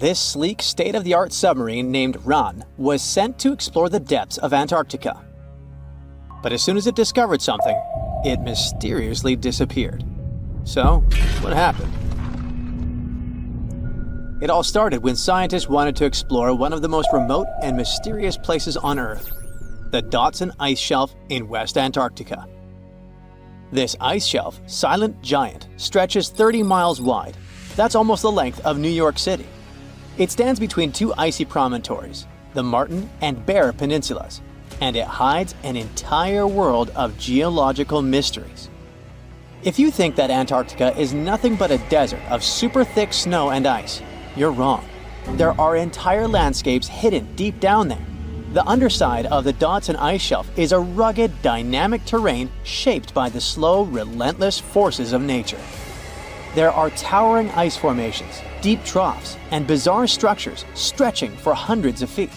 This sleek, state-of-the-art submarine named Ran was sent to explore the depths of Antarctica. But as soon as it discovered something, it mysteriously disappeared. So, what happened? It all started when scientists wanted to explore one of the most remote and mysterious places on Earth, the Dodson Ice Shelf in West Antarctica. This ice shelf, silent giant, stretches 30 miles wide. That's almost the length of New York City. It stands between two icy promontories, the Martin and Bear Peninsulas, and it hides an entire world of geological mysteries. If you think that Antarctica is nothing but a desert of super thick snow and ice, you're wrong. There are entire landscapes hidden deep down there. The underside of the Dodson Ice Shelf is a rugged, dynamic terrain shaped by the slow, relentless forces of nature. There are towering ice formations, deep troughs, and bizarre structures stretching for hundreds of feet.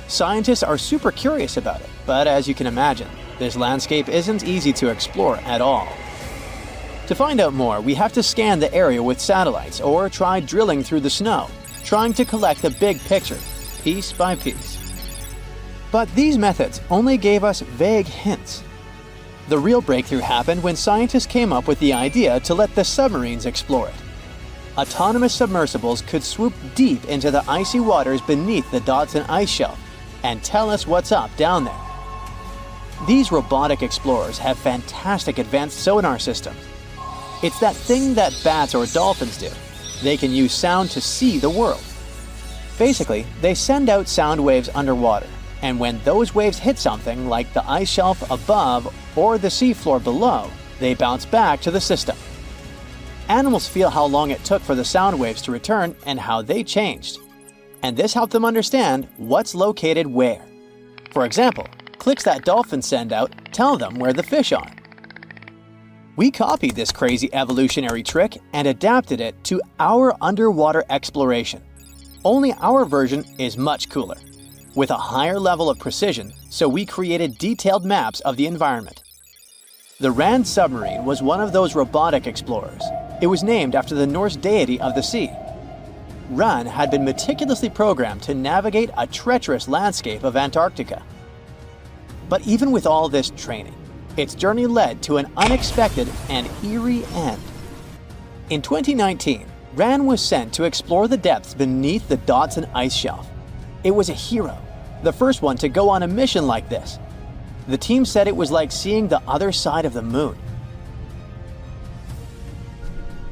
Scientists are super curious about it, but as you can imagine, this landscape isn't easy to explore at all. To find out more, we have to scan the area with satellites or try drilling through the snow, trying to collect the big picture, piece by piece. But these methods only gave us vague hints. The real breakthrough happened when scientists came up with the idea to let the submarines explore it. Autonomous submersibles could swoop deep into the icy waters beneath the Dodson Ice Shelf and tell us what's up down there. These robotic explorers have fantastic advanced sonar systems. It's that thing that bats or dolphins do. They can use sound to see the world. Basically, they send out sound waves underwater, and when those waves hit something like the ice shelf above or the seafloor below, they bounce back to the system. Animals feel how long it took for the sound waves to return and how they changed. And this helped them understand what's located where. For example, clicks that dolphins send out tell them where the fish are. We copied this crazy evolutionary trick and adapted it to our underwater exploration. Only our version is much cooler, with a higher level of precision, so we created detailed maps of the environment. The Ran submarine was one of those robotic explorers. It was named after the Norse deity of the sea. Ran had been meticulously programmed to navigate a treacherous landscape of Antarctica. But even with all this training, its journey led to an unexpected and eerie end. In 2019, Ran was sent to explore the depths beneath the Dodson Ice Shelf. It was a hero, the first one to go on a mission like this. The team said it was like seeing the other side of the moon.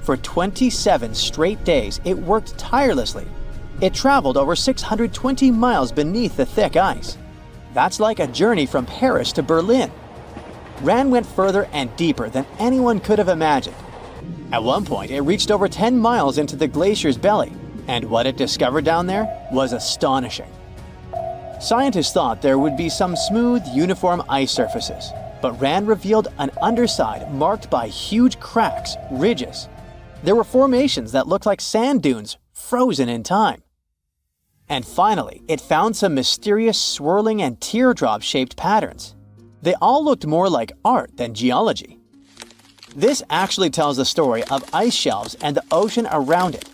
For 27 straight days, it worked tirelessly. It traveled over 620 miles beneath the thick ice. That's like a journey from Paris to Berlin. Ran went further and deeper than anyone could have imagined. At one point, it reached over 10 miles into the glacier's belly, and what it discovered down there was astonishing. Scientists thought there would be some smooth, uniform ice surfaces, but Ran revealed an underside marked by huge cracks, ridges. There were formations that looked like sand dunes, frozen in time. And finally, it found some mysterious swirling and teardrop-shaped patterns. They all looked more like art than geology. This actually tells the story of ice shelves and the ocean around it.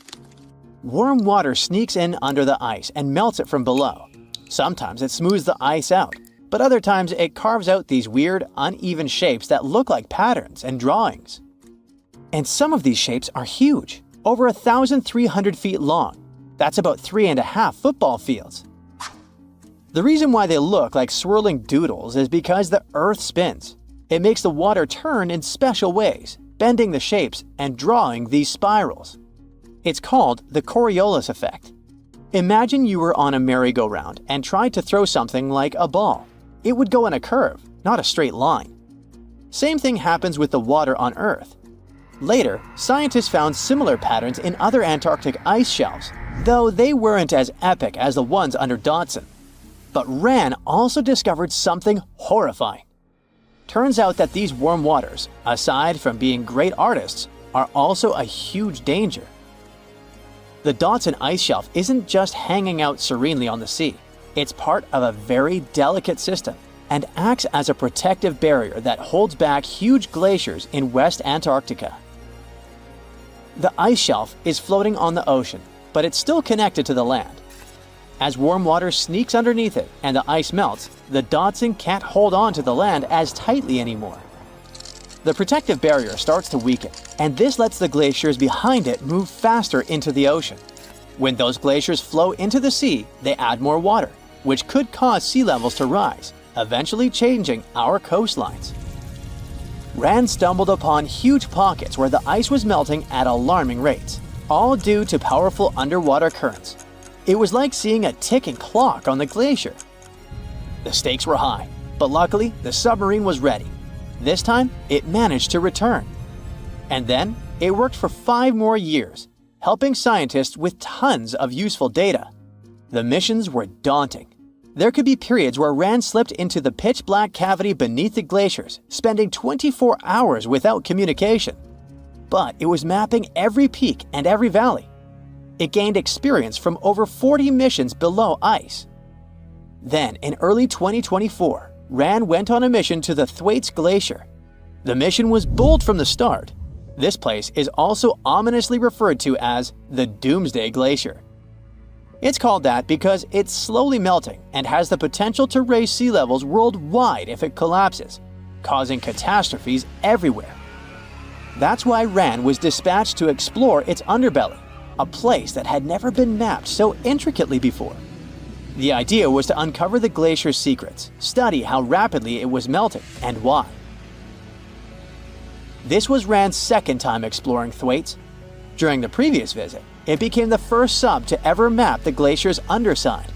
Warm water sneaks in under the ice and melts it from below. Sometimes it smooths the ice out, but other times it carves out these weird, uneven shapes that look like patterns and drawings. And some of these shapes are huge, over 1,300 feet long. That's about 3.5 football fields. The reason why they look like swirling doodles is because the Earth spins. It makes the water turn in special ways, bending the shapes and drawing these spirals. It's called the Coriolis effect. Imagine you were on a merry-go-round and tried to throw something like a ball. It would go in a curve, not a straight line. Same thing happens with the water on Earth. Later, scientists found similar patterns in other Antarctic ice shelves, though they weren't as epic as the ones under Dodson. But Ran also discovered something horrifying. Turns out that these warm waters, aside from being great artists, are also a huge danger. The Dodson Ice Shelf isn't just hanging out serenely on the sea. It's part of a very delicate system and acts as a protective barrier that holds back huge glaciers in West Antarctica. The ice shelf is floating on the ocean, but it's still connected to the land. As warm water sneaks underneath it and the ice melts, the Dodson can't hold on to the land as tightly anymore. The protective barrier starts to weaken, and this lets the glaciers behind it move faster into the ocean. When those glaciers flow into the sea, they add more water, which could cause sea levels to rise, eventually changing our coastlines. Rand stumbled upon huge pockets where the ice was melting at alarming rates, all due to powerful underwater currents. It was like seeing a ticking clock on the glacier. The stakes were high, but luckily the submarine was ready. This time, it managed to return. And then, it worked for 5 more years, helping scientists with tons of useful data. The missions were daunting. There could be periods where Rand slipped into the pitch-black cavity beneath the glaciers, spending 24 hours without communication. But it was mapping every peak and every valley. It gained experience from over 40 missions below ice. Then, in early 2024, Rand went on a mission to the Thwaites Glacier. The mission was bold from the start. This place is also ominously referred to as the Doomsday Glacier. It's called that because it's slowly melting and has the potential to raise sea levels worldwide if it collapses, causing catastrophes everywhere. That's why Rand was dispatched to explore its underbelly, a place that had never been mapped so intricately before. The idea was to uncover the glacier's secrets, study how rapidly it was melting and why. This was Rand's second time exploring Thwaites. During the previous visit, it became the first sub to ever map the glacier's underside.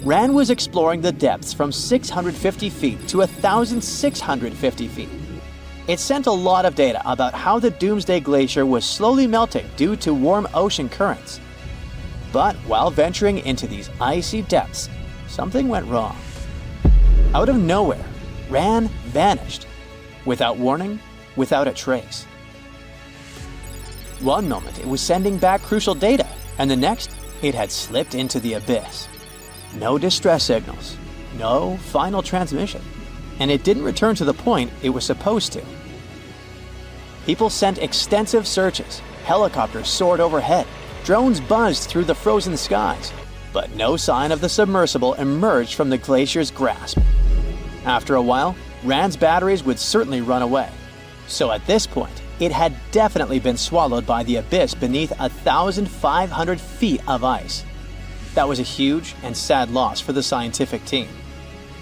Rand was exploring the depths from 650 feet to 1,650 feet. It sent a lot of data about how the Doomsday Glacier was slowly melting due to warm ocean currents. But while venturing into these icy depths, something went wrong. Out of nowhere, Rand vanished, without warning, without a trace. One moment it was sending back crucial data, and the next it had slipped into the abyss. No distress signals, no final transmission, and it didn't return to the point it was supposed to. People sent extensive searches, helicopters soared overhead, drones buzzed through the frozen skies, but no sign of the submersible emerged from the glacier's grasp. After a while, Rand's batteries would certainly run away, so at this point, it had definitely been swallowed by the abyss beneath 1,500 feet of ice. That was a huge and sad loss for the scientific team.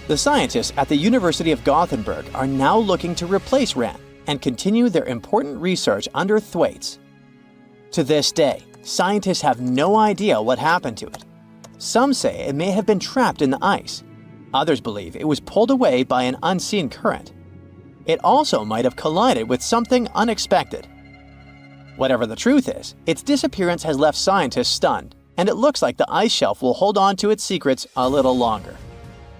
The scientists at the University of Gothenburg are now looking to replace Rand and continue their important research under Thwaites. To this day, scientists have no idea what happened to it. Some say it may have been trapped in the ice. Others believe it was pulled away by an unseen current. It also might have collided with something unexpected. Whatever the truth is, its disappearance has left scientists stunned, and it looks like the ice shelf will hold on to its secrets a little longer.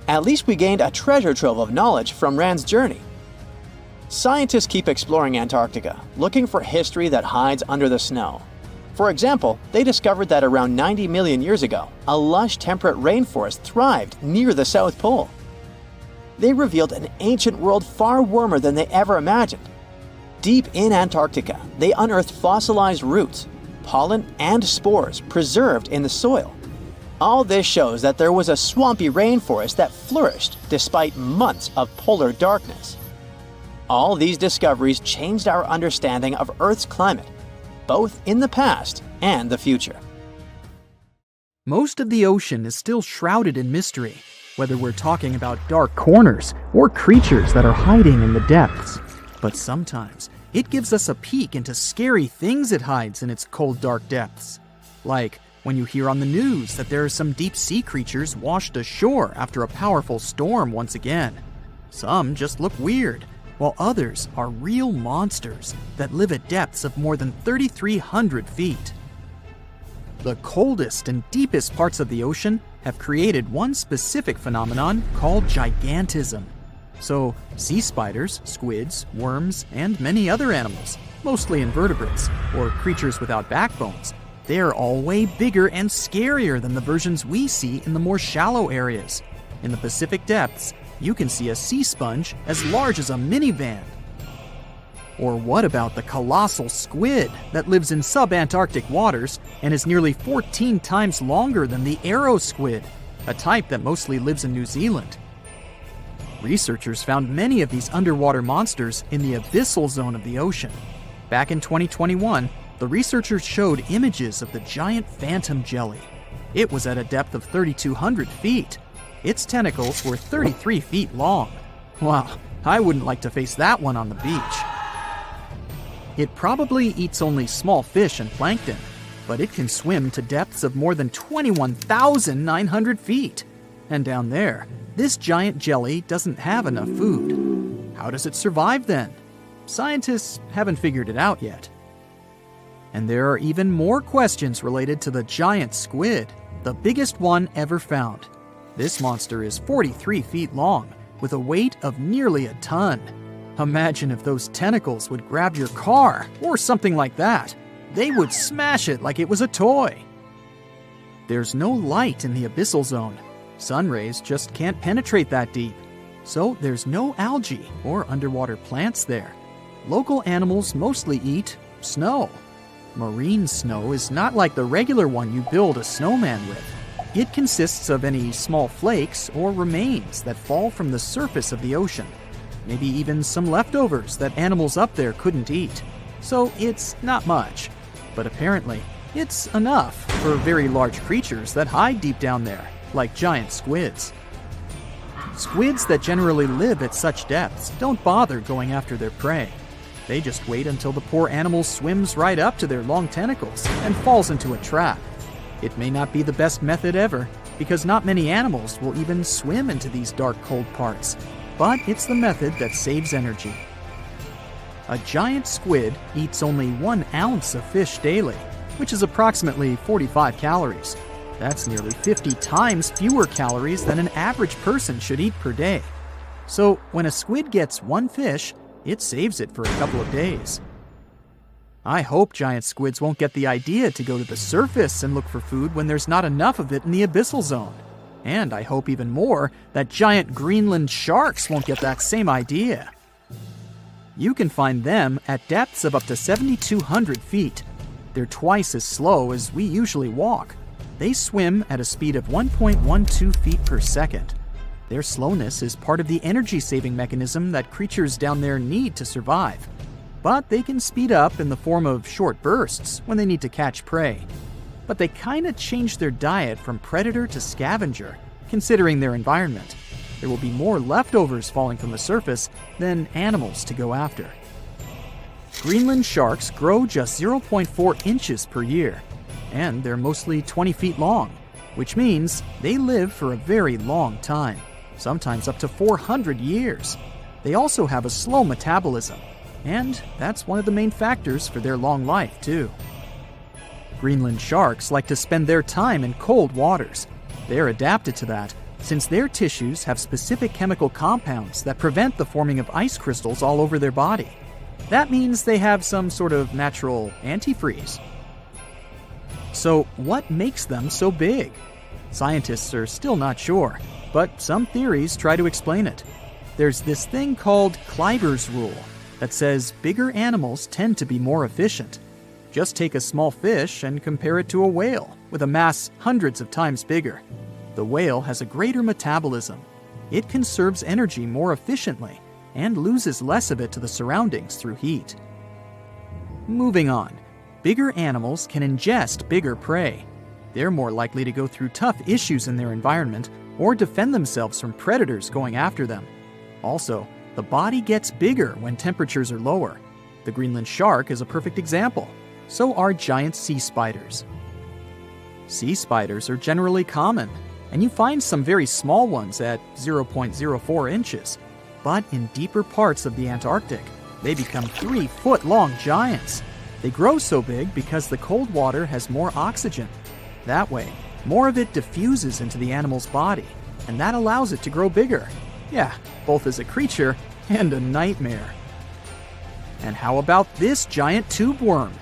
At least we gained a treasure trove of knowledge from Rand's journey. Scientists keep exploring Antarctica, looking for history that hides under the snow. For example, they discovered that around 90 million years ago, a lush temperate rainforest thrived near the South Pole. They revealed an ancient world far warmer than they ever imagined. Deep in Antarctica, they unearthed fossilized roots, pollen, and spores preserved in the soil. All this shows that there was a swampy rainforest that flourished despite months of polar darkness. All these discoveries changed our understanding of Earth's climate, both in the past and the future. Most of the ocean is still shrouded in mystery, whether we're talking about dark corners or creatures that are hiding in the depths. But sometimes it gives us a peek into scary things it hides in its cold, dark depths. Like when you hear on the news that there are some deep-sea creatures washed ashore after a powerful storm once again. Some just look weird, while others are real monsters that live at depths of more than 3,300 feet. The coldest and deepest parts of the ocean have created one specific phenomenon called gigantism. So, sea spiders, squids, worms, and many other animals, mostly invertebrates, or creatures without backbones, they're all way bigger and scarier than the versions we see in the more shallow areas. In the Pacific depths, you can see a sea sponge as large as a minivan. Or what about the colossal squid that lives in subantarctic waters and is nearly 14 times longer than the arrow squid, a type that mostly lives in New Zealand? Researchers found many of these underwater monsters in the abyssal zone of the ocean. Back in 2021, the researchers showed images of the giant phantom jelly. It was at a depth of 3,200 feet. Its tentacles were 33 feet long. Wow, I wouldn't like to face that one on the beach. It probably eats only small fish and plankton, but it can swim to depths of more than 21,900 feet. And down there, this giant jelly doesn't have enough food. How does it survive then? Scientists haven't figured it out yet. And there are even more questions related to the giant squid, the biggest one ever found. This monster is 43 feet long, with a weight of nearly a ton. Imagine if those tentacles would grab your car, or something like that. They would smash it like it was a toy. There's no light in the abyssal zone. Sun rays just can't penetrate that deep. So there's no algae or underwater plants there. Local animals mostly eat snow. Marine snow is not like the regular one you build a snowman with. It consists of any small flakes or remains that fall from the surface of the ocean. Maybe even some leftovers that animals up there couldn't eat. So it's not much. But apparently, it's enough for very large creatures that hide deep down there, like giant squids. Squids that generally live at such depths don't bother going after their prey. They just wait until the poor animal swims right up to their long tentacles and falls into a trap. It may not be the best method ever, because not many animals will even swim into these dark, cold parts. But it's the method that saves energy. A giant squid eats only 1 ounce of fish daily, which is approximately 45 calories. That's nearly 50 times fewer calories than an average person should eat per day. So when a squid gets 1 fish, it saves it for a couple of days. I hope giant squids won't get the idea to go to the surface and look for food when there's not enough of it in the abyssal zone. And I hope even more that giant Greenland sharks won't get that same idea. You can find them at depths of up to 7,200 feet. They're twice as slow as we usually walk. They swim at a speed of 1.12 feet per second. Their slowness is part of the energy-saving mechanism that creatures down there need to survive. But they can speed up in the form of short bursts when they need to catch prey. But they kinda change their diet from predator to scavenger, considering their environment. There will be more leftovers falling from the surface than animals to go after. Greenland sharks grow just 0.4 inches per year, and they're mostly 20 feet long, which means they live for a very long time, sometimes up to 400 years. They also have a slow metabolism, and that's one of the main factors for their long life, too. Greenland sharks like to spend their time in cold waters. They're adapted to that, since their tissues have specific chemical compounds that prevent the forming of ice crystals all over their body. That means they have some sort of natural antifreeze. So what makes them so big? Scientists are still not sure, but some theories try to explain it. There's this thing called Kleiber's rule that says bigger animals tend to be more efficient. Just take a small fish and compare it to a whale with a mass hundreds of times bigger. The whale has a greater metabolism. It conserves energy more efficiently and loses less of it to the surroundings through heat. Moving on, bigger animals can ingest bigger prey. They're more likely to go through tough issues in their environment or defend themselves from predators going after them. Also, the body gets bigger when temperatures are lower. The Greenland shark is a perfect example. So are giant sea spiders. Sea spiders are generally common, and you find some very small ones at 0.04 inches. But in deeper parts of the Antarctic, they become 3-foot-long giants. They grow so big because the cold water has more oxygen. That way, more of it diffuses into the animal's body, and that allows it to grow bigger. Yeah, both as a creature and a nightmare. And how about this giant tube worm?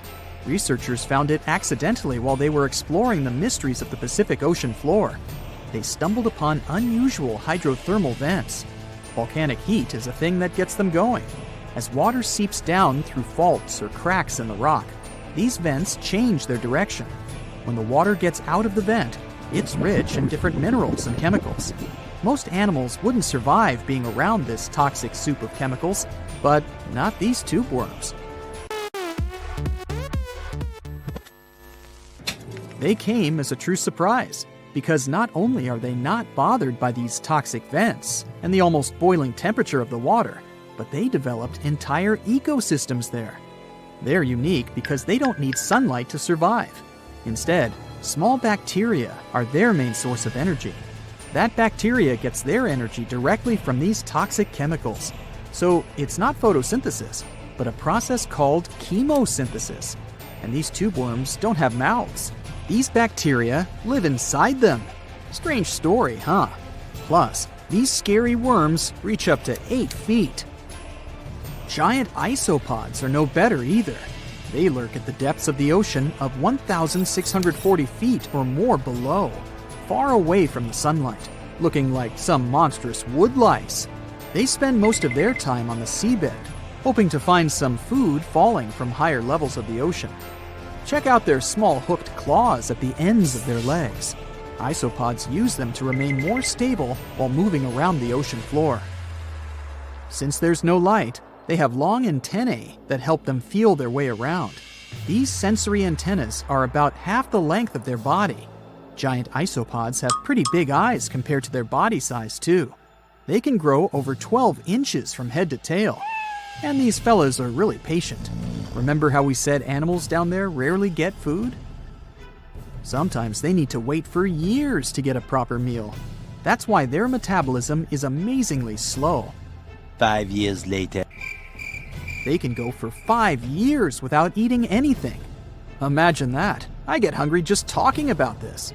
Researchers found it accidentally while they were exploring the mysteries of the Pacific Ocean floor. They stumbled upon unusual hydrothermal vents. Volcanic heat is a thing that gets them going. As water seeps down through faults or cracks in the rock, these vents change their direction. When the water gets out of the vent, it's rich in different minerals and chemicals. Most animals wouldn't survive being around this toxic soup of chemicals, but not these tube worms. They came as a true surprise, because not only are they not bothered by these toxic vents and the almost boiling temperature of the water, but they developed entire ecosystems there. They're unique because they don't need sunlight to survive. Instead, small bacteria are their main source of energy. That bacteria gets their energy directly from these toxic chemicals. So it's not photosynthesis, but a process called chemosynthesis. And these tube worms don't have mouths. These bacteria live inside them. Strange story, huh? Plus, these scary worms reach up to 8 feet. Giant isopods are no better either. They lurk at the depths of the ocean of 1,640 feet or more below, far away from the sunlight, looking like some monstrous wood lice. They spend most of their time on the seabed, hoping to find some food falling from higher levels of the ocean. Check out their small hooked claws at the ends of their legs. Isopods use them to remain more stable while moving around the ocean floor. Since there's no light, they have long antennae that help them feel their way around. These sensory antennas are about half the length of their body. Giant isopods have pretty big eyes compared to their body size too. They can grow over 12 inches from head to tail. And these fellas are really patient. Remember how we said animals down there rarely get food? Sometimes they need to wait for years to get a proper meal. That's why their metabolism is amazingly slow. 5 years later. They can go for 5 years without eating anything. Imagine that. I get hungry just talking about this.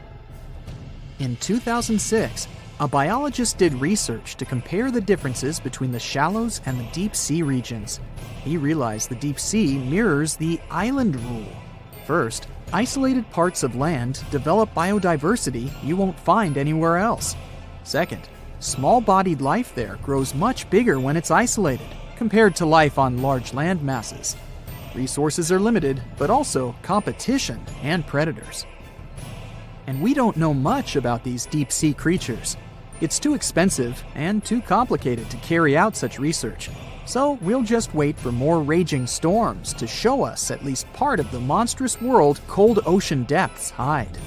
In 2006, a biologist did research to compare the differences between the shallows and the deep sea regions. He realized the deep sea mirrors the island rule. First, isolated parts of land develop biodiversity you won't find anywhere else. Second, small-bodied life there grows much bigger when it's isolated, compared to life on large land masses. Resources are limited, but also competition and predators. And we don't know much about these deep-sea creatures. It's too expensive and too complicated to carry out such research. So we'll just wait for more raging storms to show us at least part of the monstrous world cold ocean depths hide.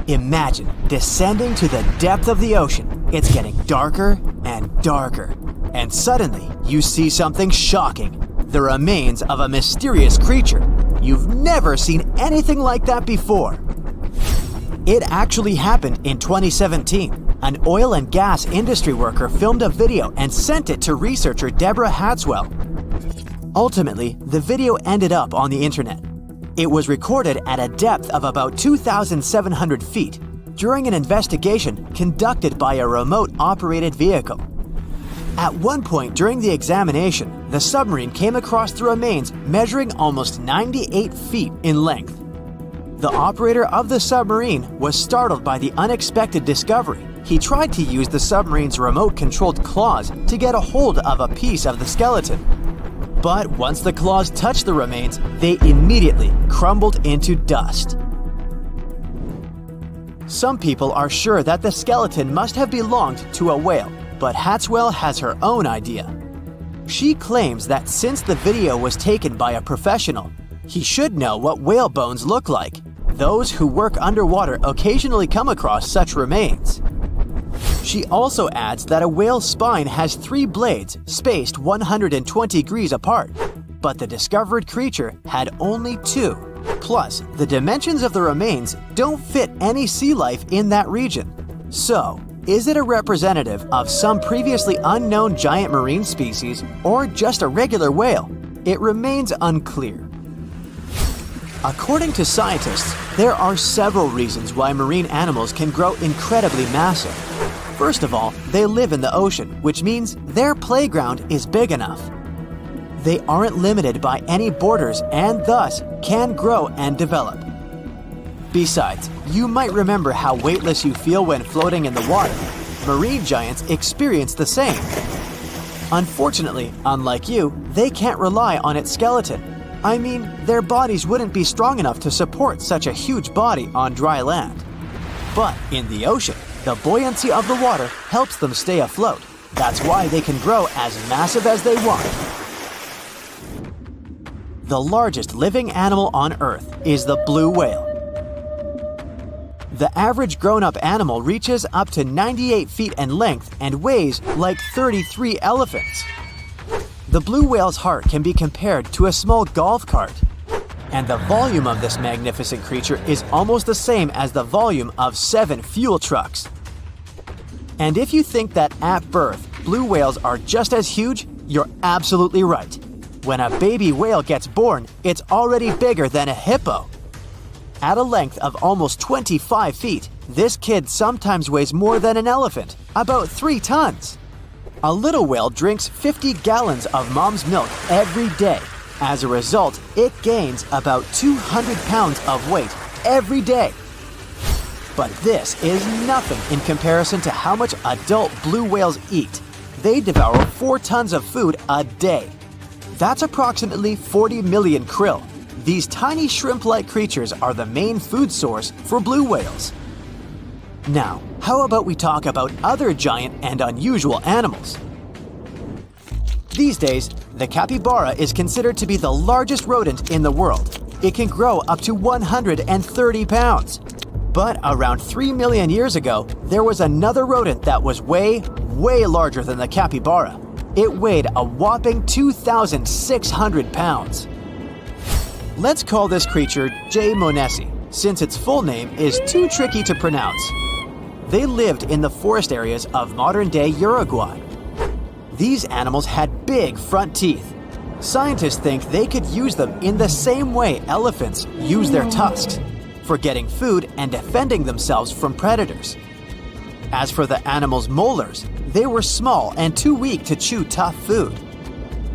Imagine descending to the depth of the ocean. It's getting darker and darker. And suddenly, you see something shocking. The remains of a mysterious creature. You've never seen anything like that before. It actually happened in 2017. An oil and gas industry worker filmed a video and sent it to researcher Deborah Hatswell. Ultimately, the video ended up on the internet. It was recorded at a depth of about 2,700 feet during an investigation conducted by a remote-operated vehicle. At one point during the examination, the submarine came across the remains measuring almost 98 feet in length. The operator of the submarine was startled by the unexpected discovery. He tried to use the submarine's remote-controlled claws to get a hold of a piece of the skeleton. But once the claws touched the remains, they immediately crumbled into dust. Some people are sure that the skeleton must have belonged to a whale, but Hatswell has her own idea. She claims that since the video was taken by a professional, he should know what whale bones look like. Those who work underwater occasionally come across such remains. She also adds that a whale's spine has 3 blades spaced 120 degrees apart, but the discovered creature had only 2. Plus, the dimensions of the remains don't fit any sea life in that region. So, is it a representative of some previously unknown giant marine species or just a regular whale? It remains unclear. According to scientists, there are several reasons why marine animals can grow incredibly massive. First of all, they live in the ocean, which means their playground is big enough. They aren't limited by any borders and thus can grow and develop. Besides, you might remember how weightless you feel when floating in the water. Marine giants experience the same. Unfortunately, unlike you, they can't rely on its skeleton. I mean, their bodies wouldn't be strong enough to support such a huge body on dry land. But in the ocean, the buoyancy of the water helps them stay afloat. That's why they can grow as massive as they want. The largest living animal on Earth is the blue whale. The average grown-up animal reaches up to 98 feet in length and weighs like 33 elephants. The blue whale's heart can be compared to a small golf cart, and the volume of this magnificent creature is almost the same as the volume of 7 fuel trucks. And if you think that at birth, blue whales are just as huge, you're absolutely right. When a baby whale gets born, it's already bigger than a hippo. At a length of almost 25 feet, this kid sometimes weighs more than an elephant, about 3 tons. A little whale drinks 50 gallons of mom's milk every day. As a result, it gains about 200 pounds of weight every day. But this is nothing in comparison to how much adult blue whales eat. They devour 4 tons of food a day. That's approximately 40 million krill. These tiny shrimp-like creatures are the main food source for blue whales. Now, how about we talk about other giant and unusual animals? These days, the capybara is considered to be the largest rodent in the world. It can grow up to 130 pounds. But around 3 million years ago, there was another rodent that was way larger than the capybara. It weighed a whopping 2,600 pounds. Let's call this creature J. monesi, since its full name is too tricky to pronounce. They lived in the forest areas of modern-day Uruguay. These animals had big front teeth. Scientists think they could use them in the same way elephants use their tusks, for getting food and defending themselves from predators. As for the animal's molars, they were small and too weak to chew tough food.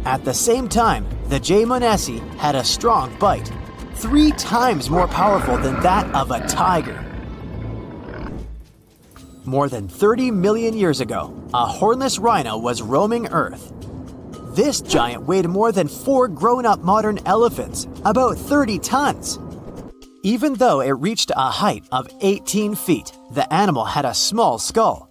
At the same time, the J. monesi had a strong bite, 3 times more powerful than that of a tiger. More than 30 million years ago, a hornless rhino was roaming Earth. This giant weighed more than 4 grown-up modern elephants, about 30 tons. Even though it reached a height of 18 feet, the animal had a small skull.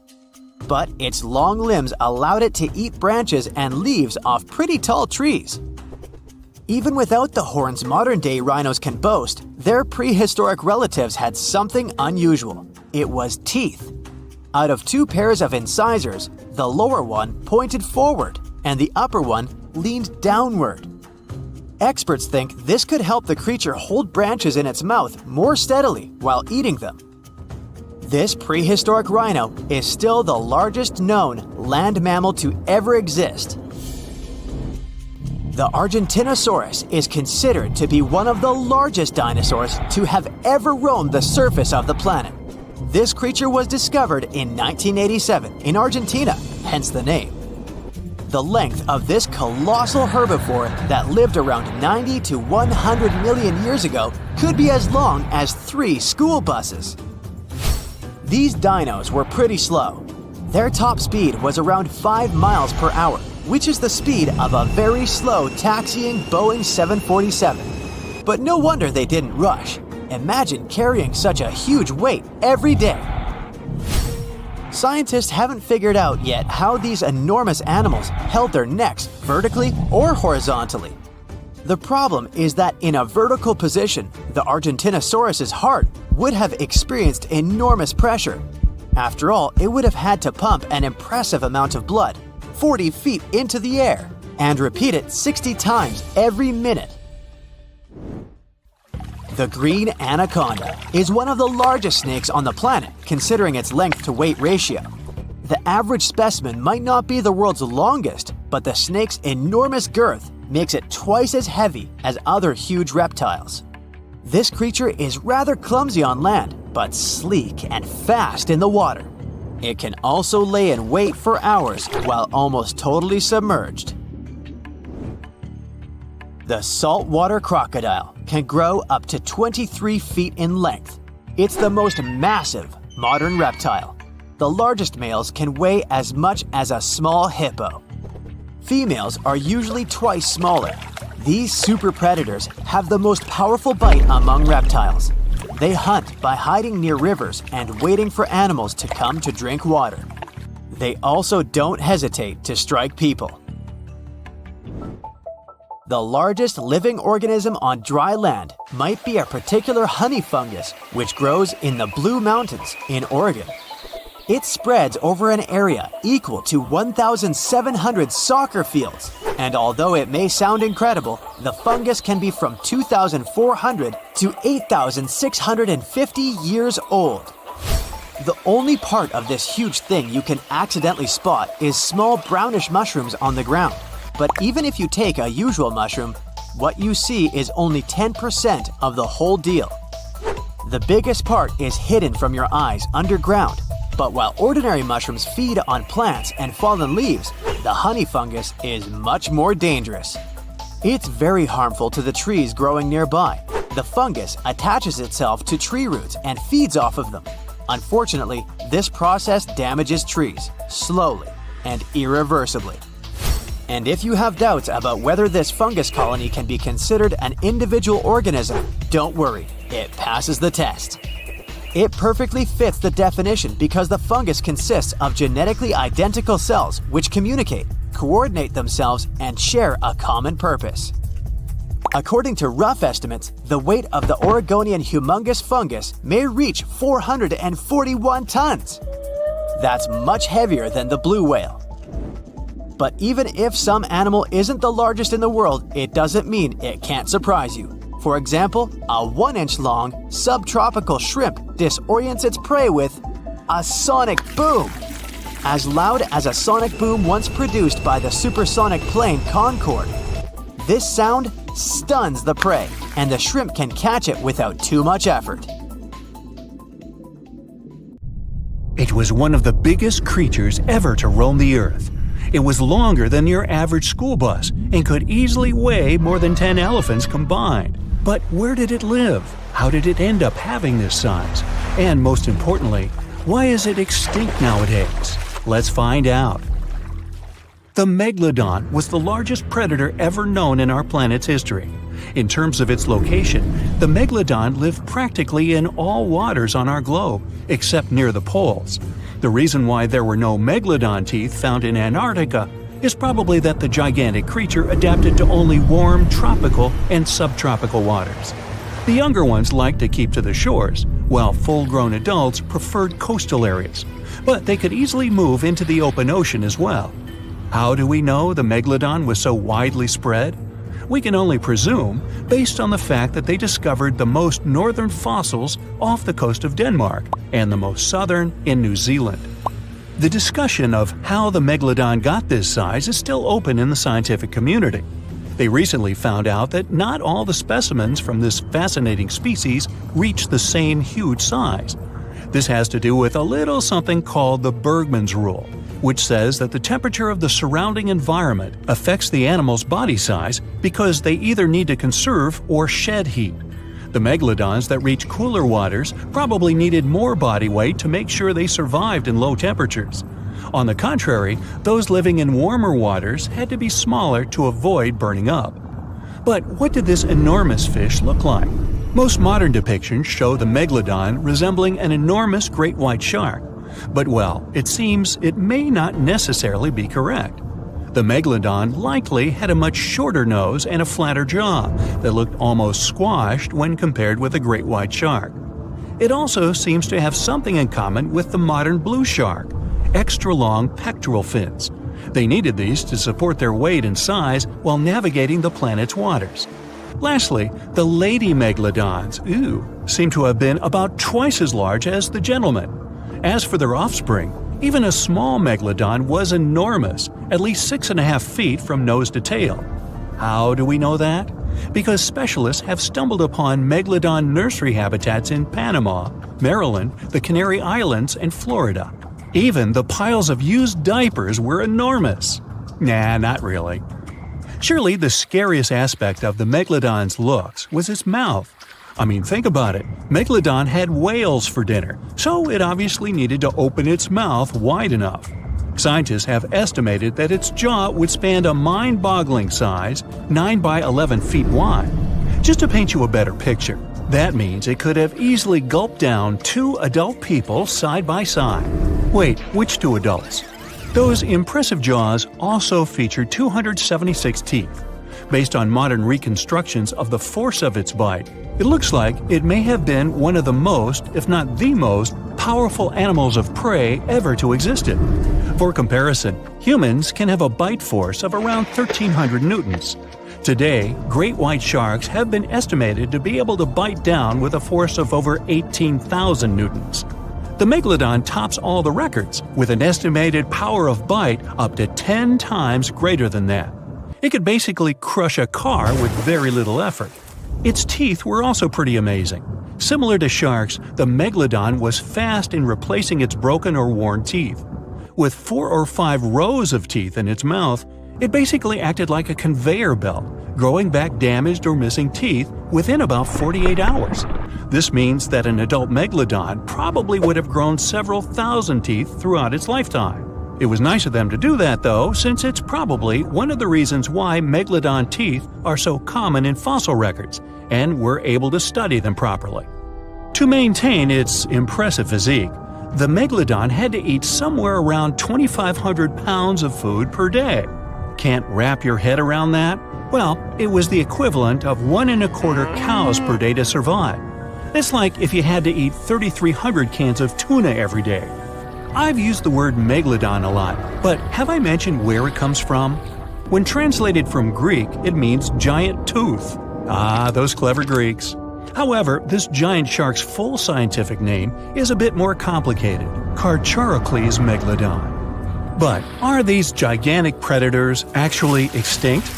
But its long limbs allowed it to eat branches and leaves off pretty tall trees. Even without the horns modern-day rhinos can boast, their prehistoric relatives had something unusual. It was teeth. Out of 2 pairs of incisors, the lower one pointed forward and the upper one leaned downward. Experts think this could help the creature hold branches in its mouth more steadily while eating them. This prehistoric rhino is still the largest known land mammal to ever exist. The Argentinosaurus is considered to be one of the largest dinosaurs to have ever roamed the surface of the planet. This creature was discovered in 1987 in Argentina, hence the name. The length of this colossal herbivore that lived around 90 to 100 million years ago could be as long as 3 school buses. These dinos were pretty slow. Their top speed was around 5 miles per hour, which is the speed of a very slow taxiing Boeing 747. But no wonder they didn't rush. Imagine carrying such a huge weight every day. Scientists haven't figured out yet how these enormous animals held their necks vertically or horizontally. The problem is that in a vertical position, the Argentinosaurus's heart would have experienced enormous pressure. After all, it would have had to pump an impressive amount of blood, 40 feet into the air, and repeat it 60 times every minute. The green anaconda is one of the largest snakes on the planet, considering its length to weight ratio. The average specimen might not be the world's longest, but the snake's enormous girth makes it twice as heavy as other huge reptiles. This creature is rather clumsy on land, but sleek and fast in the water. It can also lay in wait for hours while almost totally submerged. The saltwater crocodile can grow up to 23 feet in length. It's the most massive modern reptile. The largest males can weigh as much as a small hippo. Females are usually twice smaller. These super predators have the most powerful bite among reptiles. They hunt by hiding near rivers and waiting for animals to come to drink water. They also don't hesitate to strike people. The largest living organism on dry land might be a particular honey fungus which grows in the Blue Mountains in Oregon. It spreads over an area equal to 1,700 soccer fields, and although it may sound incredible, the fungus can be from 2,400 to 8,650 years old. The only part of this huge thing you can accidentally spot is small brownish mushrooms on the ground. But even if you take a usual mushroom, what you see is only 10% of the whole deal. The biggest part is hidden from your eyes underground. But while ordinary mushrooms feed on plants and fallen leaves, the honey fungus is much more dangerous. It's very harmful to the trees growing nearby. The fungus attaches itself to tree roots and feeds off of them. Unfortunately, this process damages trees, slowly and irreversibly. And if you have doubts about whether this fungus colony can be considered an individual organism, don't worry, it passes the test. It perfectly fits the definition because the fungus consists of genetically identical cells which communicate, coordinate themselves, and share a common purpose. According to rough estimates, the weight of the Oregonian humongous fungus may reach 441 tons. That's much heavier than the blue whale. But even if some animal isn't the largest in the world, it doesn't mean it can't surprise you. For example, a 1-inch long subtropical shrimp disorients its prey with a sonic boom. As loud as a sonic boom once produced by the supersonic plane Concorde. This sound stuns the prey, and the shrimp can catch it without too much effort. It was one of the biggest creatures ever to roam the earth. It was longer than your average school bus and could easily weigh more than 10 elephants combined. But where did it live? How did it end up having this size? And most importantly, why is it extinct nowadays? Let's find out. The Megalodon was the largest predator ever known in our planet's history. In terms of its location, the Megalodon lived practically in all waters on our globe, except near the poles. The reason why there were no Megalodon teeth found in Antarctica is probably that the gigantic creature adapted to only warm tropical and subtropical waters. The younger ones liked to keep to the shores, while full-grown adults preferred coastal areas, but they could easily move into the open ocean as well. How do we know the Megalodon was so widely spread? We can only presume, based on the fact that they discovered the most northern fossils off the coast of Denmark and the most southern in New Zealand. The discussion of how the Megalodon got this size is still open in the scientific community. They recently found out that not all the specimens from this fascinating species reach the same huge size. This has to do with a little something called the Bergmann's Rule, which says that the temperature of the surrounding environment affects the animal's body size because they either need to conserve or shed heat. The megalodons that reach cooler waters probably needed more body weight to make sure they survived in low temperatures. On the contrary, those living in warmer waters had to be smaller to avoid burning up. But what did this enormous fish look like? Most modern depictions show the megalodon resembling an enormous great white shark. But well, it seems it may not necessarily be correct. The megalodon likely had a much shorter nose and a flatter jaw that looked almost squashed when compared with a great white shark. It also seems to have something in common with the modern blue shark, extra long pectoral fins. They needed these to support their weight and size while navigating the planet's waters. Lastly, the lady megalodons, seem to have been about twice as large as the gentlemen. As for their offspring, even a small megalodon was enormous, at least 6.5 feet from nose to tail. How do we know that? Because specialists have stumbled upon megalodon nursery habitats in Panama, Maryland, the Canary Islands, and Florida. Even the piles of used diapers were enormous. Nah, not really. Surely the scariest aspect of the megalodon's looks was its mouth. I mean, think about it. Megalodon had whales for dinner, so it obviously needed to open its mouth wide enough. Scientists have estimated that its jaw would span a mind-boggling size, 9 by 11 feet wide. Just to paint you a better picture, that means it could have easily gulped down 2 adult people side by side. Wait, which 2 adults? Those impressive jaws also feature 276 teeth. Based on modern reconstructions of the force of its bite, it looks like it may have been one of the most, if not the most, powerful animals of prey ever to exist. For comparison, humans can have a bite force of around 1,300 newtons. Today, great white sharks have been estimated to be able to bite down with a force of over 18,000 newtons. The Megalodon tops all the records, with an estimated power of bite up to 10 times greater than that. It could basically crush a car with very little effort. Its teeth were also pretty amazing. Similar to sharks, the Megalodon was fast in replacing its broken or worn teeth. With 4 or 5 rows of teeth in its mouth, it basically acted like a conveyor belt, growing back damaged or missing teeth within about 48 hours. This means that an adult Megalodon probably would have grown several thousand teeth throughout its lifetime. It was nice of them to do that, though, since it's probably one of the reasons why Megalodon teeth are so common in fossil records, and we're able to study them properly. To maintain its impressive physique, the Megalodon had to eat somewhere around 2,500 pounds of food per day. Can't wrap your head around that? Well, it was the equivalent of 1 1/4 cows per day to survive. It's like if you had to eat 3,300 cans of tuna every day. I've used the word Megalodon a lot, but have I mentioned where it comes from? When translated from Greek, it means giant tooth. Ah, those clever Greeks. However, this giant shark's full scientific name is a bit more complicated: Carcharocles megalodon. But are these gigantic predators actually extinct?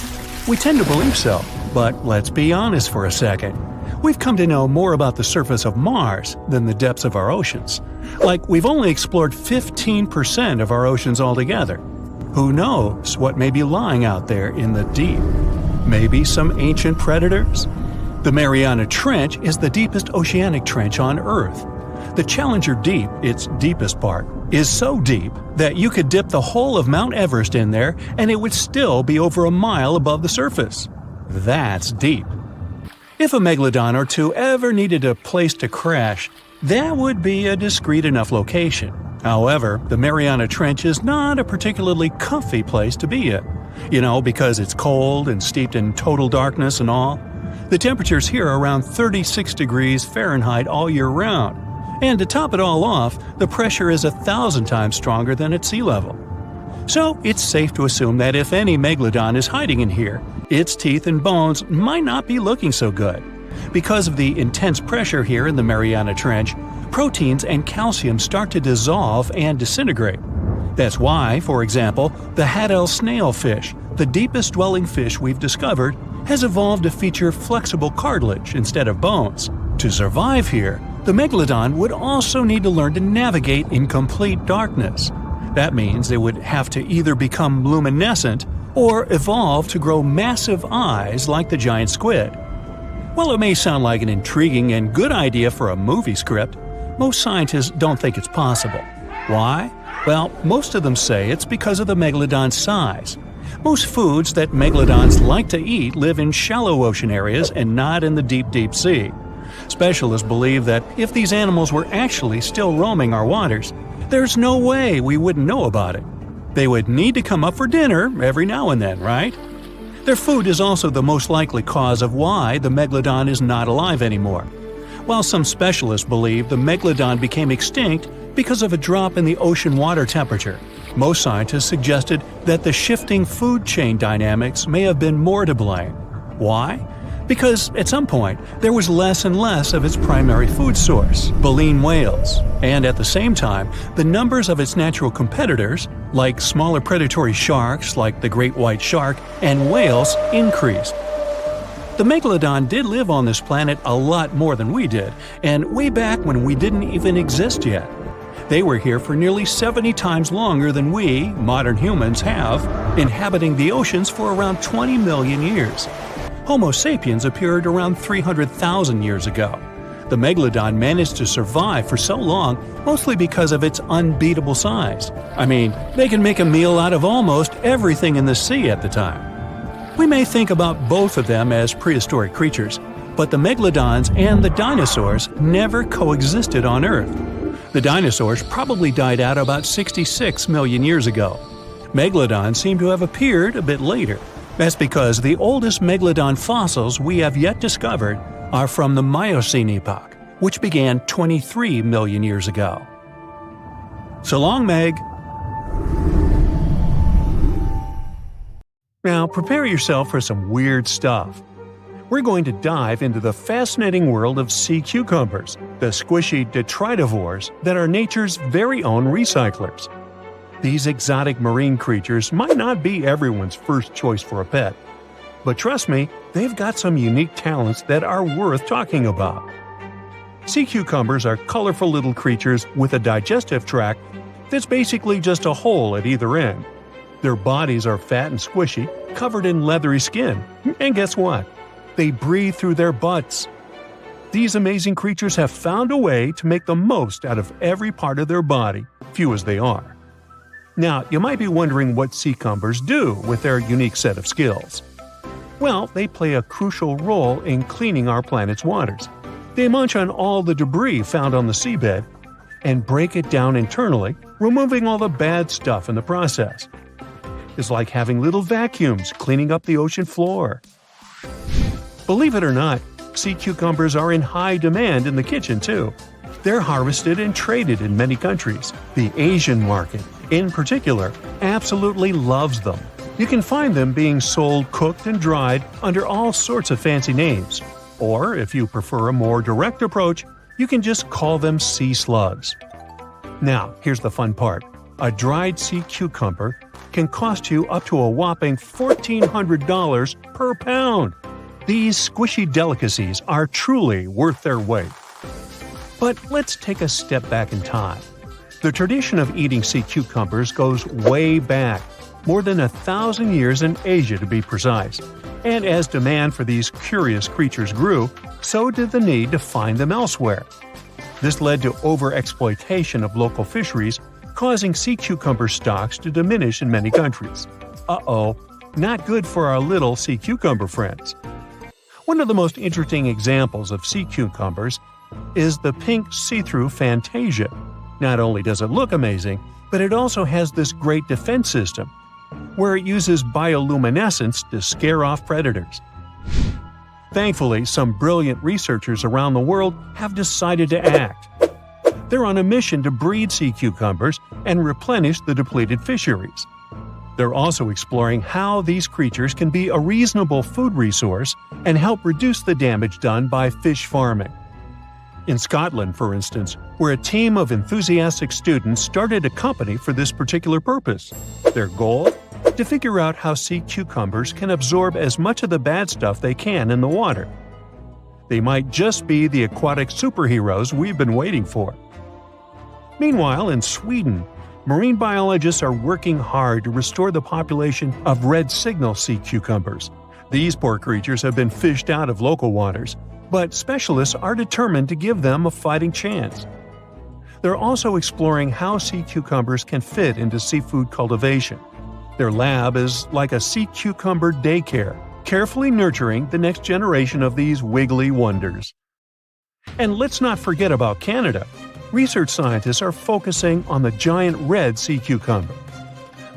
We tend to believe so, but let's be honest for a second. We've come to know more about the surface of Mars than the depths of our oceans. Like, we've only explored 15% of our oceans altogether. Who knows what may be lying out there in the deep? Maybe some ancient predators? The Mariana Trench is the deepest oceanic trench on Earth. The Challenger Deep, its deepest part, is so deep that you could dip the whole of Mount Everest in there and it would still be over a mile above the surface. That's deep. If a Megalodon or 2 ever needed a place to crash, that would be a discreet enough location. However, the Mariana Trench is not a particularly comfy place to be in. Because it's cold and steeped in total darkness and all. The temperatures here are around 36 degrees Fahrenheit all year round. And to top it all off, the pressure is 1,000 times stronger than at sea level. So it's safe to assume that if any Megalodon is hiding in here, its teeth and bones might not be looking so good. Because of the intense pressure here in the Mariana Trench, proteins and calcium start to dissolve and disintegrate. That's why, for example, the Haddell snailfish, the deepest dwelling fish we've discovered, has evolved to feature flexible cartilage instead of bones. To survive here, the Megalodon would also need to learn to navigate in complete darkness. That means it would have to either become luminescent or evolve to grow massive eyes like the giant squid. While it may sound like an intriguing and good idea for a movie script, most scientists don't think it's possible. Why? Well, most of them say it's because of the Megalodon's size. Most foods that Megalodons like to eat live in shallow ocean areas and not in the deep, deep sea. Specialists believe that if these animals were actually still roaming our waters, there's no way we wouldn't know about it. They would need to come up for dinner every now and then, right? Their food is also the most likely cause of why the Megalodon is not alive anymore. While some specialists believe the Megalodon became extinct because of a drop in the ocean water temperature, most scientists suggested that the shifting food chain dynamics may have been more to blame. Why? Because at some point, there was less and less of its primary food source, baleen whales, and at the same time, the numbers of its natural competitors, like smaller predatory sharks like the great white shark and whales, increased. The Megalodon did live on this planet a lot more than we did, and way back when we didn't even exist yet. They were here for nearly 70 times longer than we, modern humans, have, inhabiting the oceans for around 20 million years. Homo sapiens appeared around 300,000 years ago. The Megalodon managed to survive for so long mostly because of its unbeatable size. I mean, they can make a meal out of almost everything in the sea at the time. We may think about both of them as prehistoric creatures, but the Megalodons and the dinosaurs never coexisted on Earth. The dinosaurs probably died out about 66 million years ago. Megalodons seem to have appeared a bit later. That's because the oldest Megalodon fossils we have yet discovered are from the Miocene epoch, which began 23 million years ago. So long, Meg! Now prepare yourself for some weird stuff. We're going to dive into the fascinating world of sea cucumbers, the squishy detritivores that are nature's very own recyclers. These exotic marine creatures might not be everyone's first choice for a pet, but trust me, they've got some unique talents that are worth talking about. Sea cucumbers are colorful little creatures with a digestive tract that's basically just a hole at either end. Their bodies are fat and squishy, covered in leathery skin, and guess what? They breathe through their butts. These amazing creatures have found a way to make the most out of every part of their body, few as they are. Now, you might be wondering what sea cucumbers do with their unique set of skills. Well, they play a crucial role in cleaning our planet's waters. They munch on all the debris found on the seabed and break it down internally, removing all the bad stuff in the process. It's like having little vacuums cleaning up the ocean floor. Believe it or not, sea cucumbers are in high demand in the kitchen too. They're harvested and traded in many countries. The Asian market, in particular, absolutely loves them. You can find them being sold cooked and dried under all sorts of fancy names. Or, if you prefer a more direct approach, you can just call them sea slugs. Now, here's the fun part. A dried sea cucumber can cost you up to a whopping $1,400 per pound. These squishy delicacies are truly worth their weight. But let's take a step back in time. The tradition of eating sea cucumbers goes way back, more than 1,000 years in Asia to be precise. And as demand for these curious creatures grew, so did the need to find them elsewhere. This led to overexploitation of local fisheries, causing sea cucumber stocks to diminish in many countries. Uh-oh, not good for our little sea cucumber friends. One of the most interesting examples of sea cucumbers is the pink see-through Fantasia. Not only does it look amazing, but it also has this great defense system, where it uses bioluminescence to scare off predators. Thankfully, some brilliant researchers around the world have decided to act. They're on a mission to breed sea cucumbers and replenish the depleted fisheries. They're also exploring how these creatures can be a reasonable food resource and help reduce the damage done by fish farming. In Scotland, for instance, where a team of enthusiastic students started a company for this particular purpose. Their goal? To figure out how sea cucumbers can absorb as much of the bad stuff they can in the water. They might just be the aquatic superheroes we've been waiting for. Meanwhile, in Sweden, marine biologists are working hard to restore the population of red signal sea cucumbers. These poor creatures have been fished out of local waters, but specialists are determined to give them a fighting chance. They're also exploring how sea cucumbers can fit into seafood cultivation. Their lab is like a sea cucumber daycare, carefully nurturing the next generation of these wiggly wonders. And let's not forget about Canada. Research scientists are focusing on the giant red sea cucumber.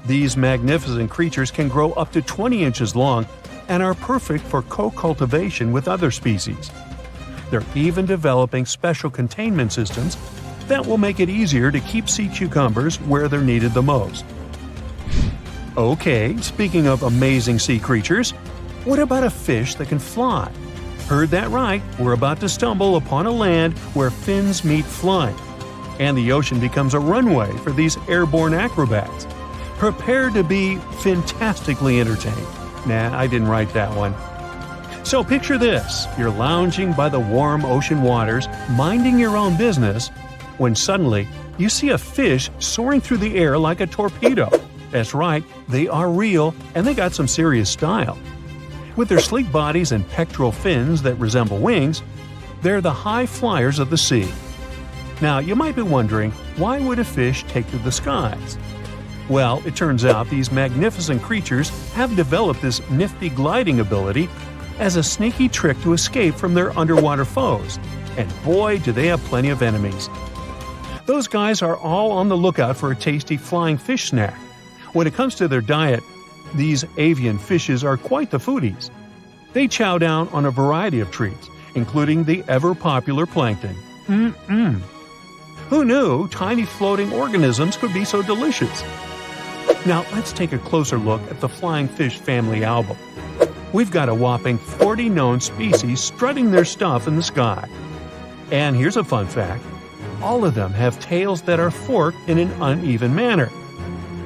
These magnificent creatures can grow up to 20 inches long and are perfect for co-cultivation with other species. They're even developing special containment systems that will make it easier to keep sea cucumbers where they're needed the most. Okay, speaking of amazing sea creatures, what about a fish that can fly? Heard that right, we're about to stumble upon a land where fins meet flying, and the ocean becomes a runway for these airborne acrobats. Prepare to be fantastically entertained. Nah, I didn't write that one. So picture this, you're lounging by the warm ocean waters, minding your own business, when suddenly you see a fish soaring through the air like a torpedo. That's right, they are real, and they got some serious style. With their sleek bodies and pectoral fins that resemble wings, they're the high flyers of the sea. Now, you might be wondering, why would a fish take to the skies? Well, it turns out these magnificent creatures have developed this nifty gliding ability as a sneaky trick to escape from their underwater foes. And boy, do they have plenty of enemies. Those guys are all on the lookout for a tasty flying fish snack. When it comes to their diet, these avian fishes are quite the foodies. They chow down on a variety of treats, including the ever-popular plankton. Who knew tiny floating organisms could be so delicious? Now let's take a closer look at the flying fish family album. We've got a whopping 40 known species strutting their stuff in the sky. And here's a fun fact. All of them have tails that are forked in an uneven manner,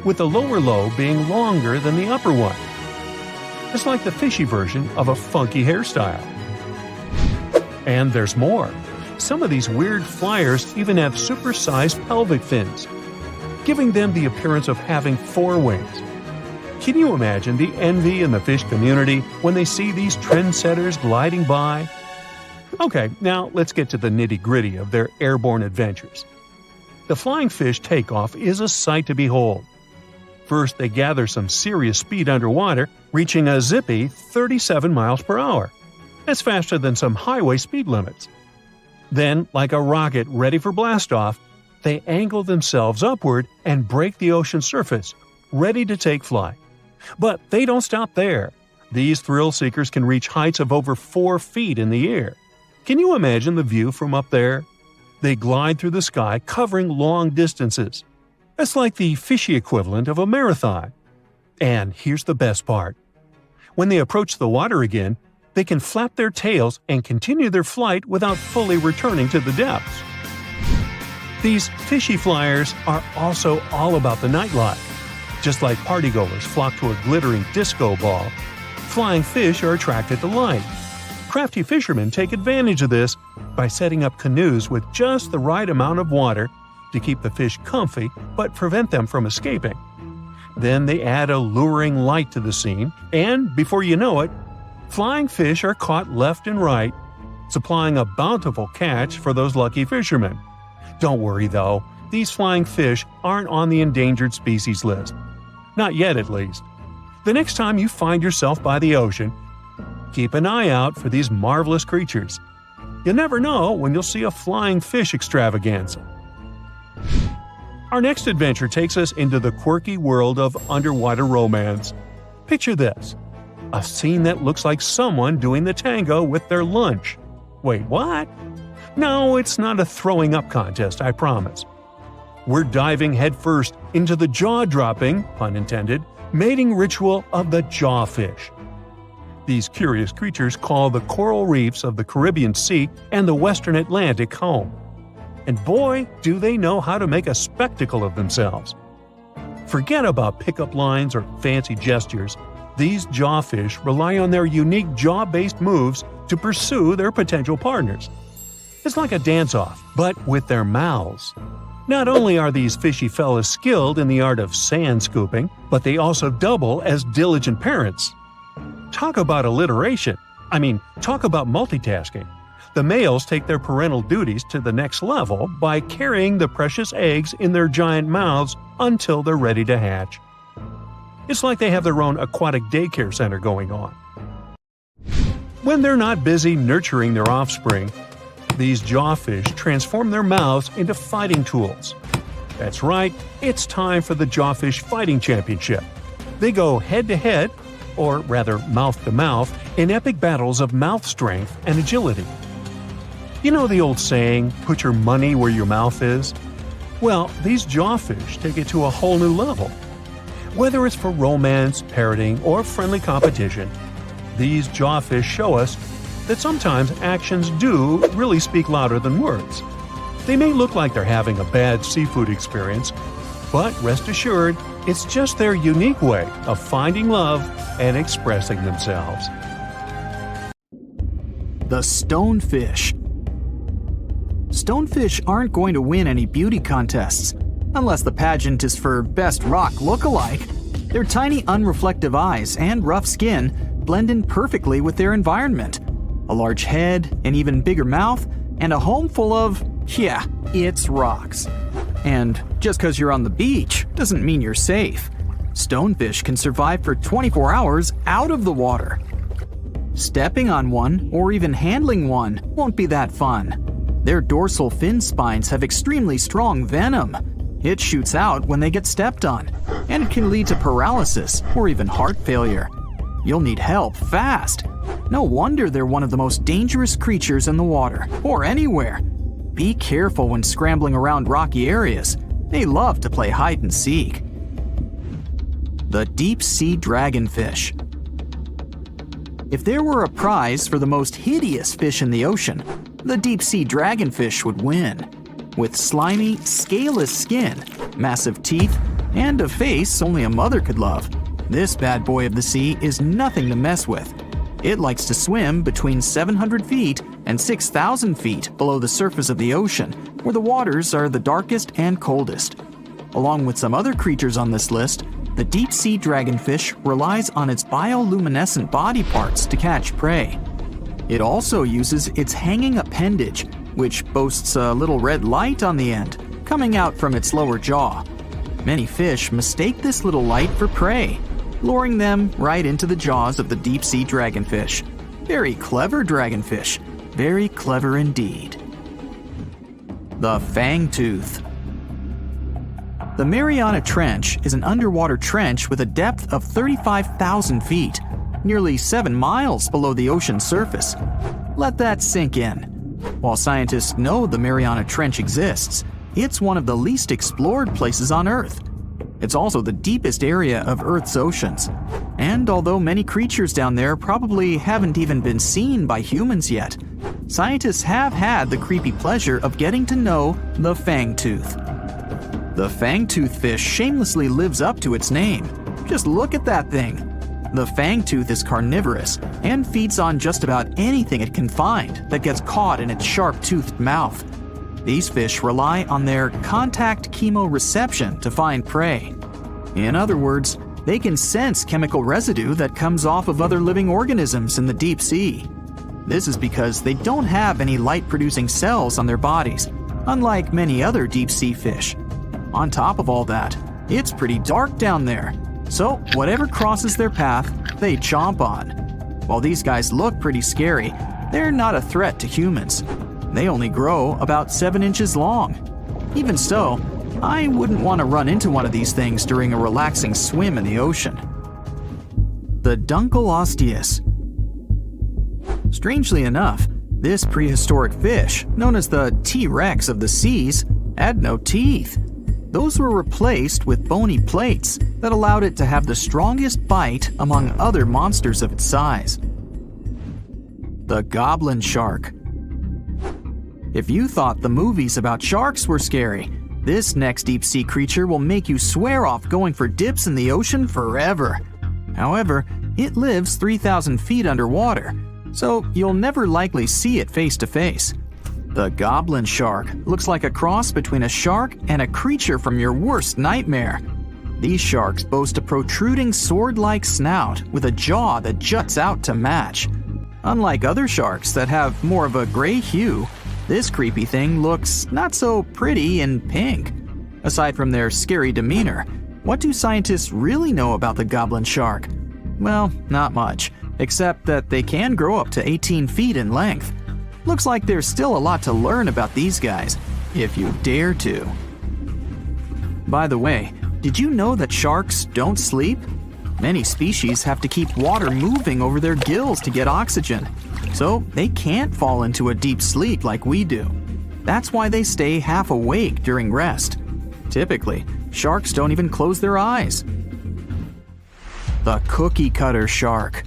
with the lower lobe being longer than the upper one. It's like the fishy version of a funky hairstyle. And there's more. Some of these weird flyers even have supersized pelvic fins, giving them the appearance of having 4 wings. Can you imagine the envy in the fish community when they see these trendsetters gliding by? Okay, now let's get to the nitty-gritty of their airborne adventures. The flying fish takeoff is a sight to behold. First, they gather some serious speed underwater, reaching a zippy 37 miles per hour. That's faster than some highway speed limits. Then, like a rocket ready for blastoff, they angle themselves upward and break the ocean surface, ready to take flight. But they don't stop there. These thrill seekers can reach heights of over 4 feet in the air. Can you imagine the view from up there? They glide through the sky, covering long distances. That's like the fishy equivalent of a marathon. And here's the best part. When they approach the water again, they can flap their tails and continue their flight without fully returning to the depths. These fishy flyers are also all about the nightlife. Just like partygoers flock to a glittering disco ball, flying fish are attracted to light. Crafty fishermen take advantage of this by setting up canoes with just the right amount of water to keep the fish comfy but prevent them from escaping. Then they add a luring light to the scene, and before you know it, flying fish are caught left and right, supplying a bountiful catch for those lucky fishermen. Don't worry though, these flying fish aren't on the endangered species list. Not yet, at least. The next time you find yourself by the ocean, keep an eye out for these marvelous creatures. You never know when you'll see a flying fish extravaganza. Our next adventure takes us into the quirky world of underwater romance. Picture this. A scene that looks like someone doing the tango with their lunch. Wait, what? No, it's not a throwing up contest, I promise. We're diving headfirst into the jaw-dropping, pun intended, mating ritual of the jawfish. These curious creatures call the coral reefs of the Caribbean Sea and the Western Atlantic home. And boy, do they know how to make a spectacle of themselves. Forget about pickup lines or fancy gestures. These jawfish rely on their unique jaw-based moves to pursue their potential partners. It's like a dance-off, but with their mouths. Not only are these fishy fellas skilled in the art of sand scooping, but they also double as diligent parents. Talk about alliteration. Talk about multitasking. The males take their parental duties to the next level by carrying the precious eggs in their giant mouths until they're ready to hatch. It's like they have their own aquatic daycare center going on. When they're not busy nurturing their offspring, these jawfish transform their mouths into fighting tools. That's right, it's time for the Jawfish Fighting Championship. They go head-to-head, or rather mouth-to-mouth, in epic battles of mouth strength and agility. You know the old saying, put your money where your mouth is? Well, these jawfish take it to a whole new level. Whether it's for romance, parroting, or friendly competition, these jawfish show us that sometimes actions do really speak louder than words. They may look like they're having a bad seafood experience, but rest assured, it's just their unique way of finding love and expressing themselves. The stonefish. Stonefish aren't going to win any beauty contests, unless the pageant is for best rock lookalike. Their tiny unreflective eyes and rough skin blend in perfectly with their environment. A large head, an even bigger mouth, and a home full of Yeah, it's rocks. And just because you're on the beach doesn't mean you're safe. Stonefish can survive for 24 hours out of the water. Stepping on one or even handling one won't be that fun. Their dorsal fin spines have extremely strong venom. It shoots out when they get stepped on, and it can lead to paralysis or even heart failure. You'll need help fast. No wonder they're one of the most dangerous creatures in the water, or anywhere. Be careful when scrambling around rocky areas. They love to play hide and seek. The deep sea dragonfish. If there were a prize for the most hideous fish in the ocean, the deep sea dragonfish would win. With slimy, scaleless skin, massive teeth, and a face only a mother could love, this bad boy of the sea is nothing to mess with. It likes to swim between 700 feet and 6,000 feet below the surface of the ocean, where the waters are the darkest and coldest. Along with some other creatures on this list, the deep-sea dragonfish relies on its bioluminescent body parts to catch prey. It also uses its hanging appendage, which boasts a little red light on the end, coming out from its lower jaw. Many fish mistake this little light for prey, luring them right into the jaws of the deep-sea dragonfish. Very clever dragonfish, very clever indeed. The fangtooth. The Mariana Trench is an underwater trench with a depth of 35,000 feet, nearly 7 miles below the ocean surface. Let that sink in. While scientists know the Mariana Trench exists, it's one of the least explored places on Earth. It's also the deepest area of Earth's oceans. And although many creatures down there probably haven't even been seen by humans yet, scientists have had the creepy pleasure of getting to know the fangtooth. The fangtooth fish shamelessly lives up to its name. Just look at that thing. The fangtooth is carnivorous and feeds on just about anything it can find that gets caught in its sharp-toothed mouth. These fish rely on their contact chemoreception to find prey. In other words, they can sense chemical residue that comes off of other living organisms in the deep sea. This is because they don't have any light-producing cells on their bodies, unlike many other deep-sea fish. On top of all that, it's pretty dark down there, so whatever crosses their path, they chomp on. While these guys look pretty scary, they're not a threat to humans. They only grow about 7 inches long. Even so, I wouldn't want to run into one of these things during a relaxing swim in the ocean. The Dunkleosteus. Strangely enough, this prehistoric fish, known as the T-Rex of the seas, had no teeth. Those were replaced with bony plates that allowed it to have the strongest bite among other monsters of its size. The goblin shark. If you thought the movies about sharks were scary, this next deep-sea creature will make you swear off going for dips in the ocean forever. However, it lives 3,000 feet underwater, so you'll never likely see it face to face. The goblin shark looks like a cross between a shark and a creature from your worst nightmare. These sharks boast a protruding sword-like snout with a jaw that juts out to match. Unlike other sharks that have more of a gray hue, this creepy thing looks not so pretty and pink. Aside from their scary demeanor, what do scientists really know about the goblin shark? Well, not much, except that they can grow up to 18 feet in length. Looks like there's still a lot to learn about these guys, if you dare to. By the way, did you know that sharks don't sleep? Many species have to keep water moving over their gills to get oxygen, so they can't fall into a deep sleep like we do. That's why they stay half awake during rest. Typically, sharks don't even close their eyes. The cookie cutter shark.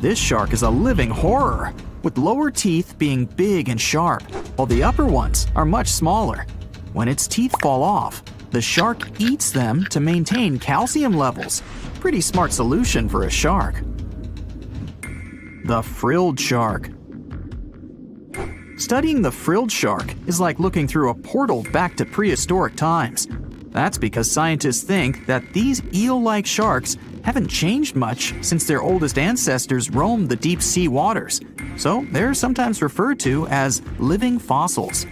This shark is a living horror, with lower teeth being big and sharp, while the upper ones are much smaller. When its teeth fall off, the shark eats them to maintain calcium levels. Pretty smart solution for a shark. The frilled shark. Studying the frilled shark is like looking through a portal back to prehistoric times. That's because scientists think that these eel-like sharks haven't changed much since their oldest ancestors roamed the deep sea waters, so they're sometimes referred to as living fossils.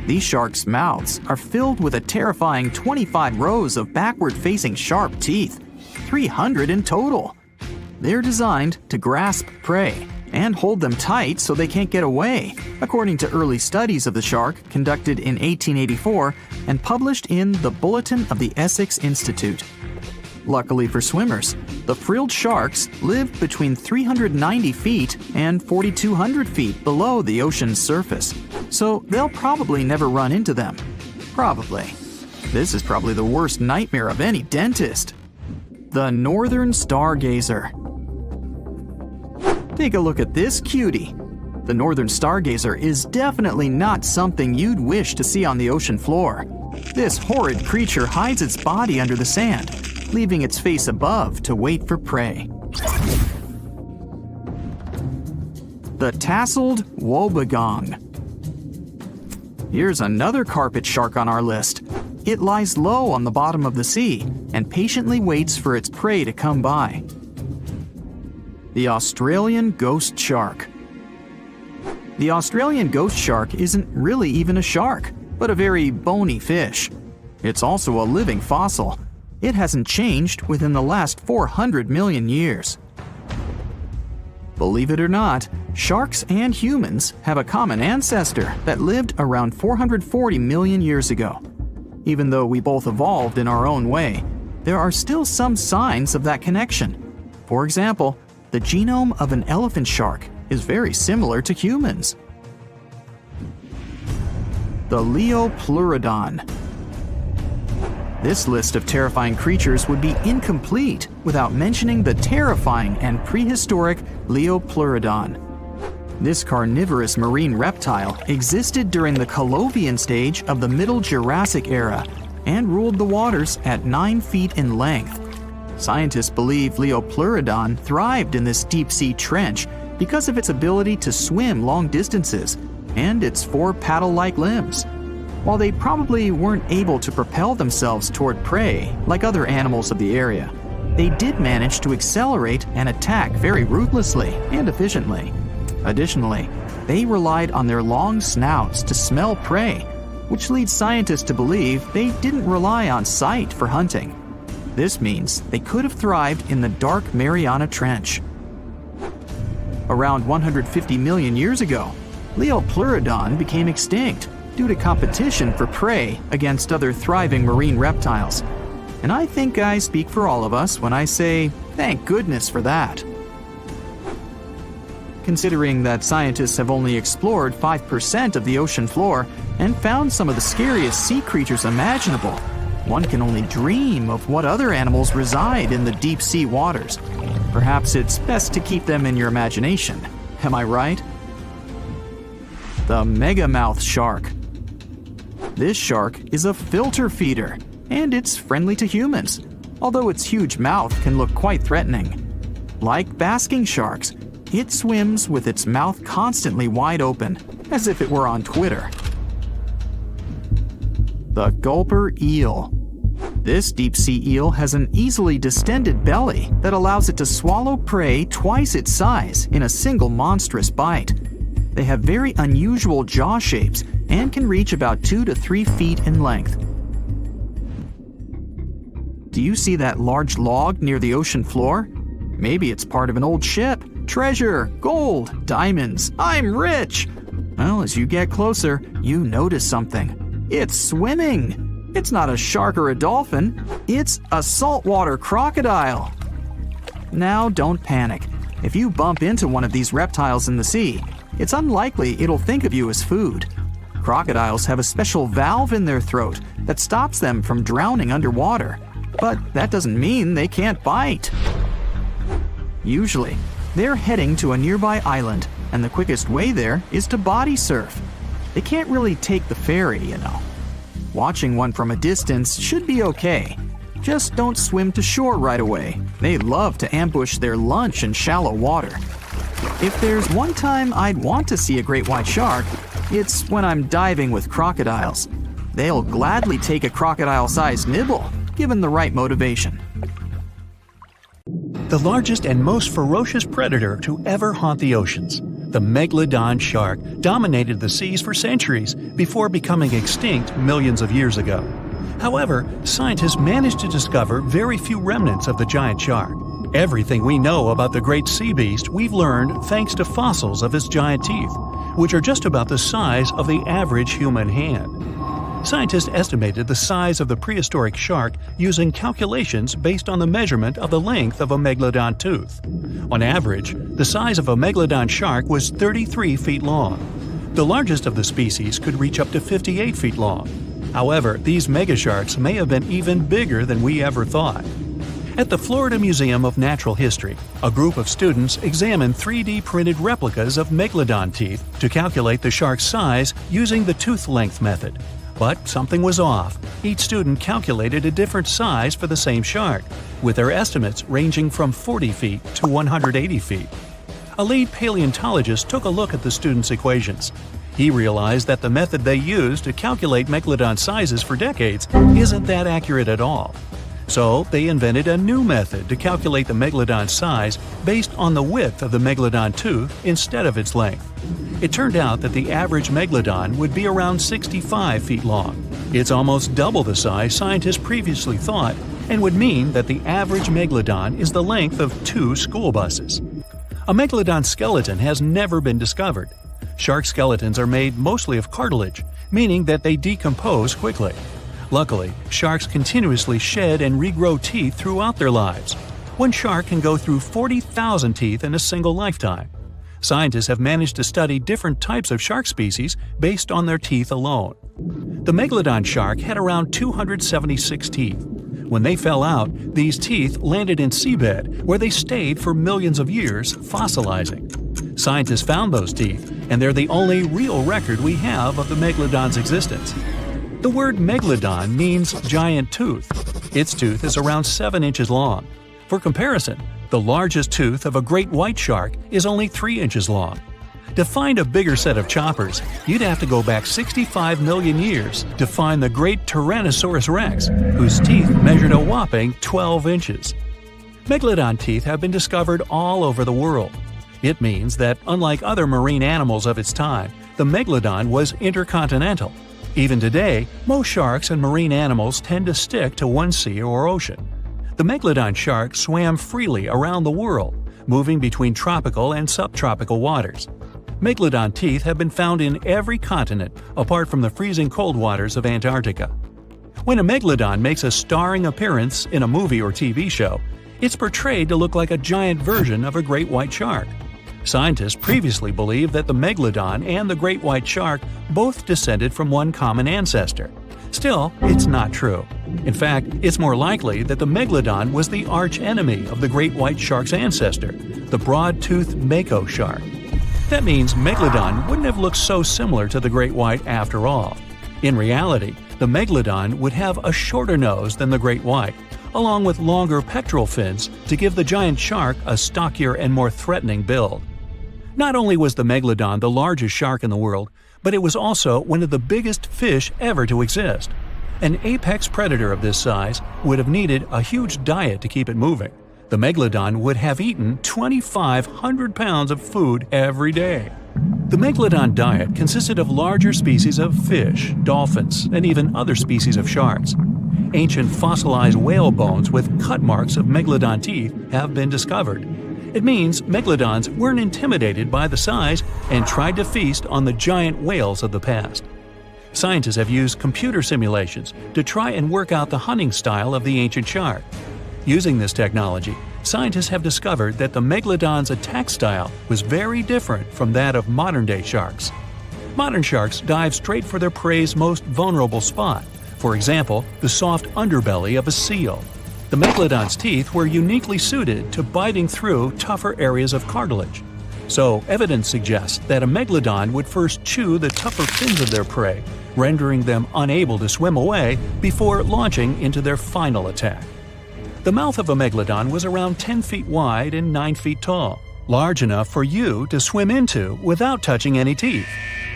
These sharks' mouths are filled with a terrifying 25 rows of backward-facing sharp teeth, 300 in total. They're designed to grasp prey and hold them tight so they can't get away, according to early studies of the shark conducted in 1884 and published in the Bulletin of the Essex Institute. Luckily for swimmers, the frilled sharks live between 390 feet and 4,200 feet below the ocean's surface, so they'll probably never run into them. Probably. This is probably the worst nightmare of any dentist. The Northern Stargazer. Take a look at this cutie. The Northern Stargazer is definitely not something you'd wish to see on the ocean floor. This horrid creature hides its body under the sand, leaving its face above to wait for prey. The Tasseled Wobbegong. Here's another carpet shark on our list. It lies low on the bottom of the sea and patiently waits for its prey to come by. The Australian Ghost Shark. The Australian ghost shark isn't really even a shark, but a very bony fish. It's also a living fossil. It hasn't changed within the last 400 million years. Believe it or not, sharks and humans have a common ancestor that lived around 440 million years ago. Even though we both evolved in our own way, there are still some signs of that connection. For example, the genome of an elephant shark is very similar to humans. The Leopleurodon. This list of terrifying creatures would be incomplete without mentioning the terrifying and prehistoric Leopleurodon. This carnivorous marine reptile existed during the Colovian stage of the Middle Jurassic era and ruled the waters at 9 feet in length. Scientists believe Leopleurodon thrived in this deep-sea trench because of its ability to swim long distances and its 4 paddle-like limbs. While they probably weren't able to propel themselves toward prey like other animals of the area, they did manage to accelerate and attack very ruthlessly and efficiently. Additionally, they relied on their long snouts to smell prey, which leads scientists to believe they didn't rely on sight for hunting. This means they could have thrived in the dark Mariana Trench. Around 150 million years ago, Leopleurodon became extinct due to competition for prey against other thriving marine reptiles. And I think I speak for all of us when I say, thank goodness for that. Considering that scientists have only explored 5% of the ocean floor and found some of the scariest sea creatures imaginable, one can only dream of what other animals reside in the deep sea waters. Perhaps it's best to keep them in your imagination. Am I right? The megamouth shark. This shark is a filter feeder, and it's friendly to humans, although its huge mouth can look quite threatening. Like basking sharks, it swims with its mouth constantly wide open, as if it were on Twitter. The gulper eel. This deep-sea eel has an easily distended belly that allows it to swallow prey twice its size in a single monstrous bite. They have very unusual jaw shapes and can reach about 2 to 3 feet in length. Do you see that large log near the ocean floor? Maybe it's part of an old ship. Treasure, gold, diamonds, I'm rich! Well, as you get closer, you notice something. It's swimming! It's not a shark or a dolphin, it's a saltwater crocodile! Now don't panic. If you bump into one of these reptiles in the sea, it's unlikely it'll think of you as food. Crocodiles have a special valve in their throat that stops them from drowning underwater, but that doesn't mean they can't bite. Usually, they're heading to a nearby island, and the quickest way there is to body surf. They can't really take the ferry, you know. Watching one from a distance should be okay. Just don't swim to shore right away. They love to ambush their lunch in shallow water. If there's one time I'd want to see a great white shark, it's when I'm diving with crocodiles. They'll gladly take a crocodile-sized nibble, given the right motivation. the largest and most ferocious predator to ever haunt the oceans. The Megalodon shark dominated the seas for centuries before becoming extinct millions of years ago. However, scientists managed to discover very few remnants of the giant shark. Everything we know about the great sea beast we've learned thanks to fossils of its giant teeth, which are just about the size of the average human hand. Scientists estimated the size of the prehistoric shark using calculations based on the measurement of the length of a megalodon tooth. On average, the size of a megalodon shark was 33 feet long. The largest of the species could reach up to 58 feet long. However, these megasharks may have been even bigger than we ever thought. At the Florida Museum of Natural History, a group of students examined 3D printed replicas of megalodon teeth to calculate the shark's size using the tooth length method. But something was off. Each student calculated a different size for the same shark, with their estimates ranging from 40 feet to 180 feet. A lead paleontologist took a look at the students' equations. He realized that the method they used to calculate megalodon sizes for decades isn't that accurate at all. So they invented a new method to calculate the megalodon size based on the width of the megalodon tooth instead of its length. It turned out that the average megalodon would be around 65 feet long. It's almost double the size scientists previously thought, and would mean that the average megalodon is the length of 2 school buses. A megalodon skeleton has never been discovered. Shark skeletons are made mostly of cartilage, meaning that they decompose quickly. Luckily, sharks continuously shed and regrow teeth throughout their lives. One shark can go through 40,000 teeth in a single lifetime. Scientists have managed to study different types of shark species based on their teeth alone. The Megalodon shark had around 276 teeth. When they fell out, these teeth landed in seabed, where they stayed for millions of years, fossilizing. Scientists found those teeth, and they're the only real record we have of the Megalodon's existence. The word Megalodon means giant tooth. Its tooth is around 7 inches long. For comparison, the largest tooth of a great white shark is only 3 inches long. To find a bigger set of choppers, you'd have to go back 65 million years to find the great Tyrannosaurus rex, whose teeth measured a whopping 12 inches. Megalodon teeth have been discovered all over the world. It means that, unlike other marine animals of its time, the Megalodon was intercontinental. Even today, most sharks and marine animals tend to stick to one sea or ocean. The Megalodon shark swam freely around the world, moving between tropical and subtropical waters. Megalodon teeth have been found in every continent apart from the freezing cold waters of Antarctica. When a Megalodon makes a starring appearance in a movie or TV show, it's portrayed to look like a giant version of a great white shark. Scientists previously believed that the Megalodon and the great white shark both descended from one common ancestor. Still, it's not true. In fact, it's more likely that the Megalodon was the arch-enemy of the great white shark's ancestor, the broad-toothed mako shark. That means Megalodon wouldn't have looked so similar to the great white after all. In reality, the Megalodon would have a shorter nose than the great white, along with longer pectoral fins to give the giant shark a stockier and more threatening build. Not only was the Megalodon the largest shark in the world, but it was also one of the biggest fish ever to exist. An apex predator of this size would have needed a huge diet to keep it moving. The Megalodon would have eaten 2,500 pounds of food every day. The Megalodon diet consisted of larger species of fish, dolphins, and even other species of sharks. Ancient fossilized whale bones with cut marks of Megalodon teeth have been discovered. It means Megalodons weren't intimidated by the size and tried to feast on the giant whales of the past. Scientists have used computer simulations to try and work out the hunting style of the ancient shark. Using this technology, scientists have discovered that the Megalodon's attack style was very different from that of modern-day sharks. Modern sharks dive straight for their prey's most vulnerable spot, for example, the soft underbelly of a seal. The Megalodon's teeth were uniquely suited to biting through tougher areas of cartilage. So, evidence suggests that a Megalodon would first chew the tougher fins of their prey, rendering them unable to swim away before launching into their final attack. The mouth of a Megalodon was around 10 feet wide and 9 feet tall, large enough for you to swim into without touching any teeth.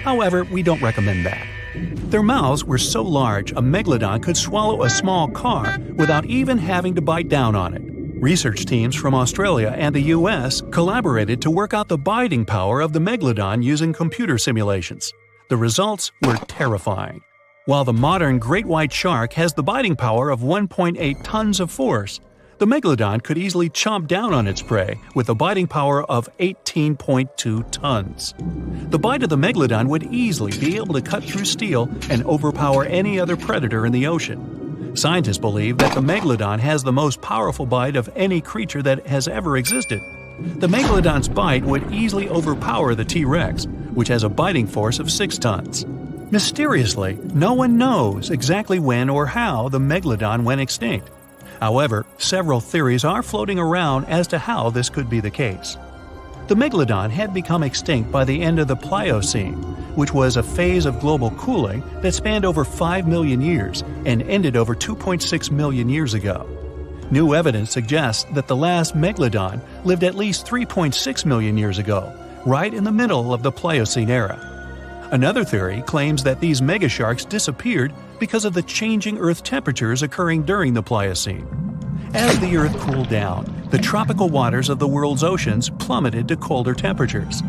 However, we don't recommend that. Their mouths were so large a Megalodon could swallow a small car without even having to bite down on it. Research teams from Australia and the US collaborated to work out the biting power of the Megalodon using computer simulations. The results were terrifying. While the modern great white shark has the biting power of 1.8 tons of force, the Megalodon could easily chomp down on its prey with a biting power of 18.2 tons. The bite of the Megalodon would easily be able to cut through steel and overpower any other predator in the ocean. Scientists believe that the Megalodon has the most powerful bite of any creature that has ever existed. The Megalodon's bite would easily overpower the T-Rex, which has a biting force of 6 tons. Mysteriously, no one knows exactly when or how the Megalodon went extinct. However, several theories are floating around as to how this could be the case. The Megalodon had become extinct by the end of the Pliocene, which was a phase of global cooling that spanned over 5 million years and ended over 2.6 million years ago. New evidence suggests that the last Megalodon lived at least 3.6 million years ago, right in the middle of the Pliocene era. Another theory claims that these megasharks disappeared because of the changing Earth temperatures occurring during the Pliocene. As the Earth cooled down, the tropical waters of the world's oceans plummeted to colder temperatures.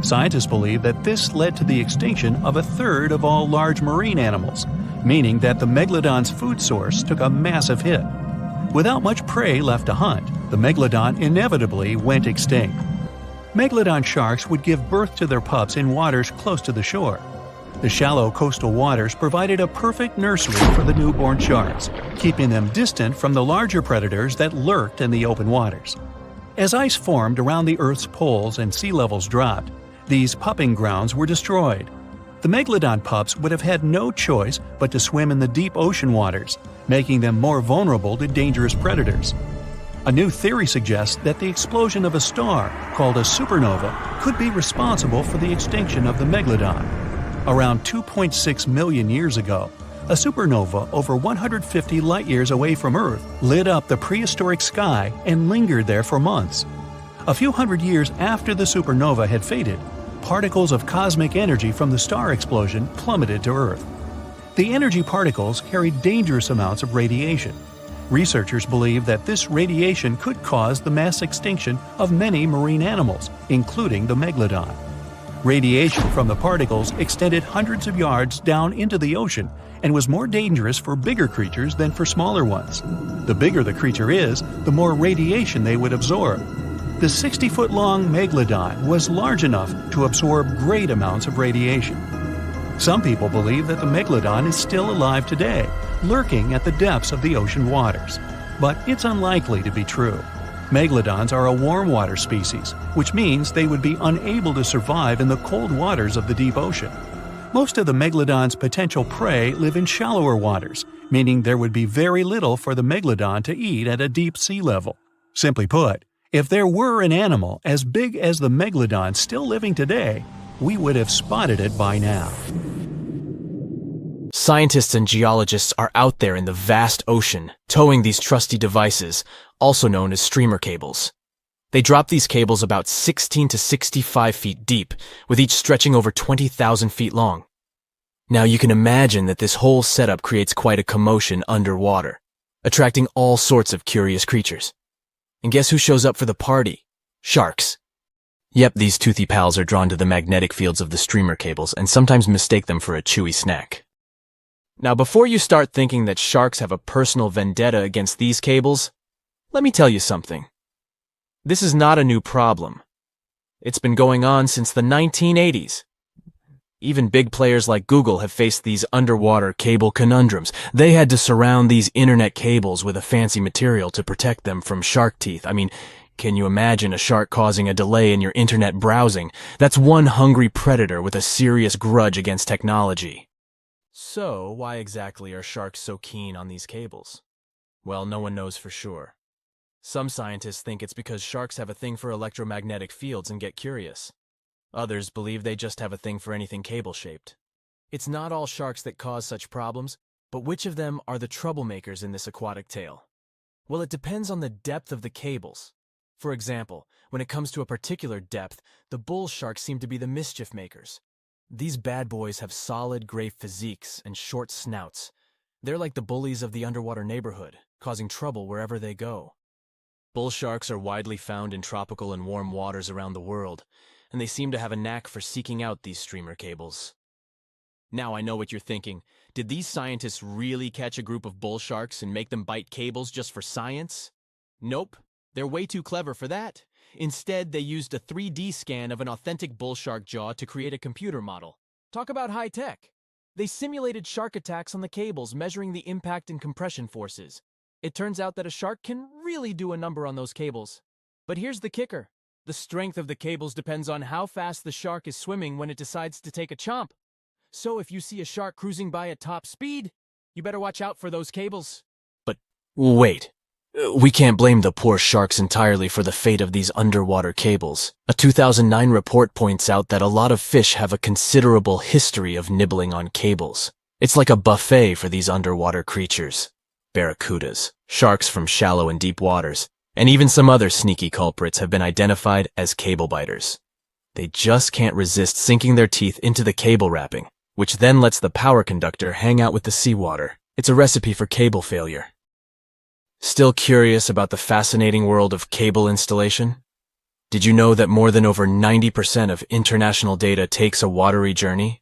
Scientists believe that this led to the extinction of a third of all large marine animals, meaning that the Megalodon's food source took a massive hit. Without much prey left to hunt, the Megalodon inevitably went extinct. Megalodon sharks would give birth to their pups in waters close to the shore. The shallow coastal waters provided a perfect nursery for the newborn sharks, keeping them distant from the larger predators that lurked in the open waters. As ice formed around the Earth's poles and sea levels dropped, these pupping grounds were destroyed. The Megalodon pups would have had no choice but to swim in the deep ocean waters, making them more vulnerable to dangerous predators. A new theory suggests that the explosion of a star, called a supernova, could be responsible for the extinction of the Megalodon. Around 2.6 million years ago, a supernova over 150 light-years away from Earth lit up the prehistoric sky and lingered there for months. A few hundred years after the supernova had faded, particles of cosmic energy from the star explosion plummeted to Earth. The energy particles carried dangerous amounts of radiation. Researchers believe that this radiation could cause the mass extinction of many marine animals, including the Megalodon. Radiation from the particles extended hundreds of yards down into the ocean and was more dangerous for bigger creatures than for smaller ones. The bigger the creature is, the more radiation they would absorb. The 60-foot-long Megalodon was large enough to absorb great amounts of radiation. Some people believe that the Megalodon is still alive today, lurking at the depths of the ocean waters. But it's unlikely to be true. Megalodons are a warm water species, which means they would be unable to survive in the cold waters of the deep ocean. Most of the Megalodon's potential prey live in shallower waters, meaning there would be very little for the Megalodon to eat at a deep sea level. Simply put, if there were an animal as big as the Megalodon still living today, we would have spotted it by now. Scientists and geologists are out there in the vast ocean, towing these trusty devices, also known as streamer cables. They drop these cables about 16 to 65 feet deep, with each stretching over 20,000 feet long. Now you can imagine that this whole setup creates quite a commotion underwater, attracting all sorts of curious creatures. And guess who shows up for the party? Sharks. Yep, these toothy pals are drawn to the magnetic fields of the streamer cables and sometimes mistake them for a chewy snack. Now, before you start thinking that sharks have a personal vendetta against these cables, let me tell you something. This is not a new problem. It's been going on since the 1980s. Even big players like Google have faced these underwater cable conundrums. They had to surround these internet cables with a fancy material to protect them from shark teeth. I mean, can you imagine a shark causing a delay in your internet browsing? That's one hungry predator with a serious grudge against technology. So, why exactly are sharks so keen on these cables? Well, no one knows for sure. Some scientists think it's because sharks have a thing for electromagnetic fields and get curious. Others believe they just have a thing for anything cable-shaped. It's not all sharks that cause such problems, but which of them are the troublemakers in this aquatic tale? Well, it depends on the depth of the cables. For example, when it comes to a particular depth, the bull sharks seem to be the mischief makers. These bad boys have solid gray physiques and short snouts. They're like the bullies of the underwater neighborhood, causing trouble wherever they go. Bull sharks are widely found in tropical and warm waters around the world, and they seem to have a knack for seeking out these streamer cables. Now I know what you're thinking. Did these scientists really catch a group of bull sharks and make them bite cables just for science? Nope, they're way too clever for that. Instead, they used a 3D scan of an authentic bull shark jaw to create a computer model. Talk about high tech. They simulated shark attacks on the cables, measuring the impact and compression forces. It turns out that a shark can really do a number on those cables. But here's the kicker. The strength of the cables depends on how fast the shark is swimming when it decides to take a chomp. So if you see a shark cruising by at top speed, you better watch out for those cables. But wait, we can't blame the poor sharks entirely for the fate of these underwater cables. A 2009 report points out that a lot of fish have a considerable history of nibbling on cables. It's like a buffet for these underwater creatures. Barracudas, sharks from shallow and deep waters, and even some other sneaky culprits have been identified as cable biters. They just can't resist sinking their teeth into the cable wrapping, which then lets the power conductor hang out with the seawater. It's a recipe for cable failure. Still curious about the fascinating world of cable installation? Did you know that more than over 90% of international data takes a watery journey?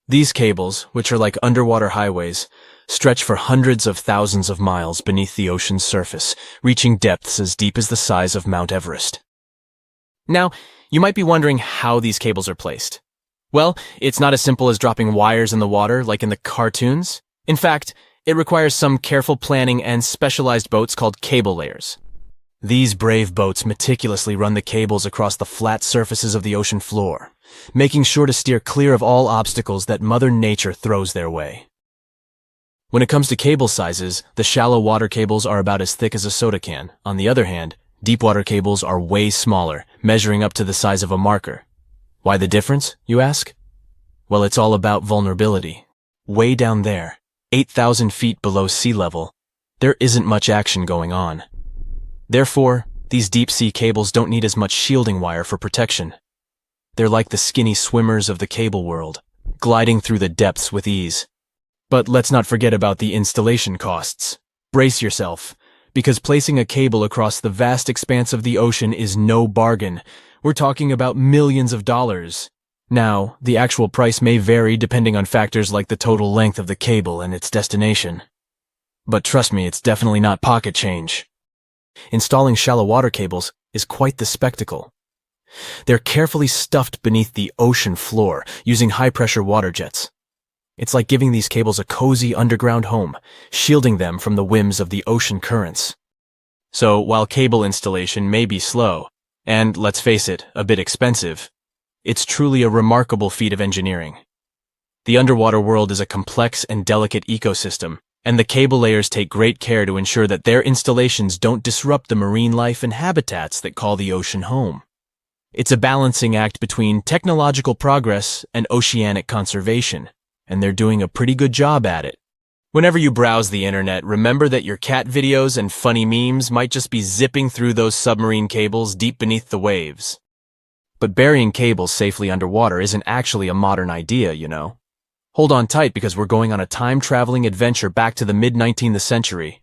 These cables, which are like underwater highways, stretch for hundreds of thousands of miles beneath the ocean's surface, reaching depths as deep as the size of Mount Everest. Now, you might be wondering how these cables are placed. Well, it's not as simple as dropping wires in the water like in the cartoons. In fact, it requires some careful planning and specialized boats called cable layers. These brave boats meticulously run the cables across the flat surfaces of the ocean floor, making sure to steer clear of all obstacles that Mother Nature throws their way. When it comes to cable sizes, the shallow water cables are about as thick as a soda can. On the other hand, deep water cables are way smaller, measuring up to the size of a marker. Why the difference, you ask? Well, it's all about vulnerability. Way down there, 8,000 feet below sea level, there isn't much action going on. Therefore, these deep-sea cables don't need as much shielding wire for protection. They're like the skinny swimmers of the cable world, gliding through the depths with ease. But let's not forget about the installation costs. Brace yourself, because placing a cable across the vast expanse of the ocean is no bargain. We're talking about millions of dollars. Now, the actual price may vary depending on factors like the total length of the cable and its destination. But trust me, it's definitely not pocket change. Installing shallow water cables is quite the spectacle. They're carefully stuffed beneath the ocean floor using high-pressure water jets. It's like giving these cables a cozy underground home, shielding them from the whims of the ocean currents. So, while cable installation may be slow, and, let's face it, a bit expensive, it's truly a remarkable feat of engineering. The underwater world is a complex and delicate ecosystem, and the cable layers take great care to ensure that their installations don't disrupt the marine life and habitats that call the ocean home. It's a balancing act between technological progress and oceanic conservation, and they're doing a pretty good job at it. Whenever you browse the internet, remember that your cat videos and funny memes might just be zipping through those submarine cables deep beneath the waves. But burying cables safely underwater isn't actually a modern idea, you know. Hold on tight because we're going on a time-traveling adventure back to the mid-19th century.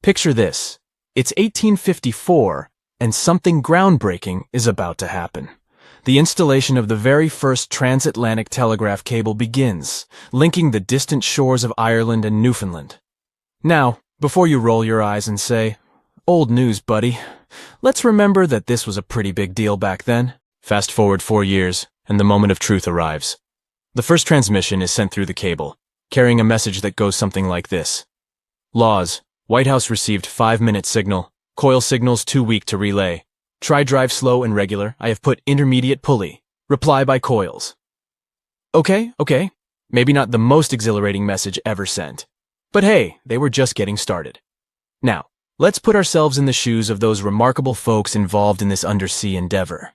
Picture this. It's 1854, and something groundbreaking is about to happen. The installation of the very first transatlantic telegraph cable begins, linking the distant shores of Ireland and Newfoundland. Now, before you roll your eyes and say, "Old news, buddy," let's remember that this was a pretty big deal back then. Fast forward 4 years, and the moment of truth arrives. The first transmission is sent through the cable, carrying a message that goes something like this. Laws. White House received 5-minute signal. Coil signals too weak to relay. Try drive slow and regular. I have put intermediate pulley. Reply by coils. Okay. Maybe not the most exhilarating message ever sent. But hey, they were just getting started. Now, let's put ourselves in the shoes of those remarkable folks involved in this undersea endeavor.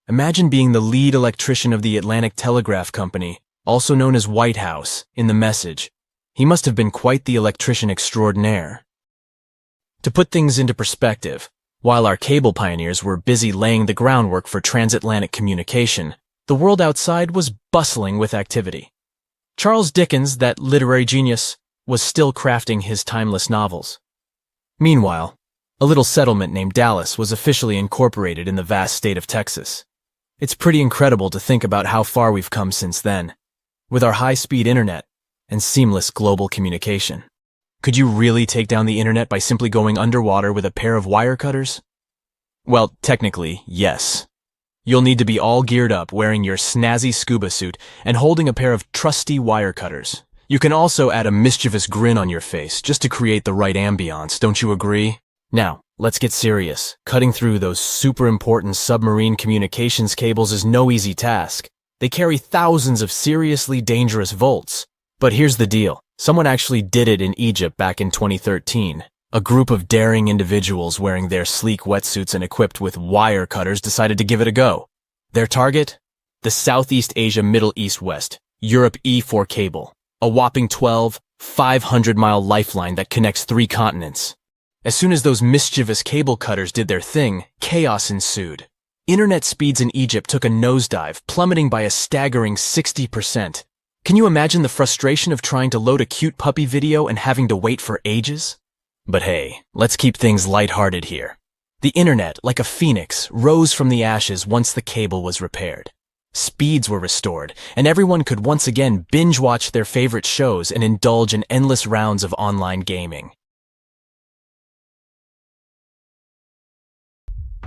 Imagine being the lead electrician of the Atlantic Telegraph Company, also known as White House, in the message. He must have been quite the electrician extraordinaire. To put things into perspective, while our cable pioneers were busy laying the groundwork for transatlantic communication, the world outside was bustling with activity. Charles Dickens, that literary genius, was still crafting his timeless novels. Meanwhile, A little settlement named Dallas was officially incorporated in the vast state of Texas. It's pretty incredible to think about how far we've come since then, with our high-speed internet and seamless global communication. Could you really take down the internet by simply going underwater with a pair of wire cutters? Well, technically, yes. You'll need to be all geared up, wearing your snazzy scuba suit and holding a pair of trusty wire cutters. You can also add a mischievous grin on your face just to create the right ambiance, don't you agree? Now, let's get serious. Cutting through those super important submarine communications cables is no easy task. They carry thousands of seriously dangerous volts. But here's the deal. Someone actually did it in Egypt back in 2013. A group of daring individuals wearing their sleek wetsuits and equipped with wire cutters decided to give it a go. Their target? The Southeast Asia Middle East West, Europe E4 cable. A whopping 500-mile lifeline that connects 3 continents. As soon as those mischievous cable cutters did their thing, chaos ensued. Internet speeds in Egypt took a nosedive, plummeting by a staggering 60%. Can you imagine the frustration of trying to load a cute puppy video and having to wait for ages? But hey, let's keep things lighthearted here. The internet, like a phoenix, rose from the ashes once the cable was repaired. Speeds were restored, and everyone could once again binge-watch their favorite shows and indulge in endless rounds of online gaming.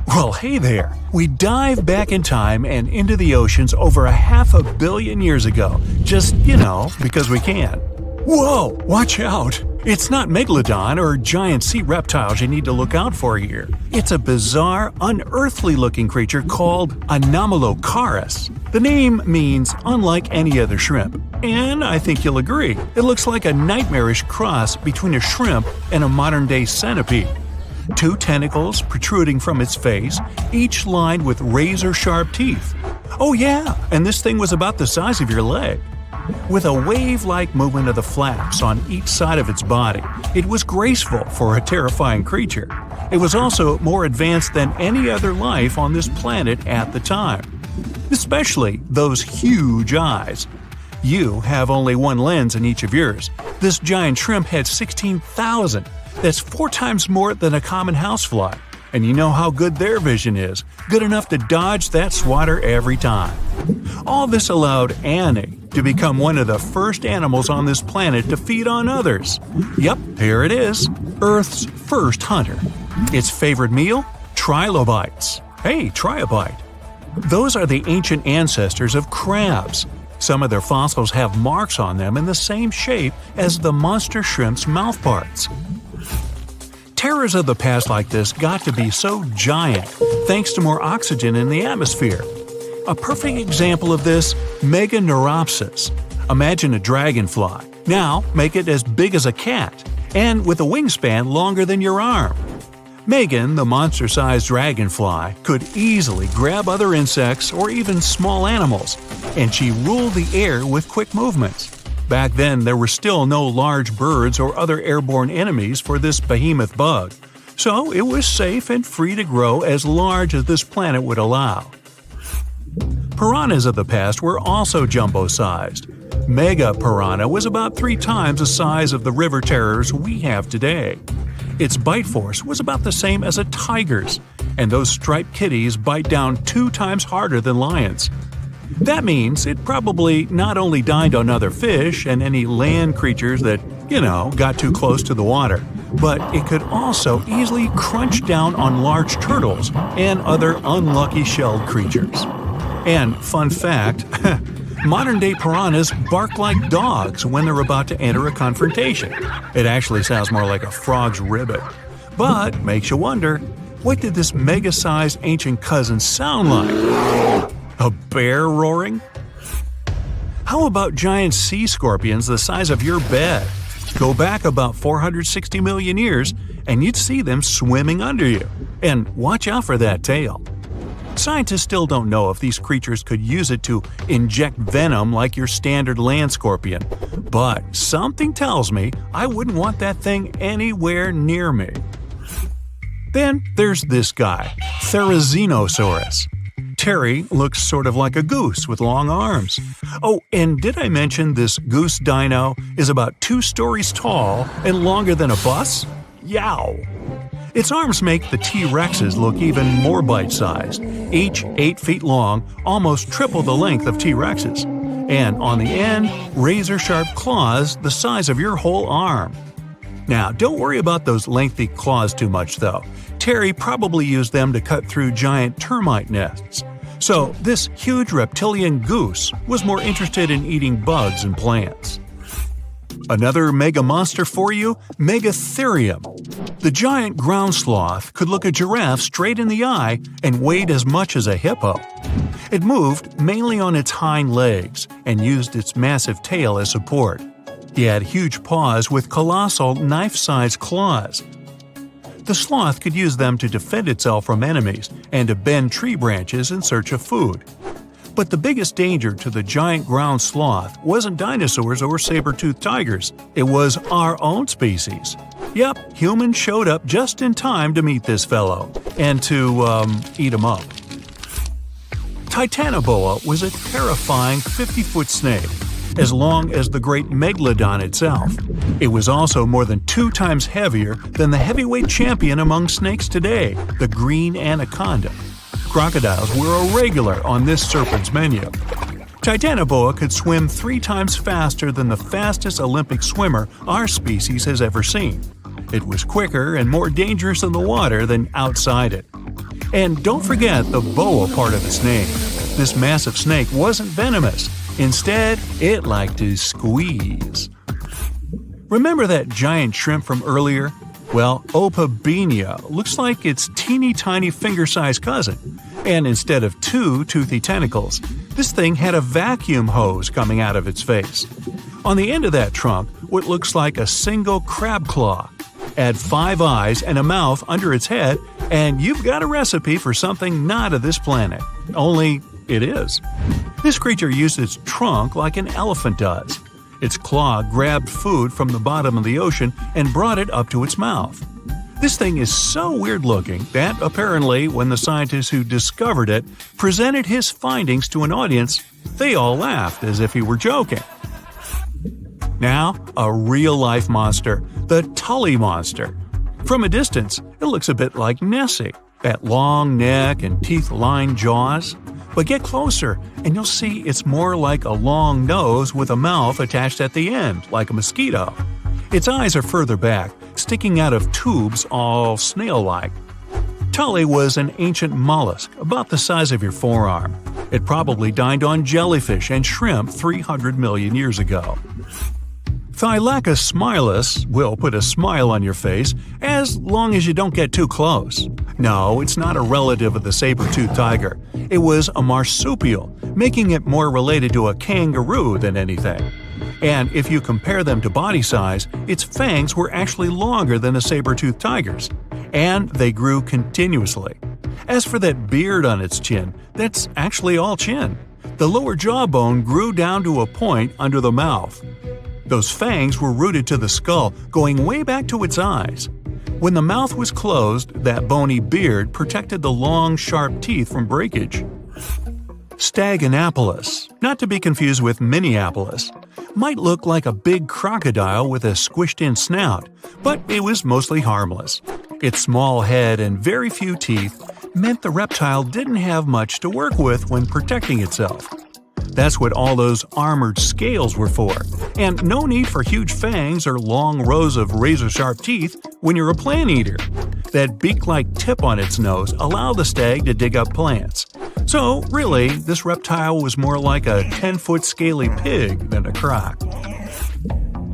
Well, hey there. We dive back in time and into the oceans over 500 million years ago. Just, because we can. Whoa, watch out. It's not Megalodon or giant sea reptiles you need to look out for here. It's a bizarre, unearthly-looking creature called Anomalocaris. The name means unlike any other shrimp. And I think you'll agree, it looks like a nightmarish cross between a shrimp and a modern-day centipede. 2 tentacles protruding from its face, each lined with razor-sharp teeth. Oh yeah, and this thing was about the size of your leg. With a wave-like movement of the flaps on each side of its body, it was graceful for a terrifying creature. It was also more advanced than any other life on this planet at the time. Especially those huge eyes. You have only 1 lens in each of yours. This giant shrimp had 16,000. That's 4 times more than a common housefly. And you know how good their vision is. Good enough to dodge that swatter every time. All this allowed Annie to become one of the first animals on this planet to feed on others. Yep, here it is. Earth's first hunter. Its favorite meal? Trilobites. Hey, try a bite. Those are the ancient ancestors of crabs. Some of their fossils have marks on them in the same shape as the monster shrimp's mouthparts. Terrors of the past like this got to be so giant thanks to more oxygen in the atmosphere. A perfect example of this, Meganeuropsis. Imagine a dragonfly. Now make it as big as a cat, and with a wingspan longer than your arm. Megan, the monster-sized dragonfly, could easily grab other insects or even small animals, and she ruled the air with quick movements. Back then, there were still no large birds or other airborne enemies for this behemoth bug, so it was safe and free to grow as large as this planet would allow. Piranhas of the past were also jumbo-sized. Mega piranha was about 3 times the size of the river terrors we have today. Its bite force was about the same as a tiger's, and those striped kitties bite down 2 times harder than lions. That means it probably not only dined on other fish and any land creatures that, got too close to the water, but it could also easily crunch down on large turtles and other unlucky shelled creatures. And fun fact, modern-day piranhas bark like dogs when they're about to enter a confrontation. It actually sounds more like a frog's ribbit. But makes you wonder, what did this mega-sized ancient cousin sound like? A bear roaring? How about giant sea scorpions the size of your bed? Go back about 460 million years, and you'd see them swimming under you. And watch out for that tail. Scientists still don't know if these creatures could use it to inject venom like your standard land scorpion. But something tells me I wouldn't want that thing anywhere near me. Then there's this guy, Therizinosaurus. Terry looks sort of like a goose with long arms. Oh, and did I mention this goose dino is about 2 stories tall and longer than a bus? Yow! Its arms make the T-Rexes look even more bite-sized, each 8 feet long, almost triple the length of T-Rexes. And on the end, razor-sharp claws the size of your whole arm. Now, don't worry about those lengthy claws too much, though. Terry probably used them to cut through giant termite nests. So, this huge reptilian goose was more interested in eating bugs and plants. Another mega monster for you, Megatherium. The giant ground sloth could look a giraffe straight in the eye and weighed as much as a hippo. It moved mainly on its hind legs and used its massive tail as support. He had huge paws with colossal knife-sized claws. The sloth could use them to defend itself from enemies and to bend tree branches in search of food. But the biggest danger to the giant ground sloth wasn't dinosaurs or saber-toothed tigers. It was our own species. Yep, humans showed up just in time to meet this fellow and to, eat him up. Titanoboa was a terrifying 50-foot snake, as long as the great Megalodon itself. It was also more than 2 times heavier than the heavyweight champion among snakes today, the green anaconda. Crocodiles were a regular on this serpent's menu. Titanoboa could swim 3 times faster than the fastest Olympic swimmer our species has ever seen. It was quicker and more dangerous in the water than outside it. And don't forget the boa part of its name. This massive snake wasn't venomous. Instead, it liked to squeeze. Remember that giant shrimp from earlier? Well, Opabenia looks like its teeny-tiny finger-sized cousin. And instead of 2 toothy tentacles, this thing had a vacuum hose coming out of its face. On the end of that trunk, what looks like a single crab claw. Add 5 eyes and a mouth under its head, and you've got a recipe for something not of this planet. Only it is. This creature used its trunk like an elephant does. Its claw grabbed food from the bottom of the ocean and brought it up to its mouth. This thing is so weird-looking that, apparently, when the scientists who discovered it presented his findings to an audience, they all laughed as if he were joking. Now, a real-life monster, the Tully monster. From a distance, it looks a bit like Nessie, that long neck and teeth-lined jaws. But get closer, and you'll see it's more like a long nose with a mouth attached at the end, like a mosquito. Its eyes are further back, sticking out of tubes all snail-like. Tully was an ancient mollusk, about the size of your forearm. It probably dined on jellyfish and shrimp 300 million years ago. Thylacus smilus will put a smile on your face as long as you don't get too close. No, it's not a relative of the saber-toothed tiger. It was a marsupial, making it more related to a kangaroo than anything. And if you compare them to body size, its fangs were actually longer than a saber-toothed tiger's. And they grew continuously. As for that beard on its chin, that's actually all chin. The lower jawbone grew down to a point under the mouth. Those fangs were rooted to the skull, going way back to its eyes. When the mouth was closed, that bony beard protected the long, sharp teeth from breakage. Staganapolis, not to be confused with Minneapolis, might look like a big crocodile with a squished-in snout, but it was mostly harmless. Its small head and very few teeth meant the reptile didn't have much to work with when protecting itself. That's what all those armored scales were for, and no need for huge fangs or long rows of razor-sharp teeth when you're a plant eater. That beak-like tip on its nose allowed the stag to dig up plants. So, really, this reptile was more like a 10-foot scaly pig than a croc.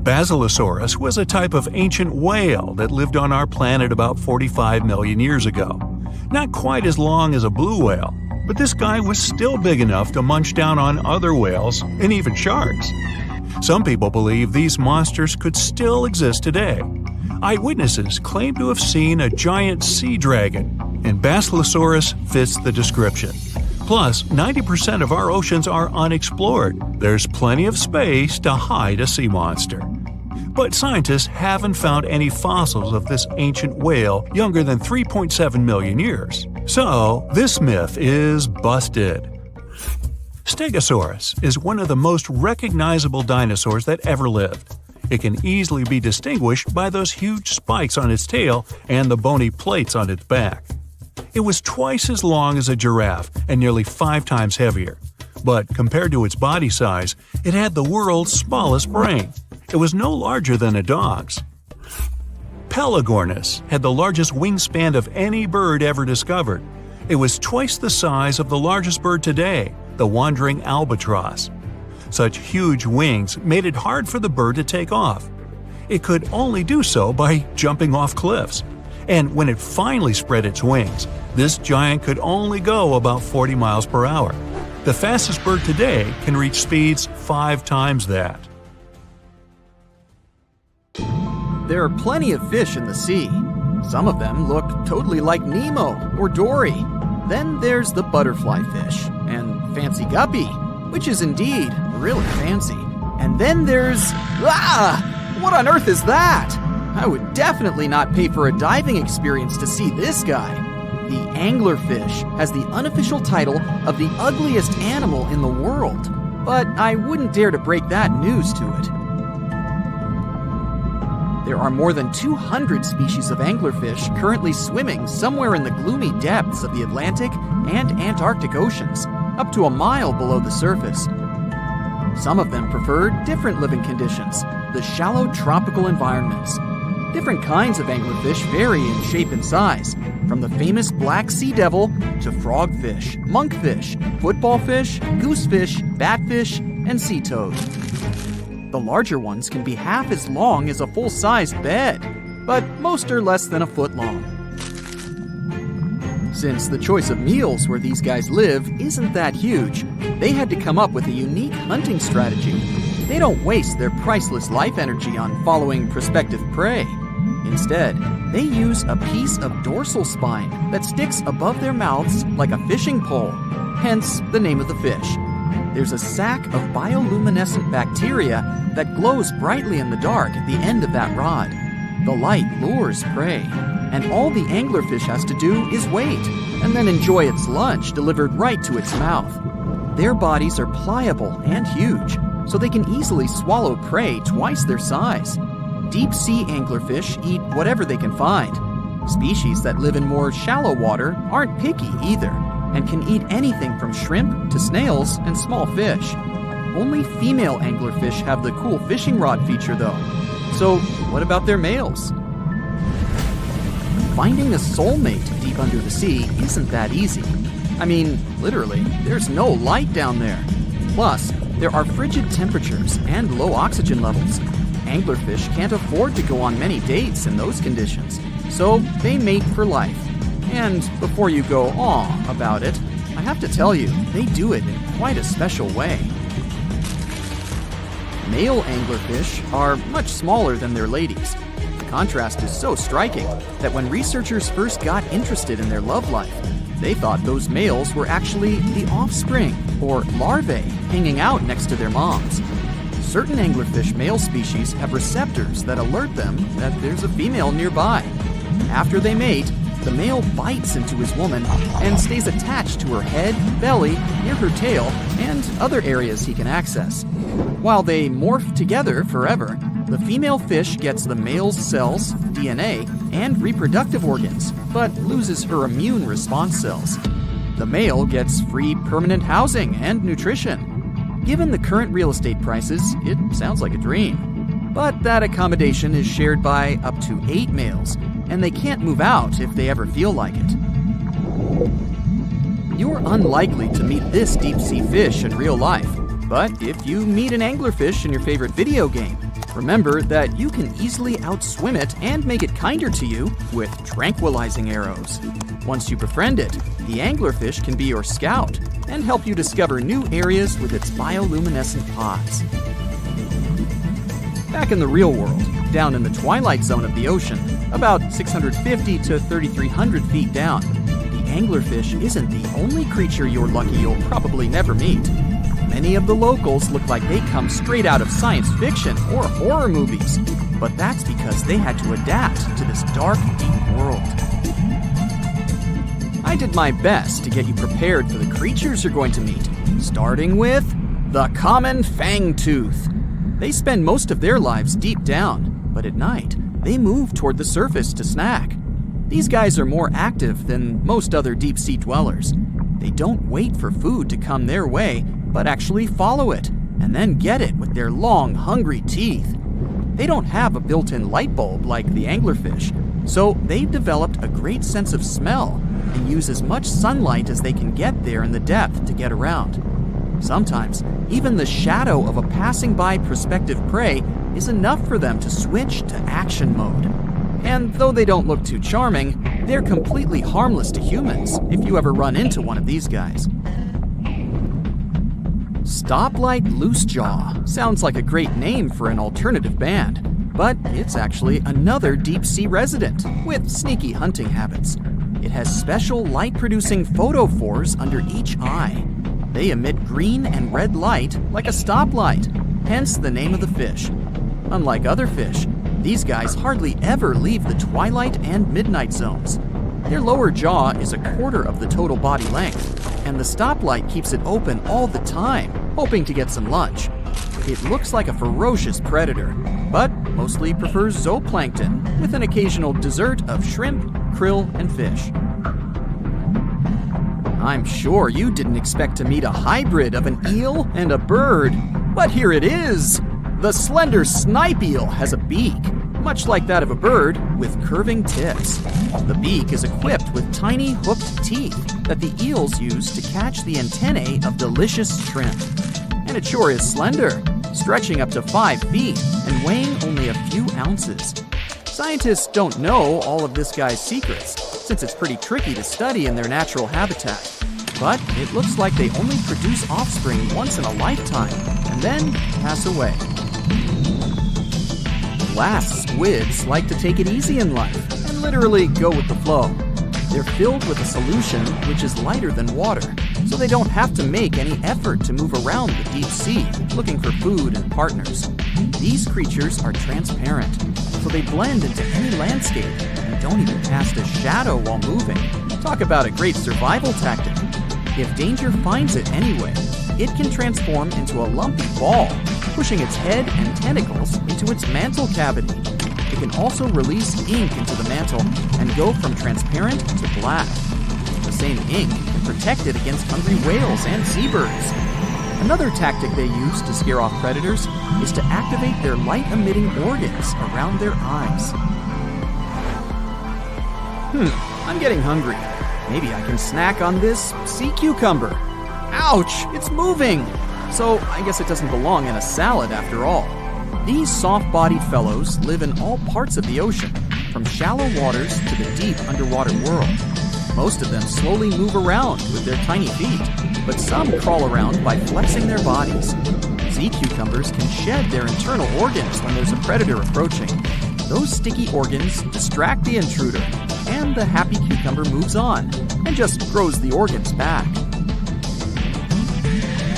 Basilosaurus was a type of ancient whale that lived on our planet about 45 million years ago. Not quite as long as a blue whale, but this guy was still big enough to munch down on other whales and even sharks. Some people believe these monsters could still exist today. Eyewitnesses claim to have seen a giant sea dragon, and Basilosaurus fits the description. Plus, 90% of our oceans are unexplored. There's plenty of space to hide a sea monster. But scientists haven't found any fossils of this ancient whale younger than 3.7 million years. So, this myth is busted. Stegosaurus is one of the most recognizable dinosaurs that ever lived. It can easily be distinguished by those huge spikes on its tail and the bony plates on its back. It was twice as long as a giraffe and nearly 5 times heavier. But compared to its body size, it had the world's smallest brain. It was no larger than a dog's. Pelagornis had the largest wingspan of any bird ever discovered. It was twice the size of the largest bird today, the wandering albatross. Such huge wings made it hard for the bird to take off. It could only do so by jumping off cliffs. And when it finally spread its wings, this giant could only go about 40 miles per hour. The fastest bird today can reach speeds 5 times that. There are plenty of fish in the sea. Some of them look totally like Nemo or Dory. Then there's the butterfly fish and fancy guppy, which is indeed really fancy. And then there's... what on earth is that? I would definitely not pay for a diving experience to see this guy. The anglerfish has the unofficial title of the ugliest animal in the world, but I wouldn't dare to break that news to it. There are more than 200 species of anglerfish currently swimming somewhere in the gloomy depths of the Atlantic and Antarctic Oceans, up to a mile below the surface. Some of them prefer different living conditions, the shallow tropical environments. Different kinds of anglerfish vary in shape and size, from the famous black sea devil to frogfish, monkfish, footballfish, goosefish, batfish, and sea toad. The larger ones can be half as long as a full-sized bed, but most are less than a foot long. Since the choice of meals where these guys live isn't that huge, they had to come up with a unique hunting strategy. They don't waste their priceless life energy on following prospective prey. Instead, they use a piece of dorsal spine that sticks above their mouths like a fishing pole, hence the name of the fish. There's a sac of bioluminescent bacteria that glows brightly in the dark at the end of that rod. The light lures prey, and all the anglerfish has to do is wait, and then enjoy its lunch delivered right to its mouth. Their bodies are pliable and huge, so they can easily swallow prey twice their size. Deep-sea anglerfish eat whatever they can find. Species that live in more shallow water aren't picky either, and can eat anything from shrimp to snails and small fish. Only female anglerfish have the cool fishing rod feature though. So what about their males? Finding a soulmate deep under the sea isn't that easy. I mean, literally, there's no light down there. Plus, there are frigid temperatures and low oxygen levels. Anglerfish can't afford to go on many dates in those conditions, so they mate for life. And before you go aw about it, I have to tell you, they do it in quite a special way. Male anglerfish are much smaller than their ladies. The contrast is so striking that when researchers first got interested in their love life, they thought those males were actually the offspring, or larvae, hanging out next to their moms. Certain anglerfish male species have receptors that alert them that there's a female nearby. After they mate, the male bites into his woman and stays attached to her head, belly, near her tail, and other areas he can access. While they morph together forever, the female fish gets the male's cells, DNA, and reproductive organs, but loses her immune response cells. The male gets free permanent housing and nutrition. Given the current real estate prices, it sounds like a dream. But that accommodation is shared by up to 8 males, and they can't move out if they ever feel like it. You're unlikely to meet this deep-sea fish in real life, but if you meet an anglerfish in your favorite video game, remember that you can easily outswim it and make it kinder to you with tranquilizing arrows. Once you befriend it, the anglerfish can be your scout and help you discover new areas with its bioluminescent pods. Back in the real world, down in the twilight zone of the ocean, about 650 to 3,300 feet down, the anglerfish isn't the only creature you're lucky you'll probably never meet. Many of the locals look like they come straight out of science fiction or horror movies, but that's because they had to adapt to this dark, deep world. I did my best to get you prepared for the creatures you're going to meet, starting with the common fangtooth. They spend most of their lives deep down, but at night, they move toward the surface to snack. These guys are more active than most other deep-sea dwellers. They don't wait for food to come their way, but actually follow it, and then get it with their long, hungry teeth. They don't have a built-in light bulb like the anglerfish, so they've developed a great sense of smell and use as much sunlight as they can get there in the depth to get around. Sometimes, even the shadow of a passing by prospective prey is enough for them to switch to action mode. And though they don't look too charming, they're completely harmless to humans if you ever run into one of these guys. Stoplight Loosejaw sounds like a great name for an alternative band, but it's actually another deep-sea resident with sneaky hunting habits. It has special light-producing photophores under each eye. They emit green and red light like a stoplight, hence the name of the fish. Unlike other fish, these guys hardly ever leave the twilight and midnight zones. Their lower jaw is a quarter of the total body length, and the stoplight keeps it open all the time, hoping to get some lunch. It looks like a ferocious predator, but mostly prefers zooplankton, with an occasional dessert of shrimp, krill, and fish. I'm sure you didn't expect to meet a hybrid of an eel and a bird, but here it is! The slender snipe eel has a beak, much like that of a bird, with curving tips. The beak is equipped with tiny hooked teeth that the eels use to catch the antennae of delicious shrimp. And it sure is slender, stretching up to 5 feet and weighing only a few ounces. Scientists don't know all of this guy's secrets, since it's pretty tricky to study in their natural habitat. But it looks like they only produce offspring once in a lifetime, and then pass away. Glass squids like to take it easy in life and literally go with the flow. They're filled with a solution which is lighter than water, so they don't have to make any effort to move around the deep sea looking for food and partners. These creatures are transparent, so they blend into any landscape and don't even cast a shadow while moving. Talk about a great survival tactic. If danger finds it anyway, it can transform into a lumpy ball, pushing its head and tentacles into its mantle cavity. It can also release ink into the mantle and go from transparent to black. The same ink can protect it against hungry whales and seabirds. Another tactic they use to scare off predators is to activate their light-emitting organs around their eyes. I'm getting hungry. Maybe I can snack on this sea cucumber. Ouch, it's moving! So I guess it doesn't belong in a salad after all. These soft-bodied fellows live in all parts of the ocean, from shallow waters to the deep underwater world. Most of them slowly move around with their tiny feet, but some crawl around by flexing their bodies. Sea cucumbers can shed their internal organs when there's a predator approaching. Those sticky organs distract the intruder, and the happy cucumber moves on and just grows the organs back.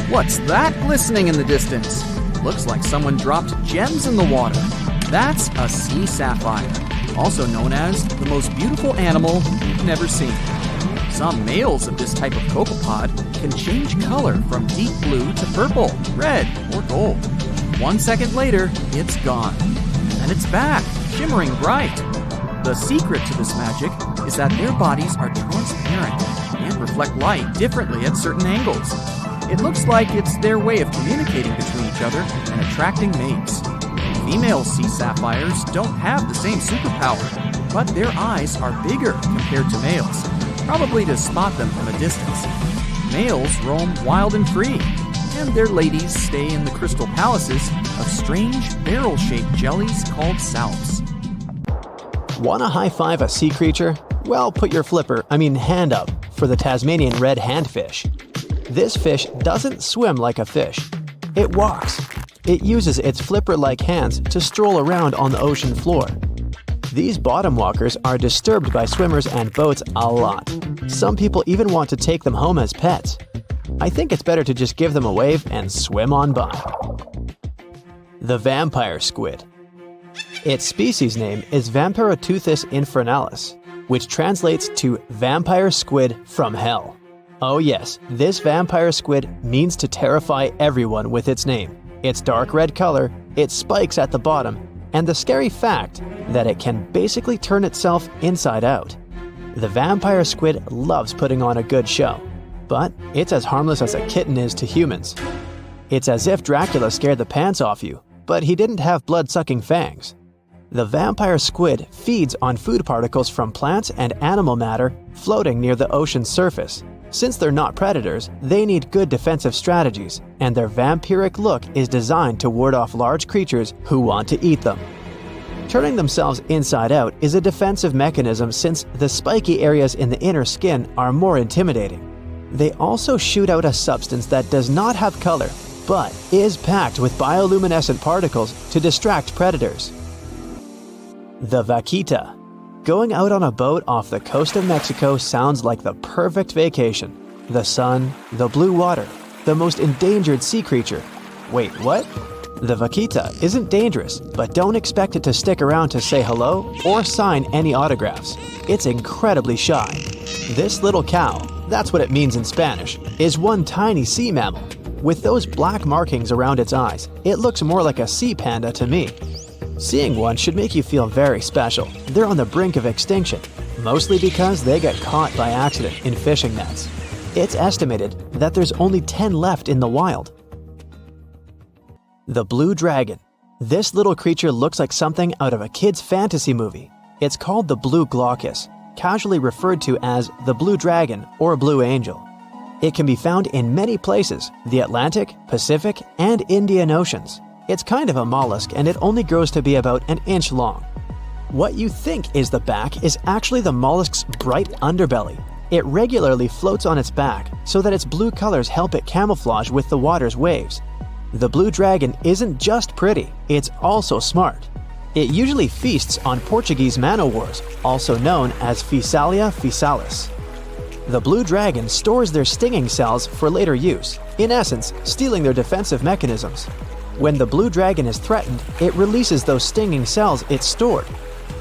What's that glistening in the distance? Looks like someone dropped gems in the water. That's a sea sapphire, also known as the most beautiful animal you've never seen. Some males of this type of copepod can change color from deep blue to purple, red, or gold. 1 second later, it's gone. And it's back, shimmering bright. The secret to this magic is that their bodies are transparent and reflect light differently at certain angles. It looks like it's their way of communicating between each other and attracting mates. Female sea sapphires don't have the same superpower, but their eyes are bigger compared to males, probably to spot them from a distance. Males roam wild and free, and their ladies stay in the crystal palaces of strange barrel-shaped jellies called salps. Want to high-five a sea creature? Well, put your hand up for the Tasmanian red handfish. This fish doesn't swim like a fish. It walks. It uses its flipper-like hands to stroll around on the ocean floor. These bottom walkers are disturbed by swimmers and boats a lot. Some people even want to take them home as pets. I think it's better to just give them a wave and swim on by. The vampire squid. Its species name is Vampiroteuthis infernalis, which translates to vampire squid from hell. Oh yes, this vampire squid means to terrify everyone with its name. its dark red color, its spikes at the bottom, and the scary fact that it can basically turn itself inside out. The vampire squid loves putting on a good show, but it's as harmless as a kitten is to humans. It's as if Dracula scared the pants off you, but he didn't have blood-sucking fangs. The vampire squid feeds on food particles from plants and animal matter floating near the ocean's surface. Since they're not predators, they need good defensive strategies, and their vampiric look is designed to ward off large creatures who want to eat them. Turning themselves inside out is a defensive mechanism since the spiky areas in the inner skin are more intimidating. They also shoot out a substance that does not have color, but is packed with bioluminescent particles to distract predators. The vaquita. Going out on a boat off the coast of Mexico sounds like the perfect vacation. The sun, the blue water, the most endangered sea creature. Wait, what? The vaquita isn't dangerous, but don't expect it to stick around to say hello or sign any autographs. It's incredibly shy. This little cow, that's what it means in Spanish, is one tiny sea mammal. With those black markings around its eyes, it looks more like a sea panda to me. Seeing one should make you feel very special. They're on the brink of extinction, mostly because they got caught by accident in fishing nets. It's estimated that there's only 10 left in the wild. The blue dragon. This little creature looks like something out of a kid's fantasy movie. It's called the blue glaucus, casually referred to as the blue dragon or blue angel. It can be found in many places, the Atlantic, Pacific, and Indian Oceans. It's kind of a mollusk and it only grows to be about an inch long. What you think is the back is actually the mollusk's bright underbelly. It regularly floats on its back so that its blue colors help it camouflage with the water's waves. The blue dragon isn't just pretty, it's also smart. It usually feasts on Portuguese man-o'-wars, also known as Physalia physalis. The blue dragon stores their stinging cells for later use, in essence, stealing their defensive mechanisms. When the blue dragon is threatened, it releases those stinging cells it stored,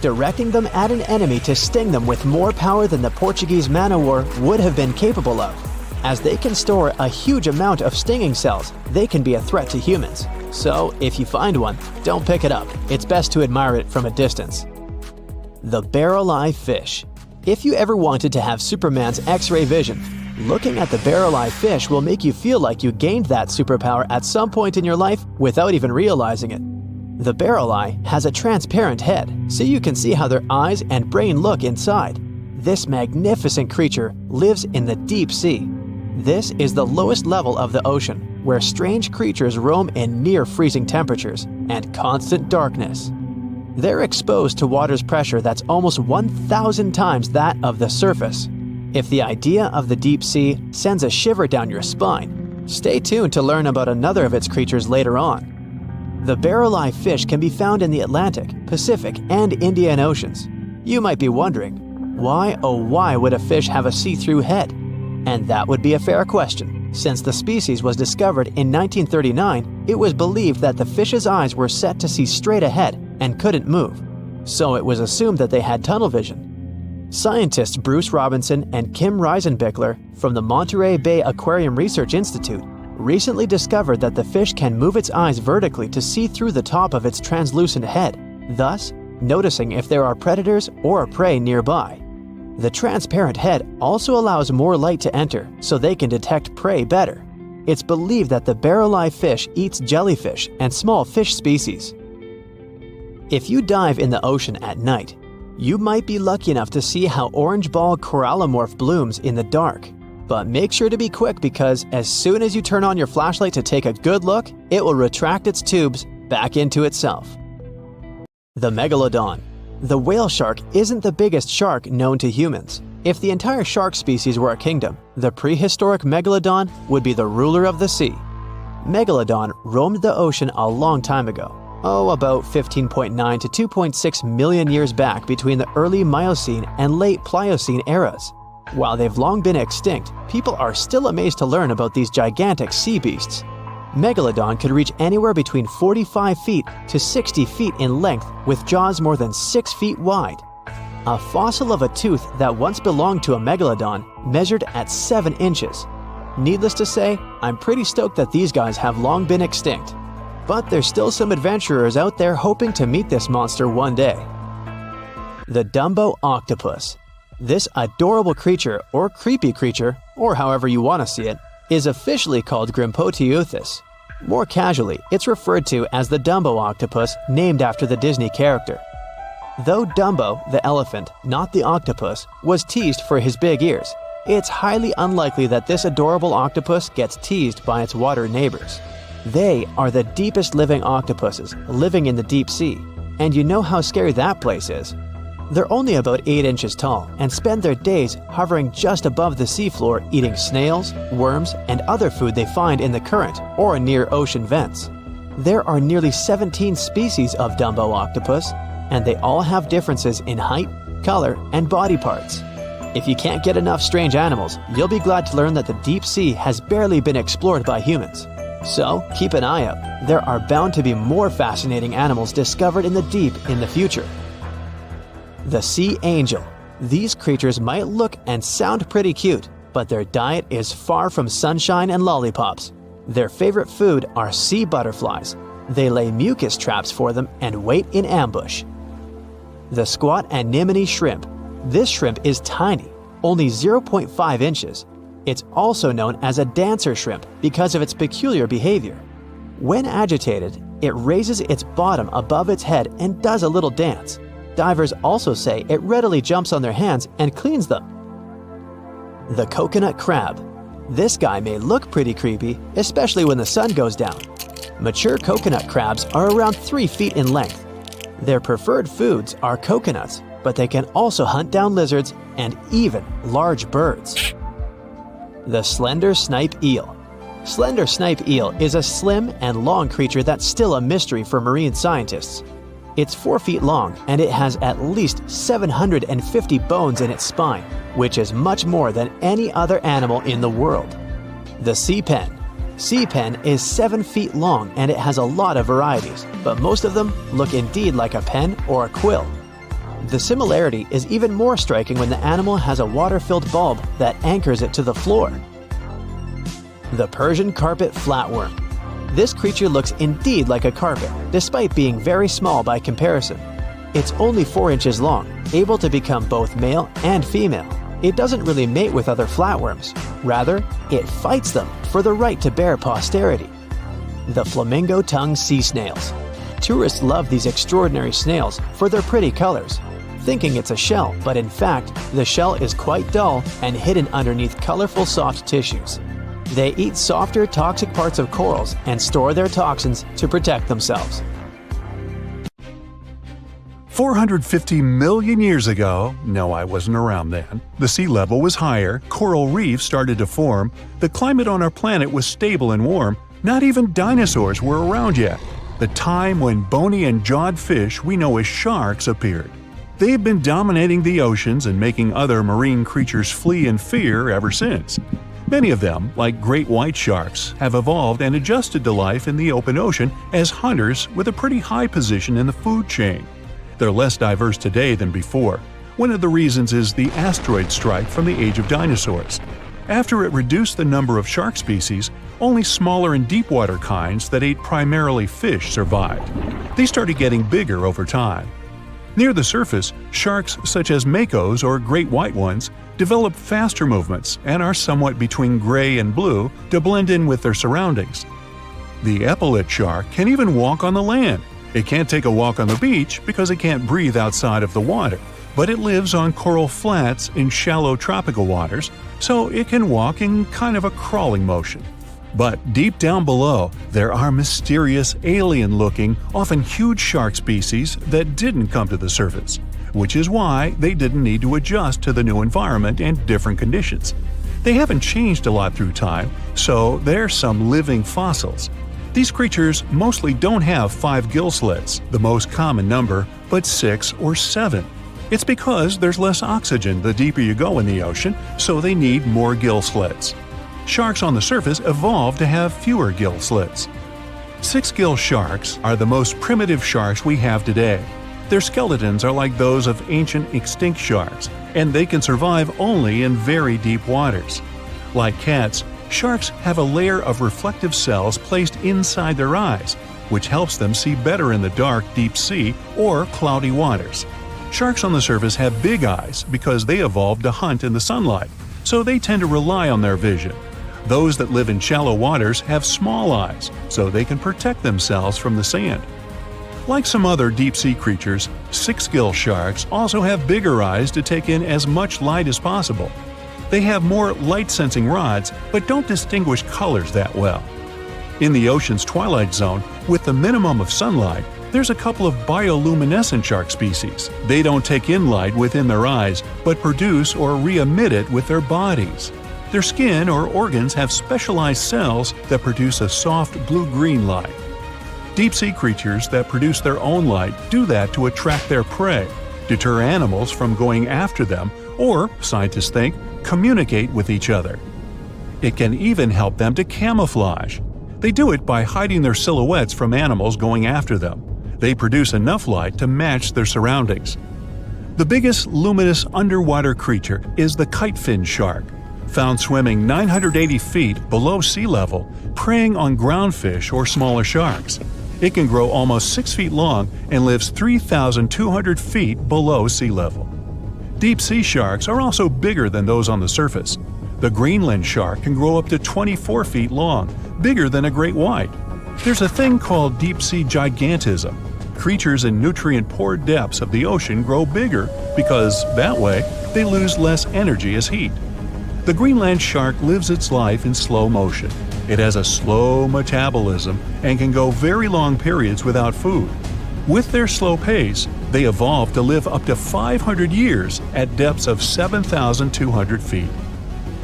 directing them at an enemy to sting them with more power than the Portuguese man-o'-war would have been capable of. As they can store a huge amount of stinging cells, they can be a threat to humans. So, if you find one, don't pick it up. It's best to admire it from a distance. The barrel-eye fish. If you ever wanted to have Superman's X-ray vision, looking at the barrel-eye fish will make you feel like you gained that superpower at some point in your life without even realizing it. The barrel eye has a transparent head, so you can see how their eyes and brain look inside. This magnificent creature lives in the deep sea. This is the lowest level of the ocean, where strange creatures roam in near-freezing temperatures and constant darkness. They're exposed to water's pressure that's almost 1,000 times that of the surface. If the idea of the deep sea sends a shiver down your spine, stay tuned to learn about another of its creatures later on. The barrel-eye fish can be found in the Atlantic, Pacific, and Indian Oceans. You might be wondering, why oh why would a fish have a see-through head? And that would be a fair question. Since the species was discovered in 1939, it was believed that the fish's eyes were set to see straight ahead and couldn't move. So it was assumed that they had tunnel vision. Scientists Bruce Robinson and Kim Reisenbichler from the Monterey Bay Aquarium Research Institute recently discovered that the fish can move its eyes vertically to see through the top of its translucent head, thus noticing if there are predators or prey nearby. The transparent head also allows more light to enter so they can detect prey better. It's believed that the barrel-eye fish eats jellyfish and small fish species. If you dive in the ocean at night, you might be lucky enough to see how orange ball corallomorph blooms in the dark. But make sure to be quick because as soon as you turn on your flashlight to take a good look, it will retract its tubes back into itself. The Megalodon. The whale shark isn't the biggest shark known to humans. If the entire shark species were a kingdom, the prehistoric Megalodon would be the ruler of the sea. Megalodon roamed the ocean a long time ago. About 15.9 to 2.6 million years back between the early Miocene and late Pliocene eras. While they've long been extinct, people are still amazed to learn about these gigantic sea beasts. Megalodon could reach anywhere between 45 feet to 60 feet in length with jaws more than 6 feet wide. A fossil of a tooth that once belonged to a Megalodon measured at 7 inches. Needless to say, I'm pretty stoked that these guys have long been extinct. but there's still some adventurers out there hoping to meet this monster one day. The Dumbo Octopus. This adorable creature, or creepy creature, or however you want to see it, is officially called Grimpoteuthis. More casually, it's referred to as the Dumbo octopus, named after the Disney character. Though Dumbo, the elephant, not the octopus, was teased for his big ears, it's highly unlikely that this adorable octopus gets teased by its water neighbors. They are the deepest living octopuses, living in the deep sea, and you know how scary that place is. They're only about 8 inches tall and spend their days hovering just above the seafloor eating snails, worms, and other food they find in the current or near ocean vents. There are nearly 17 species of Dumbo octopus, and they all have differences in height, color, and body parts. If you can't get enough strange animals, you'll be glad to learn that the deep sea has barely been explored by humans. So keep an eye out. There are bound to be more fascinating animals discovered in the deep in the future. The Sea Angel. These creatures might look and sound pretty cute, but their diet is far from sunshine and lollipops. Their favorite food are sea butterflies. They lay mucus traps for them and wait in ambush. The Squat Anemone Shrimp. This shrimp is tiny, only 0.5 inches. It's also known as a dancer shrimp because of its peculiar behavior. When agitated, it raises its bottom above its head and does a little dance. Divers also say it readily jumps on their hands and cleans them. The Coconut Crab. This guy may look pretty creepy, especially when the sun goes down. Mature coconut crabs are around 3 feet in length. Their preferred foods are coconuts, but they can also hunt down lizards and even large birds. The Slender Snipe Eel. Slender Snipe Eel is a slim and long creature that's still a mystery for marine scientists. It's 4 feet long and it has at least 750 bones in its spine, which is much more than any other animal in the world. The Sea Pen. Sea Pen is 7 feet long and it has a lot of varieties, but most of them look indeed like a pen or a quill. The similarity is even more striking when the animal has a water-filled bulb that anchors it to the floor. The Persian Carpet Flatworm. This creature looks indeed like a carpet, despite being very small by comparison. It's only 4 inches long, able to become both male and female. It doesn't really mate with other flatworms. Rather, it fights them for the right to bear posterity. The Flamingo-tongued Sea Snails. Tourists love these extraordinary snails for their pretty colors, thinking it's a shell, but in fact, the shell is quite dull and hidden underneath colorful soft tissues. They eat softer, toxic parts of corals and store their toxins to protect themselves. 450 million years ago, no, I wasn't around then, the sea level was higher, coral reefs started to form, the climate on our planet was stable and warm, not even dinosaurs were around yet. The time when bony and jawed fish we know as sharks appeared. They've been dominating the oceans and making other marine creatures flee in fear ever since. Many of them, like great white sharks, have evolved and adjusted to life in the open ocean as hunters with a pretty high position in the food chain. They're less diverse today than before. One of the reasons is the asteroid strike from the age of dinosaurs. After it reduced the number of shark species, only smaller and deep-water kinds that ate primarily fish survived. They started getting bigger over time. Near the surface, sharks such as makos or great white ones develop faster movements and are somewhat between gray and blue to blend in with their surroundings. The epaulet shark can even walk on the land. It can't take a walk on the beach because it can't breathe outside of the water, but it lives on coral flats in shallow tropical waters, so it can walk in kind of a crawling motion. But deep down below, there are mysterious, alien-looking, often huge shark species that didn't come to the surface, which is why they didn't need to adjust to the new environment and different conditions. They haven't changed a lot through time, so they're some living fossils. These creatures mostly don't have 5 gill slits, the most common number, but 6 or 7. It's because there's less oxygen the deeper you go in the ocean, so they need more gill slits. Sharks on the surface evolved to have fewer gill slits. 6-gill sharks are the most primitive sharks we have today. Their skeletons are like those of ancient extinct sharks, and they can survive only in very deep waters. Like cats, sharks have a layer of reflective cells placed inside their eyes. which helps them see better in the dark, deep sea or cloudy waters. Sharks on the surface have big eyes because they evolved to hunt in the sunlight, so they tend to rely on their vision. Those that live in shallow waters have small eyes, so they can protect themselves from the sand. Like some other deep-sea creatures, six-gill sharks also have bigger eyes to take in as much light as possible. They have more light-sensing rods, but don't distinguish colors that well. In the ocean's twilight zone, with the minimum of sunlight, there's a couple of bioluminescent shark species. They don't take in light within their eyes, but produce or re-emit it with their bodies. Their skin or organs have specialized cells that produce a soft blue-green light. Deep-sea creatures that produce their own light do that to attract their prey, deter animals from going after them, or, scientists think, communicate with each other. It can even help them to camouflage. They do it by hiding their silhouettes from animals going after them. They produce enough light to match their surroundings. The biggest luminous underwater creature is the kitefin shark, found swimming 980 feet below sea level, preying on groundfish or smaller sharks. It can grow almost 6 feet long and lives 3,200 feet below sea level. Deep-sea sharks are also bigger than those on the surface. The Greenland shark can grow up to 24 feet long, bigger than a great white. There's a thing called deep-sea gigantism. Creatures in nutrient-poor depths of the ocean grow bigger because, that way, they lose less energy as heat. The Greenland shark lives its life in slow motion. It has a slow metabolism and can go very long periods without food. With their slow pace, they evolved to live up to 500 years at depths of 7,200 feet.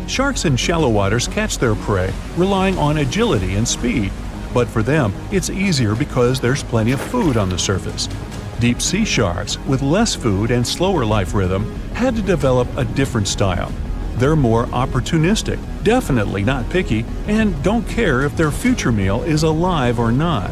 Sharks in shallow waters catch their prey relying on agility and speed, but for them it's easier because there's plenty of food on the surface. Deep-sea sharks, with less food and slower life rhythm, had to develop a different style. They're more opportunistic, definitely not picky, and don't care if their future meal is alive or not.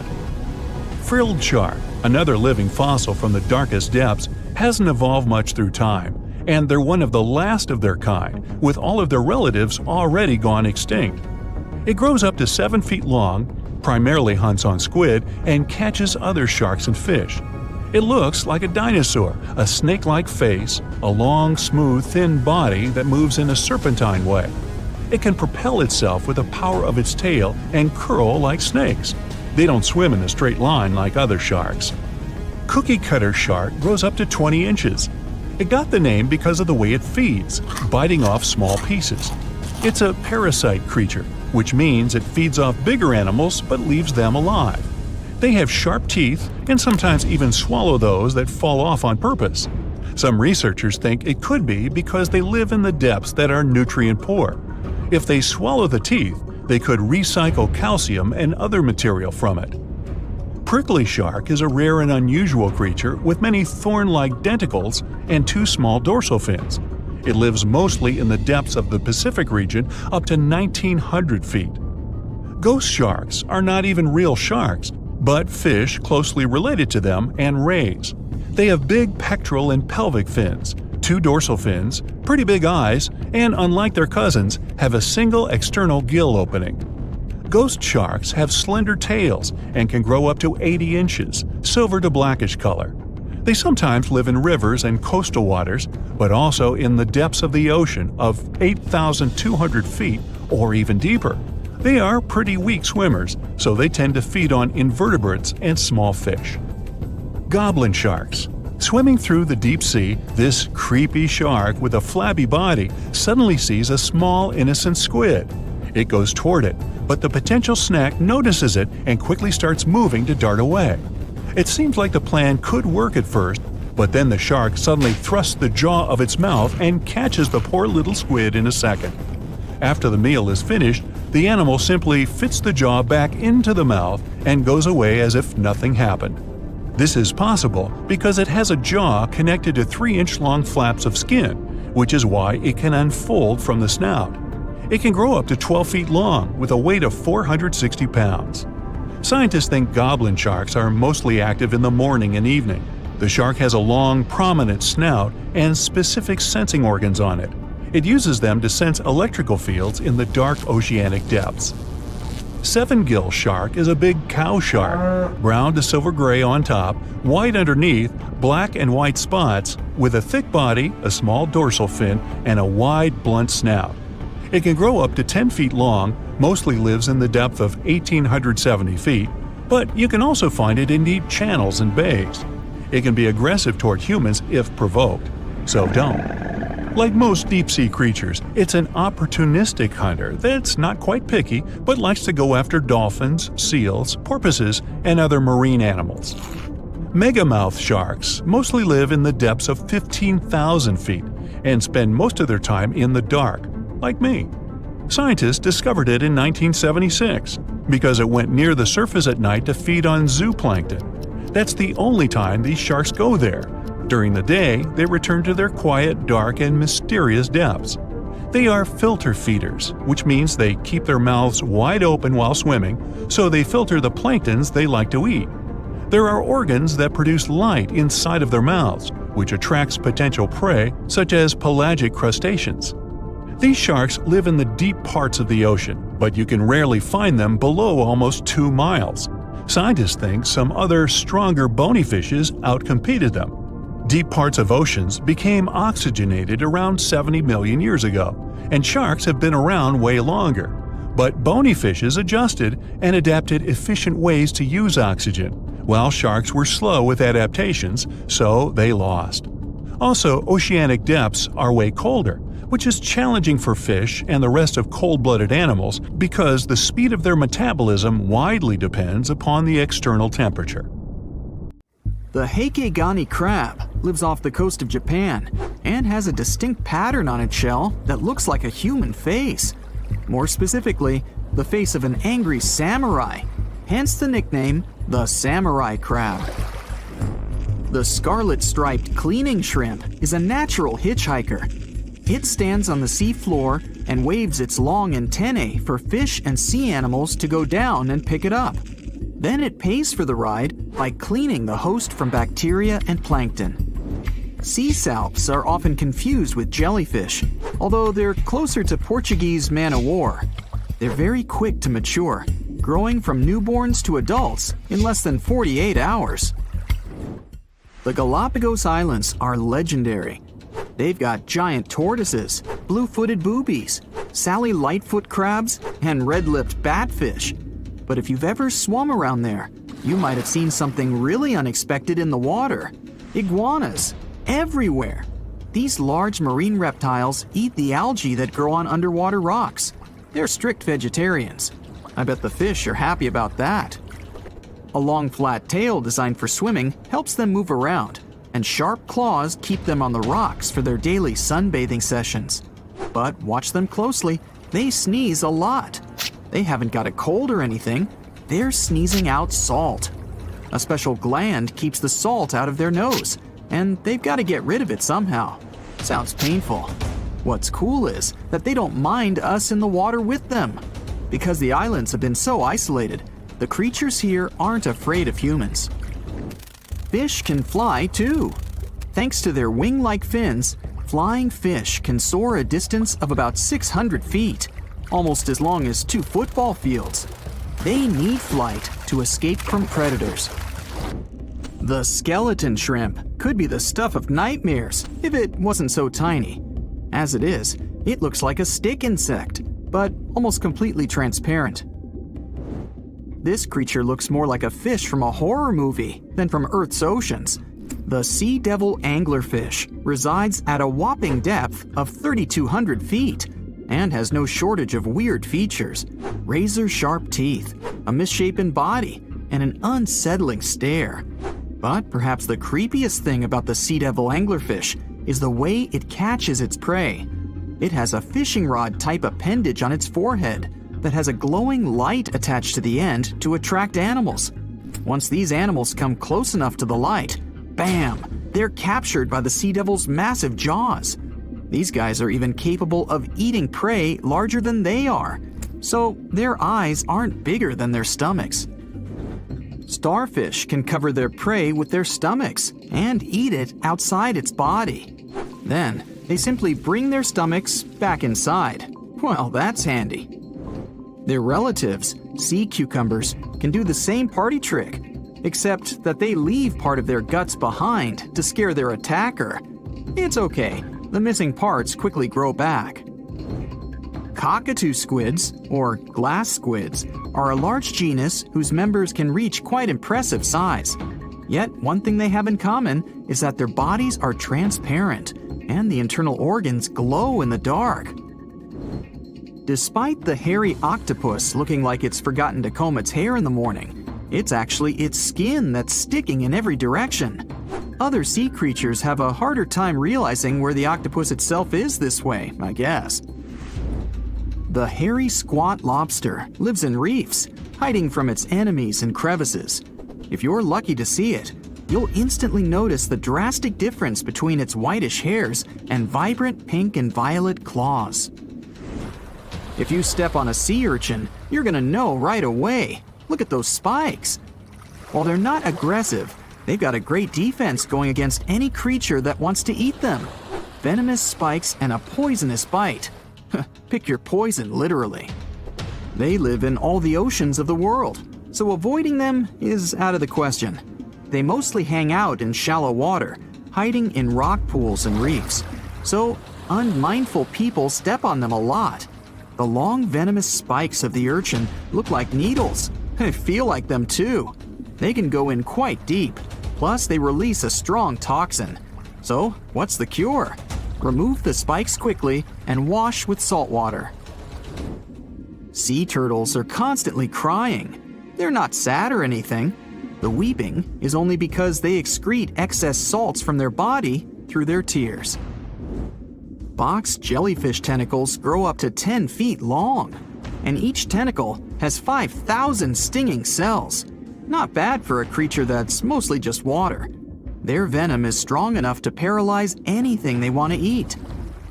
Frilled shark, another living fossil from the darkest depths, hasn't evolved much through time, and they're one of the last of their kind, with all of their relatives already gone extinct. It grows up to 7 feet long, primarily hunts on squid, and catches other sharks and fish. It looks like a dinosaur, a snake-like face, a long, smooth, thin body that moves in a serpentine way. It can propel itself with the power of its tail and curl like snakes. They don't swim in a straight line like other sharks. Cookie cutter shark grows up to 20 inches. It got the name because of the way it feeds, biting off small pieces. It's a parasite creature, which means it feeds off bigger animals but leaves them alive. They have sharp teeth and sometimes even swallow those that fall off on purpose. Some researchers think it could be because they live in the depths that are nutrient poor. If they swallow the teeth, they could recycle calcium and other material from it. Prickly shark is a rare and unusual creature with many thorn-like denticles and 2 small dorsal fins. It lives mostly in the depths of the Pacific region up to 1,900 feet. Ghost sharks are not even real sharks, but fish closely related to them and rays. They have big pectoral and pelvic fins, 2 dorsal fins, pretty big eyes, and unlike their cousins, have a single external gill opening. Ghost sharks have slender tails and can grow up to 80 inches, silver to blackish color. They sometimes live in rivers and coastal waters, but also in the depths of the ocean of 8,200 feet or even deeper. They are pretty weak swimmers, so they tend to feed on invertebrates and small fish. Goblin sharks. Swimming through the deep sea, this creepy shark with a flabby body suddenly sees a small, innocent squid. It goes toward it, but the potential snack notices it and quickly starts moving to dart away. It seems like the plan could work at first, but then the shark suddenly thrusts the jaw of its mouth and catches the poor little squid in a second. After the meal is finished, the animal simply fits the jaw back into the mouth and goes away as if nothing happened. This is possible because it has a jaw connected to 3-inch-long flaps of skin, which is why it can unfold from the snout. It can grow up to 12 feet long with a weight of 460 pounds. Scientists think goblin sharks are mostly active in the morning and evening. The shark has a long, prominent snout and specific sensing organs on it. It uses them to sense electrical fields in the dark oceanic depths. Seven-gill shark is a big cow shark, brown to silver-gray on top, white underneath, black and white spots, with a thick body, a small dorsal fin, and a wide, blunt snout. It can grow up to 10 feet long, mostly lives in the depth of 1,870 feet, but you can also find it in deep channels and bays. It can be aggressive toward humans if provoked, so don't. Like most deep-sea creatures, it's an opportunistic hunter that's not quite picky but likes to go after dolphins, seals, porpoises, and other marine animals. Megamouth sharks mostly live in the depths of 15,000 feet and spend most of their time in the dark, like me. Scientists discovered it in 1976 because it went near the surface at night to feed on zooplankton. That's the only time these sharks go there. During the day, they return to their quiet, dark, and mysterious depths. They are filter feeders, which means they keep their mouths wide open while swimming, so they filter the planktons they like to eat. There are organs that produce light inside of their mouths, which attracts potential prey, such as pelagic crustaceans. These sharks live in the deep parts of the ocean, but you can rarely find them below almost 2 miles. Scientists think some other, stronger bony fishes outcompeted them. Deep parts of oceans became oxygenated around 70 million years ago, and sharks have been around way longer. But bony fishes adjusted and adapted efficient ways to use oxygen, while sharks were slow with adaptations, so they lost. Also, oceanic depths are way colder, which is challenging for fish and the rest of cold-blooded animals because the speed of their metabolism widely depends upon the external temperature. The Heikegani crab lives off the coast of Japan and has a distinct pattern on its shell that looks like a human face. More specifically, the face of an angry samurai, hence the nickname the samurai crab. The scarlet-striped cleaning shrimp is a natural hitchhiker. It stands on the sea floor and waves its long antennae for fish and sea animals to go down and pick it up. Then it pays for the ride by cleaning the host from bacteria and plankton. Sea salps are often confused with jellyfish, although they're closer to Portuguese man-o'-war. They're very quick to mature, growing from newborns to adults in less than 48 hours. The Galapagos Islands are legendary. They've got giant tortoises, blue-footed boobies, Sally Lightfoot crabs, and red-lipped batfish. But if you've ever swum around there, you might have seen something really unexpected in the water. Iguanas, everywhere. These large marine reptiles eat the algae that grow on underwater rocks. They're strict vegetarians. I bet the fish are happy about that. A long flat tail designed for swimming helps them move around, and sharp claws keep them on the rocks for their daily sunbathing sessions. But watch them closely, they sneeze a lot. They haven't got a cold or anything, they're sneezing out salt. A special gland keeps the salt out of their nose, and they've got to get rid of it somehow. Sounds painful. What's cool is that they don't mind us in the water with them. Because the islands have been so isolated, the creatures here aren't afraid of humans. Fish can fly too. Thanks to their wing-like fins, flying fish can soar a distance of about 600 feet, almost as long as 2 football fields. They need flight to escape from predators. The skeleton shrimp could be the stuff of nightmares if it wasn't so tiny. As it is, it looks like a stick insect, but almost completely transparent. This creature looks more like a fish from a horror movie than from Earth's oceans. The sea devil anglerfish resides at a whopping depth of 3,200 feet and has no shortage of weird features: razor-sharp teeth, a misshapen body, and an unsettling stare. But perhaps the creepiest thing about the sea devil anglerfish is the way it catches its prey. It has a fishing rod-type appendage on its forehead that has a glowing light attached to the end to attract animals. Once these animals come close enough to the light, bam! They're captured by the sea devil's massive jaws. These guys are even capable of eating prey larger than they are, so their eyes aren't bigger than their stomachs. Starfish can cover their prey with their stomachs and eat it outside its body. Then, they simply bring their stomachs back inside. Well, that's handy. Their relatives, sea cucumbers, can do the same party trick, except that they leave part of their guts behind to scare their attacker. It's okay, the missing parts quickly grow back. Cockatoo squids, or glass squids, are a large genus whose members can reach quite impressive size. Yet, one thing they have in common is that their bodies are transparent, and the internal organs glow in the dark. Despite the hairy octopus looking like it's forgotten to comb its hair in the morning, it's actually its skin that's sticking in every direction. Other sea creatures have a harder time realizing where the octopus itself is this way, I guess. The hairy squat lobster lives in reefs, hiding from its enemies in crevices. If you're lucky to see it, you'll instantly notice the drastic difference between its whitish hairs and vibrant pink and violet claws. If you step on a sea urchin, you're gonna know right away. Look at those spikes. While they're not aggressive, they've got a great defense going against any creature that wants to eat them. Venomous spikes and a poisonous bite. Pick your poison, literally. They live in all the oceans of the world, so avoiding them is out of the question. They mostly hang out in shallow water, hiding in rock pools and reefs, so unmindful people step on them a lot. The long venomous spikes of the urchin look like needles. They feel like them too. They can go in quite deep, plus they release a strong toxin. So, what's the cure? Remove the spikes quickly and wash with salt water. Sea turtles are constantly crying. They're not sad or anything. The weeping is only because they excrete excess salts from their body through their tears. Box jellyfish tentacles grow up to 10 feet long, and each tentacle has 5,000 stinging cells. Not bad for a creature that's mostly just water. Their venom is strong enough to paralyze anything they want to eat.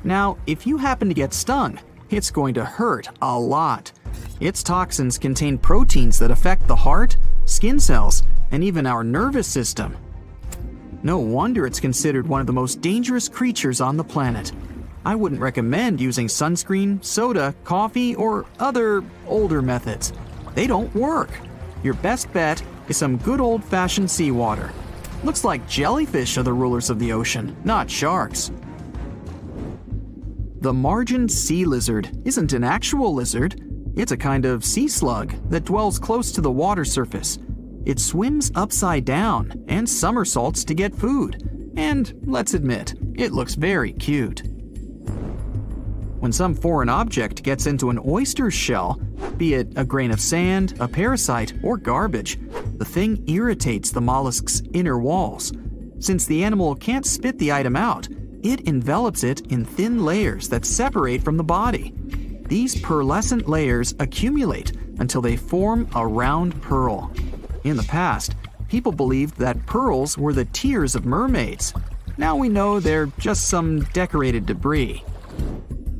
Now, if you happen to get stung, it's going to hurt a lot. Its toxins contain proteins that affect the heart, skin cells, and even our nervous system. No wonder it's considered one of the most dangerous creatures on the planet. I wouldn't recommend using sunscreen, soda, coffee, or other older methods. They don't work. Your best bet is some good old-fashioned seawater. Looks like jellyfish are the rulers of the ocean, not sharks. The margined sea lizard isn't an actual lizard. It's a kind of sea slug that dwells close to the water surface. It swims upside down and somersaults to get food. And let's admit, it looks very cute. When some foreign object gets into an oyster's shell, be it a grain of sand, a parasite, or garbage, the thing irritates the mollusk's inner walls. Since the animal can't spit the item out, it envelops it in thin layers that separate from the body. These pearlescent layers accumulate until they form a round pearl. In the past, people believed that pearls were the tears of mermaids. Now we know they're just some decorated debris.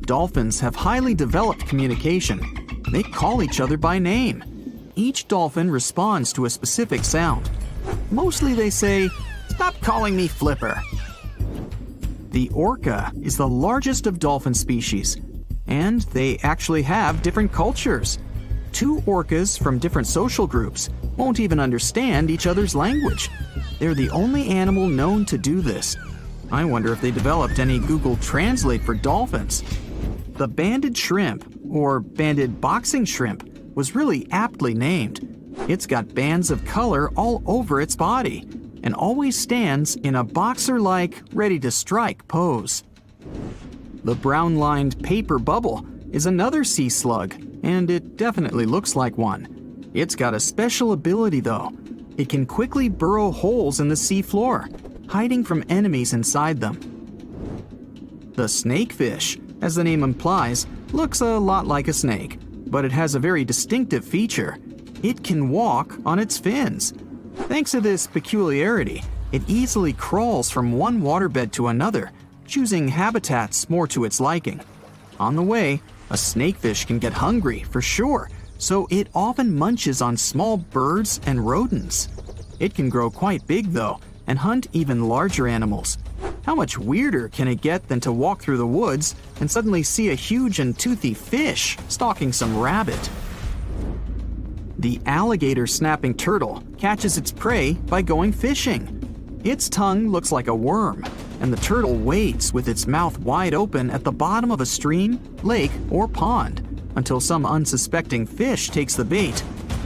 Dolphins have highly developed communication. They call each other by name. Each dolphin responds to a specific sound. Mostly they say, "Stop calling me Flipper." The orca is the largest of dolphin species, and they actually have different cultures. Two orcas from different social groups won't even understand each other's language. They're the only animal known to do this. I wonder if they developed any Google Translate for dolphins. The banded shrimp, or banded boxing shrimp, was really aptly named. It's got bands of color all over its body and always stands in a boxer-like, ready-to-strike pose. The brown-lined paper bubble is another sea slug, and it definitely looks like one. It's got a special ability, though. It can quickly burrow holes in the sea floor, hiding from enemies inside them. The snakefish, as the name implies, looks a lot like a snake, but it has a very distinctive feature. It can walk on its fins. Thanks to this peculiarity, it easily crawls from one waterbed to another, choosing habitats more to its liking. On the way, a snakefish can get hungry, for sure, so it often munches on small birds and rodents. It can grow quite big, though, and hunt even larger animals. How much weirder can it get than to walk through the woods and suddenly see a huge and toothy fish stalking some rabbit? The alligator snapping turtle catches its prey by going fishing. Its tongue looks like a worm, and the turtle waits with its mouth wide open at the bottom of a stream, lake, or pond until some unsuspecting fish takes the bait.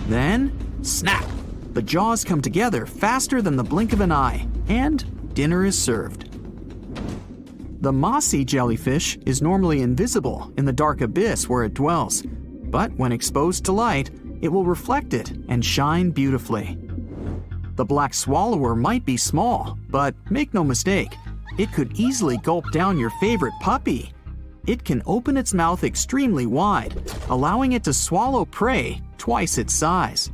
Then, snap! The jaws come together faster than the blink of an eye, and dinner is served. The mossy jellyfish is normally invisible in the dark abyss where it dwells, but when exposed to light, it will reflect it and shine beautifully. The black swallower might be small, but make no mistake, it could easily gulp down your favorite puppy. It can open its mouth extremely wide, allowing it to swallow prey twice its size.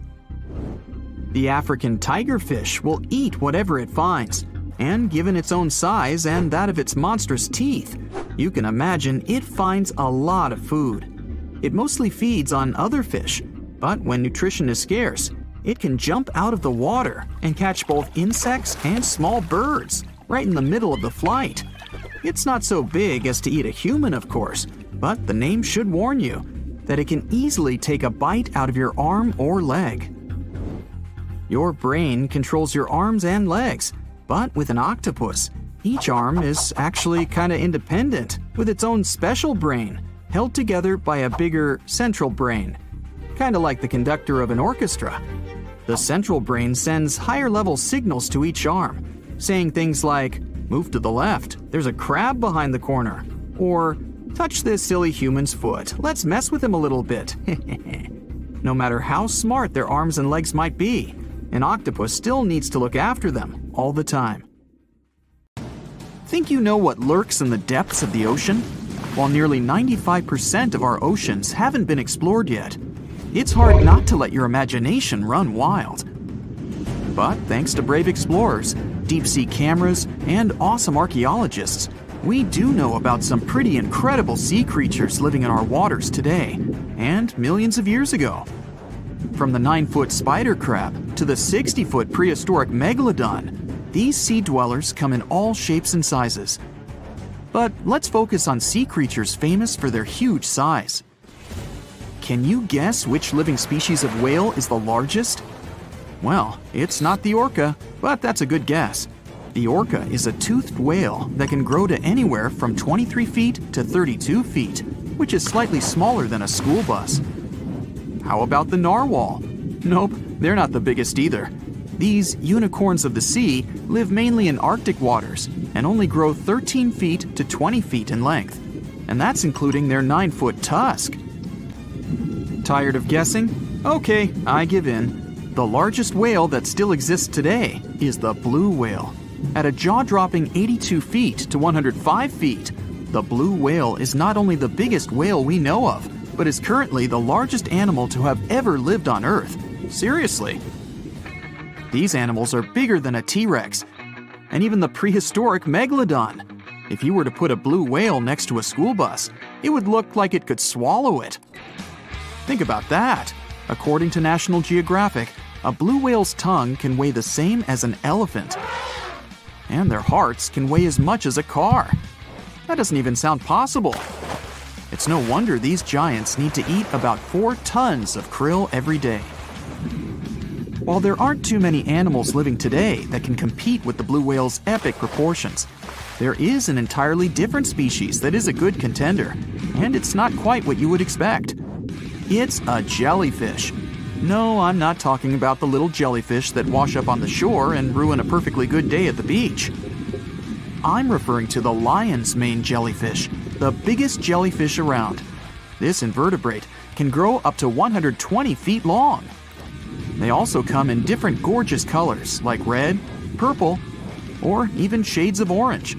The African tigerfish will eat whatever it finds, and given its own size and that of its monstrous teeth, you can imagine it finds a lot of food. It mostly feeds on other fish, but when nutrition is scarce, it can jump out of the water and catch both insects and small birds right in the middle of the flight. It's not so big as to eat a human, of course, but the name should warn you that it can easily take a bite out of your arm or leg. Your brain controls your arms and legs, but with an octopus, each arm is actually kind of independent with its own special brain, held together by a bigger central brain, kind of like the conductor of an orchestra. The central brain sends higher-level signals to each arm, saying things like, "Move to the left, there's a crab behind the corner," or "Touch this silly human's foot, let's mess with him a little bit." No matter how smart their arms and legs might be, an octopus still needs to look after them all the time. Think you know what lurks in the depths of the ocean? While nearly 95% of our oceans haven't been explored yet, it's hard not to let your imagination run wild. But thanks to brave explorers, deep-sea cameras, and awesome archaeologists, we do know about some pretty incredible sea creatures living in our waters today, and millions of years ago. From the 9-foot spider crab to the 60-foot prehistoric Megalodon, these sea dwellers come in all shapes and sizes. But let's focus on sea creatures famous for their huge size. Can you guess which living species of whale is the largest? Well, it's not the orca, but that's a good guess. The orca is a toothed whale that can grow to anywhere from 23 feet to 32 feet, which is slightly smaller than a school bus. How about the narwhal? Nope, they're not the biggest either. These unicorns of the sea live mainly in Arctic waters and only grow 13 feet to 20 feet in length, and that's including their 9-foot tusk. Tired of guessing? Okay, I give in. The largest whale that still exists today is the blue whale. At a jaw-dropping 82 feet to 105 feet, the blue whale is not only the biggest whale we know of, but is currently the largest animal to have ever lived on Earth. Seriously. These animals are bigger than a T-Rex, and even the prehistoric Megalodon. If you were to put a blue whale next to a school bus, it would look like it could swallow it. Think about that. According to National Geographic, a blue whale's tongue can weigh the same as an elephant. And their hearts can weigh as much as a car. That doesn't even sound possible. It's no wonder these giants need to eat about 4 tons of krill every day. While there aren't too many animals living today that can compete with the blue whale's epic proportions, there is an entirely different species that is a good contender, and it's not quite what you would expect. It's a jellyfish. No, I'm not talking about the little jellyfish that wash up on the shore and ruin a perfectly good day at the beach. I'm referring to the lion's mane jellyfish, the biggest jellyfish around. This invertebrate can grow up to 120 feet long. They also come in different gorgeous colors like red, purple, or even shades of orange.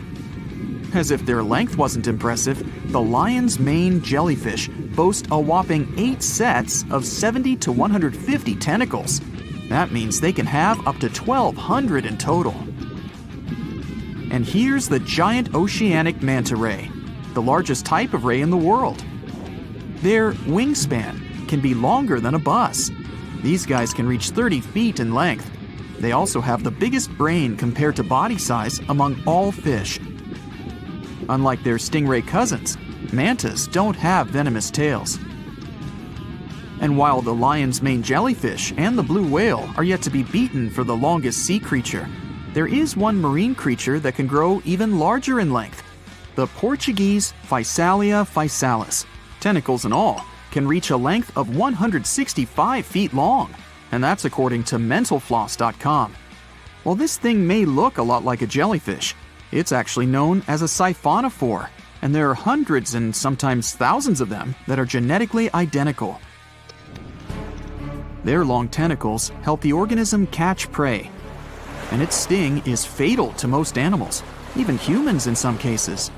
As if their length wasn't impressive, the lion's mane jellyfish boast a whopping 8 sets of 70 to 150 tentacles. That means they can have up to 1,200 in total. And here's the giant oceanic manta ray, the largest type of ray in the world. Their wingspan can be longer than a bus. These guys can reach 30 feet in length. They also have the biggest brain compared to body size among all fish. Unlike their stingray cousins, mantas don't have venomous tails. And while the lion's mane jellyfish and the blue whale are yet to be beaten for the longest sea creature, there is one marine creature that can grow even larger in length. The Portuguese Physalia physalis, tentacles and all, can reach a length of 165 feet long, and that's according to mentalfloss.com. While this thing may look a lot like a jellyfish, it's actually known as a siphonophore, and there are hundreds and sometimes thousands of them that are genetically identical. Their long tentacles help the organism catch prey, and its sting is fatal to most animals, even humans in some cases.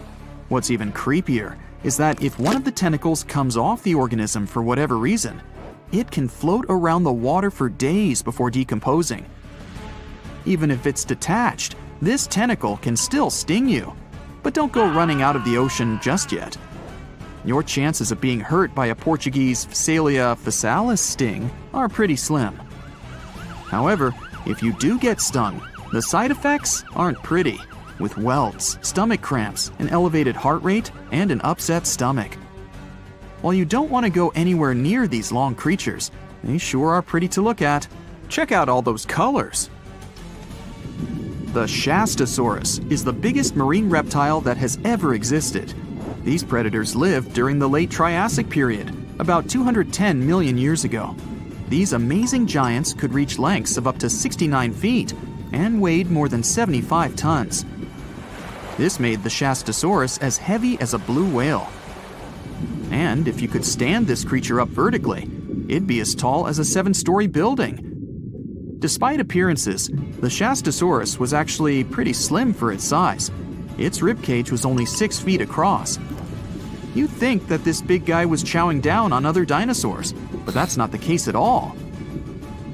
What's even creepier is that if one of the tentacles comes off the organism for whatever reason, it can float around the water for days before decomposing. Even if it's detached, this tentacle can still sting you. But don't go running out of the ocean just yet. Your chances of being hurt by a Portuguese Physalia physalis sting are pretty slim. However, if you do get stung, the side effects aren't pretty, with welts, stomach cramps, an elevated heart rate, and an upset stomach. While you don't want to go anywhere near these long creatures, they sure are pretty to look at. Check out all those colors. The Shastasaurus is the biggest marine reptile that has ever existed. These predators lived during the late Triassic period, about 210 million years ago. These amazing giants could reach lengths of up to 69 feet and weighed more than 75 tons. This made the Shastasaurus as heavy as a blue whale. And if you could stand this creature up vertically, it'd be as tall as a 7-story building. Despite appearances, the Shastasaurus was actually pretty slim for its size. Its ribcage was only 6 feet across. You'd think that this big guy was chowing down on other dinosaurs, but that's not the case at all.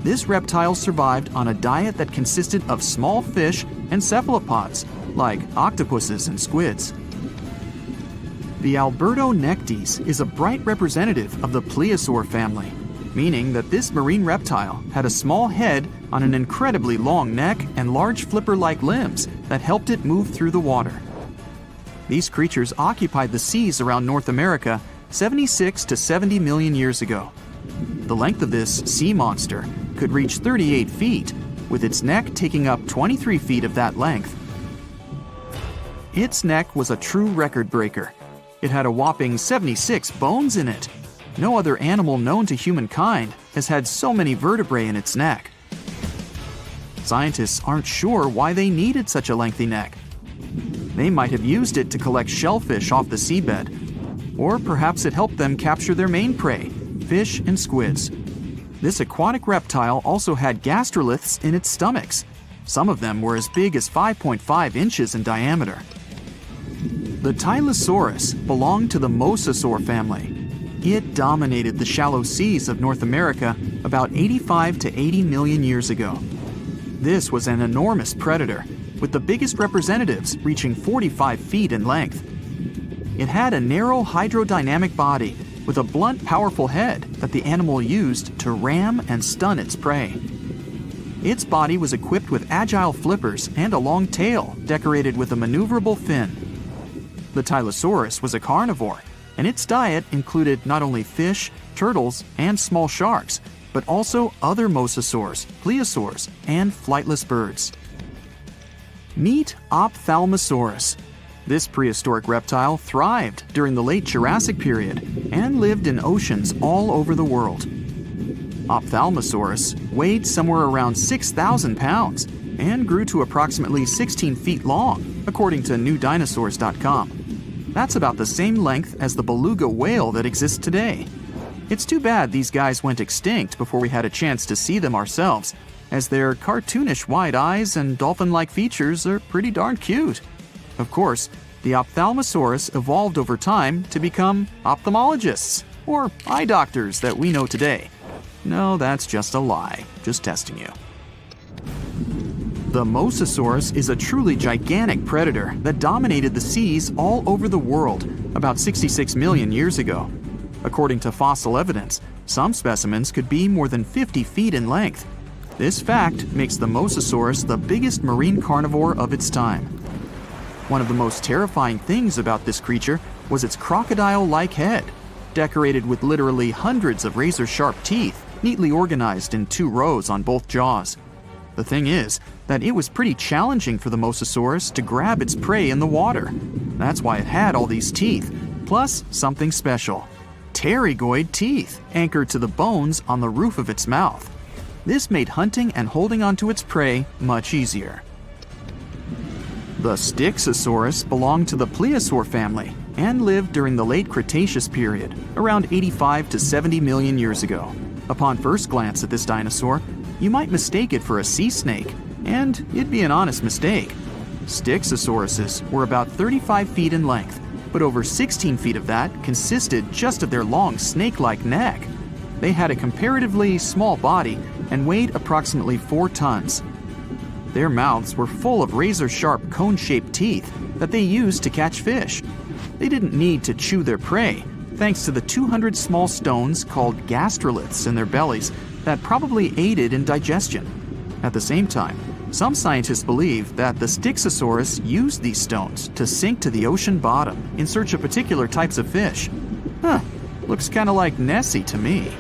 This reptile survived on a diet that consisted of small fish and cephalopods, like octopuses and squids. The Albertonectes is a bright representative of the plesiosaur family, meaning that this marine reptile had a small head on an incredibly long neck and large flipper-like limbs that helped it move through the water. These creatures occupied the seas around North America 76 to 70 million years ago. The length of this sea monster could reach 38 feet, with its neck taking up 23 feet of that length. Its neck was a true record breaker. It had a whopping 76 bones in it. No other animal known to humankind has had so many vertebrae in its neck. Scientists aren't sure why they needed such a lengthy neck. They might have used it to collect shellfish off the seabed, or perhaps it helped them capture their main prey, fish and squids. This aquatic reptile also had gastroliths in its stomachs. Some of them were as big as 5.5 inches in diameter. The Tylosaurus belonged to the Mosasaur family. It dominated the shallow seas of North America about 85 to 80 million years ago. This was an enormous predator, with the biggest representatives reaching 45 feet in length. It had a narrow hydrodynamic body with a blunt, powerful head that the animal used to ram and stun its prey. Its body was equipped with agile flippers and a long tail decorated with a maneuverable fin. The Tylosaurus was a carnivore, and its diet included not only fish, turtles, and small sharks, but also other mosasaurs, plesiosaurs, and flightless birds. Meet Ophthalmosaurus. This prehistoric reptile thrived during the late Jurassic period and lived in oceans all over the world. Ophthalmosaurus weighed somewhere around 6,000 pounds and grew to approximately 16 feet long, according to newdinosaurs.com. That's about the same length as the beluga whale that exists today. It's too bad these guys went extinct before we had a chance to see them ourselves, as their cartoonish wide eyes and dolphin-like features are pretty darn cute. Of course, the Ophthalmosaurus evolved over time to become ophthalmologists, or eye doctors that we know today. No, that's just a lie. Just testing you. The Mosasaurus is a truly gigantic predator that dominated the seas all over the world about 66 million years ago. According to fossil evidence, some specimens could be more than 50 feet in length. This fact makes the Mosasaurus the biggest marine carnivore of its time. One of the most terrifying things about this creature was its crocodile-like head. decorated with literally hundreds of razor-sharp teeth, neatly organized in 2 rows on both jaws. The thing is that it was pretty challenging for the Mosasaurus to grab its prey in the water. That's why it had all these teeth, plus something special: pterygoid teeth anchored to the bones on the roof of its mouth. This made hunting and holding onto its prey much easier. The Styxosaurus belonged to the plesiosaur family and lived during the late Cretaceous period, around 85 to 70 million years ago. Upon first glance at this dinosaur, you might mistake it for a sea snake, and it'd be an honest mistake. Styxosauruses were about 35 feet in length, but over 16 feet of that consisted just of their long snake-like neck. They had a comparatively small body and weighed approximately 4 tons. Their mouths were full of razor-sharp cone-shaped teeth that they used to catch fish. They didn't need to chew their prey, thanks to the 200 small stones called gastroliths in their bellies that probably aided in digestion. At the same time, some scientists believe that the Styxosaurus used these stones to sink to the ocean bottom in search of particular types of fish. Looks kinda like Nessie to me.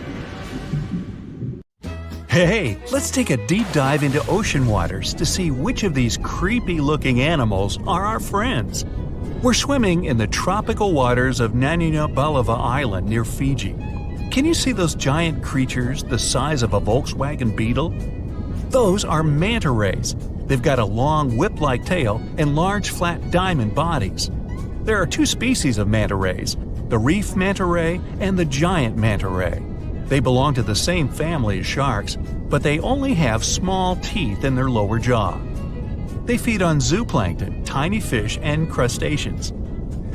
Hey, let's take a deep dive into ocean waters to see which of these creepy-looking animals are our friends. We're swimming in the tropical waters of Naninabalawa Island near Fiji. Can you see those giant creatures the size of a Volkswagen Beetle? Those are manta rays. They've got a long whip-like tail and large flat diamond bodies. There are 2 species of manta rays, the reef manta ray and the giant manta ray. They belong to the same family as sharks, but they only have small teeth in their lower jaw. They feed on zooplankton, tiny fish, and crustaceans.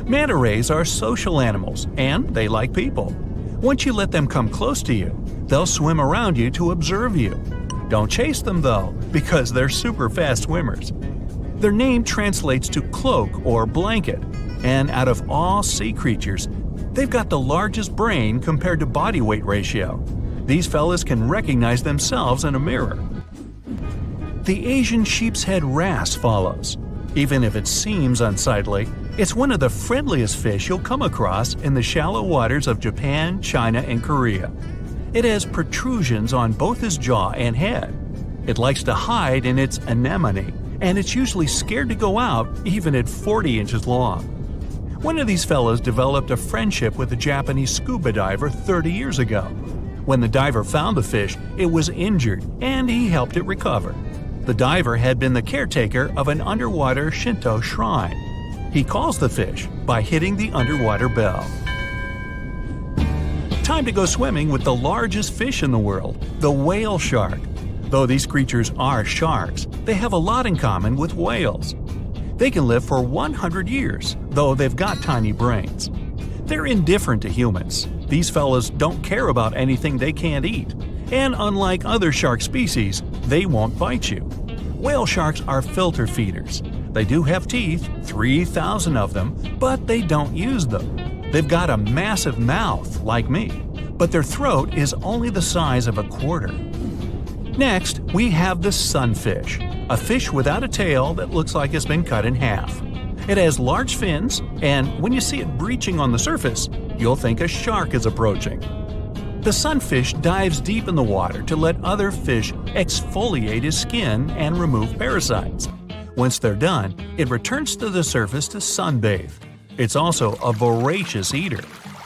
Manta rays are social animals, and they like people. Once you let them come close to you, they'll swim around you to observe you. Don't chase them though, because they're super fast swimmers. Their name translates to cloak or blanket, and out of all sea creatures, they've got the largest brain compared to body weight ratio. These fellas can recognize themselves in a mirror. The Asian sheepshead wrasse follows. Even if it seems unsightly, it's one of the friendliest fish you'll come across in the shallow waters of Japan, China, and Korea. It has protrusions on both its jaw and head. It likes to hide in its anemone, and it's usually scared to go out even at 40 inches long. One of these fellows developed a friendship with a Japanese scuba diver 30 years ago. When the diver found the fish, it was injured, and he helped it recover. The diver had been the caretaker of an underwater Shinto shrine. He calls the fish by hitting the underwater bell. Time to go swimming with the largest fish in the world, the whale shark. Though these creatures are sharks, they have a lot in common with whales. They can live for 100 years, though they've got tiny brains. They're indifferent to humans. These fellas don't care about anything they can't eat. And unlike other shark species, they won't bite you. Whale sharks are filter feeders. They do have teeth, 3,000 of them, but they don't use them. They've got a massive mouth, like me, but their throat is only the size of a quarter. Next, we have the sunfish, a fish without a tail that looks like it's been cut in half. It has large fins, and when you see it breaching on the surface, you'll think a shark is approaching. The sunfish dives deep in the water to let other fish exfoliate his skin and remove parasites. Once they're done, it returns to the surface to sunbathe. It's also a voracious eater.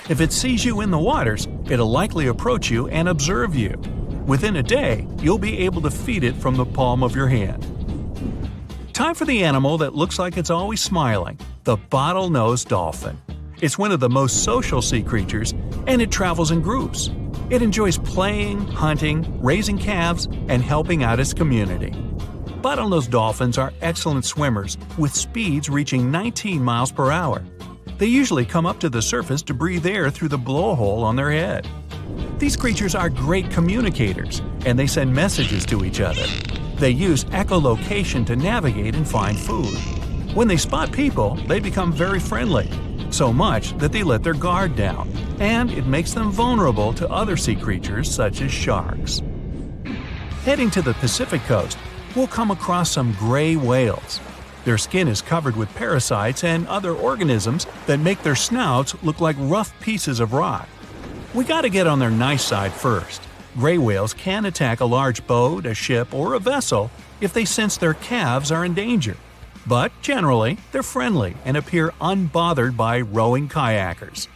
If it sees you in the waters, it'll likely approach you and observe you. Within a day, you'll be able to feed it from the palm of your hand. Time for the animal that looks like it's always smiling, the bottlenose dolphin. It's one of the most social sea creatures, and it travels in groups. It enjoys playing, hunting, raising calves, and helping out its community. Bottlenose dolphins are excellent swimmers, with speeds reaching 19 miles per hour. They usually come up to the surface to breathe air through the blowhole on their head. These creatures are great communicators, and they send messages to each other. They use echolocation to navigate and find food. When they spot people, they become very friendly, so much that they let their guard down, and it makes them vulnerable to other sea creatures such as sharks. Heading to the Pacific coast, we'll come across some gray whales. Their skin is covered with parasites and other organisms that make their snouts look like rough pieces of rock. We gotta get on their nice side first. Gray whales can attack a large boat, a ship, or a vessel if they sense their calves are in danger. But generally, they're friendly and appear unbothered by rowing kayakers.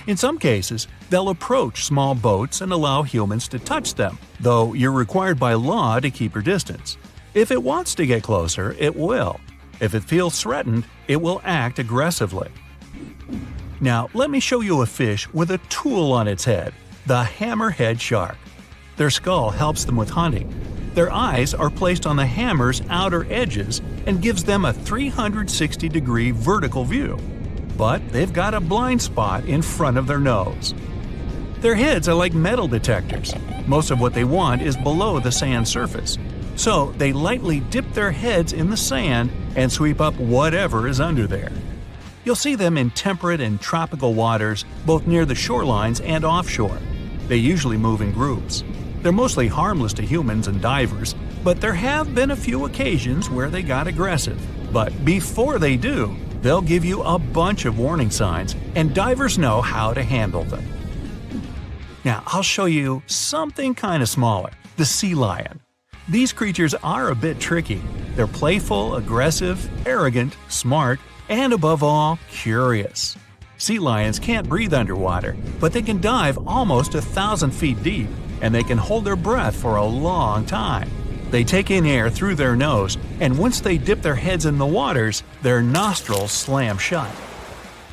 In some cases, they'll approach small boats and allow humans to touch them, though you're required by law to keep your distance. If it wants to get closer, it will. If it feels threatened, it will act aggressively. Now, let me show you a fish with a tool on its head, the hammerhead shark. Their skull helps them with hunting. Their eyes are placed on the hammer's outer edges and gives them a 360-degree vertical view. But they've got a blind spot in front of their nose. Their heads are like metal detectors. Most of what they want is below the sand surface. So they lightly dip their heads in the sand and sweep up whatever is under there. You'll see them in temperate and tropical waters, both near the shorelines and offshore. They usually move in groups. They're mostly harmless to humans and divers, but there have been a few occasions where they got aggressive. But before they do, they'll give you a bunch of warning signs, and divers know how to handle them. Now, I'll show you something kind of smaller, the sea lion. These creatures are a bit tricky. They're playful, aggressive, arrogant, smart, and above all, curious. Sea lions can't breathe underwater, but they can dive almost 1,000 feet deep, and they can hold their breath for a long time. They take in air through their nose, and once they dip their heads in the waters, their nostrils slam shut.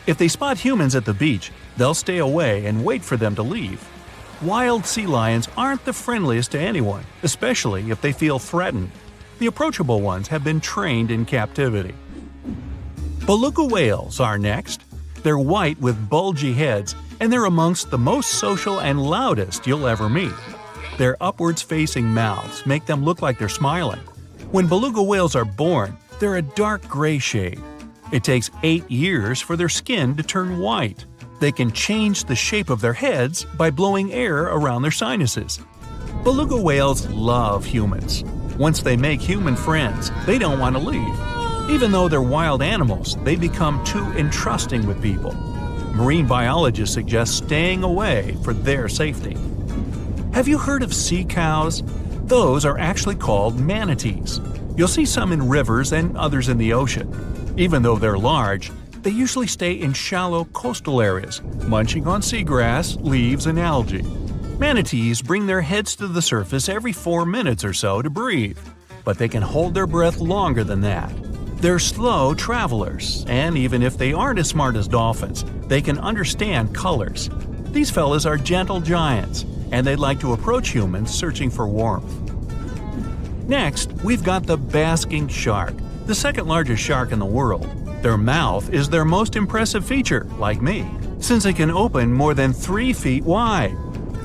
If they spot humans at the beach, they'll stay away and wait for them to leave. Wild sea lions aren't the friendliest to anyone, especially if they feel threatened. The approachable ones have been trained in captivity. Beluga whales are next. They're white with bulgy heads, and they're amongst the most social and loudest you'll ever meet. Their upwards-facing mouths make them look like they're smiling. When beluga whales are born, they're a dark gray shade. It takes 8 years for their skin to turn white. They can change the shape of their heads by blowing air around their sinuses. Beluga whales love humans. Once they make human friends, they don't want to leave. Even though they're wild animals, they become too entrusting with people. Marine biologists suggest staying away for their safety. Have you heard of sea cows? Those are actually called manatees. You'll see some in rivers and others in the ocean. Even though they're large, they usually stay in shallow coastal areas, munching on seagrass, leaves, and algae. Manatees bring their heads to the surface every 4 minutes or so to breathe, but they can hold their breath longer than that. They're slow travelers, and even if they aren't as smart as dolphins, they can understand colors. These fellas are gentle giants, and they like to approach humans searching for warmth. Next, we've got the basking shark, the second largest shark in the world. Their mouth is their most impressive feature, like me, since it can open more than 3 feet wide.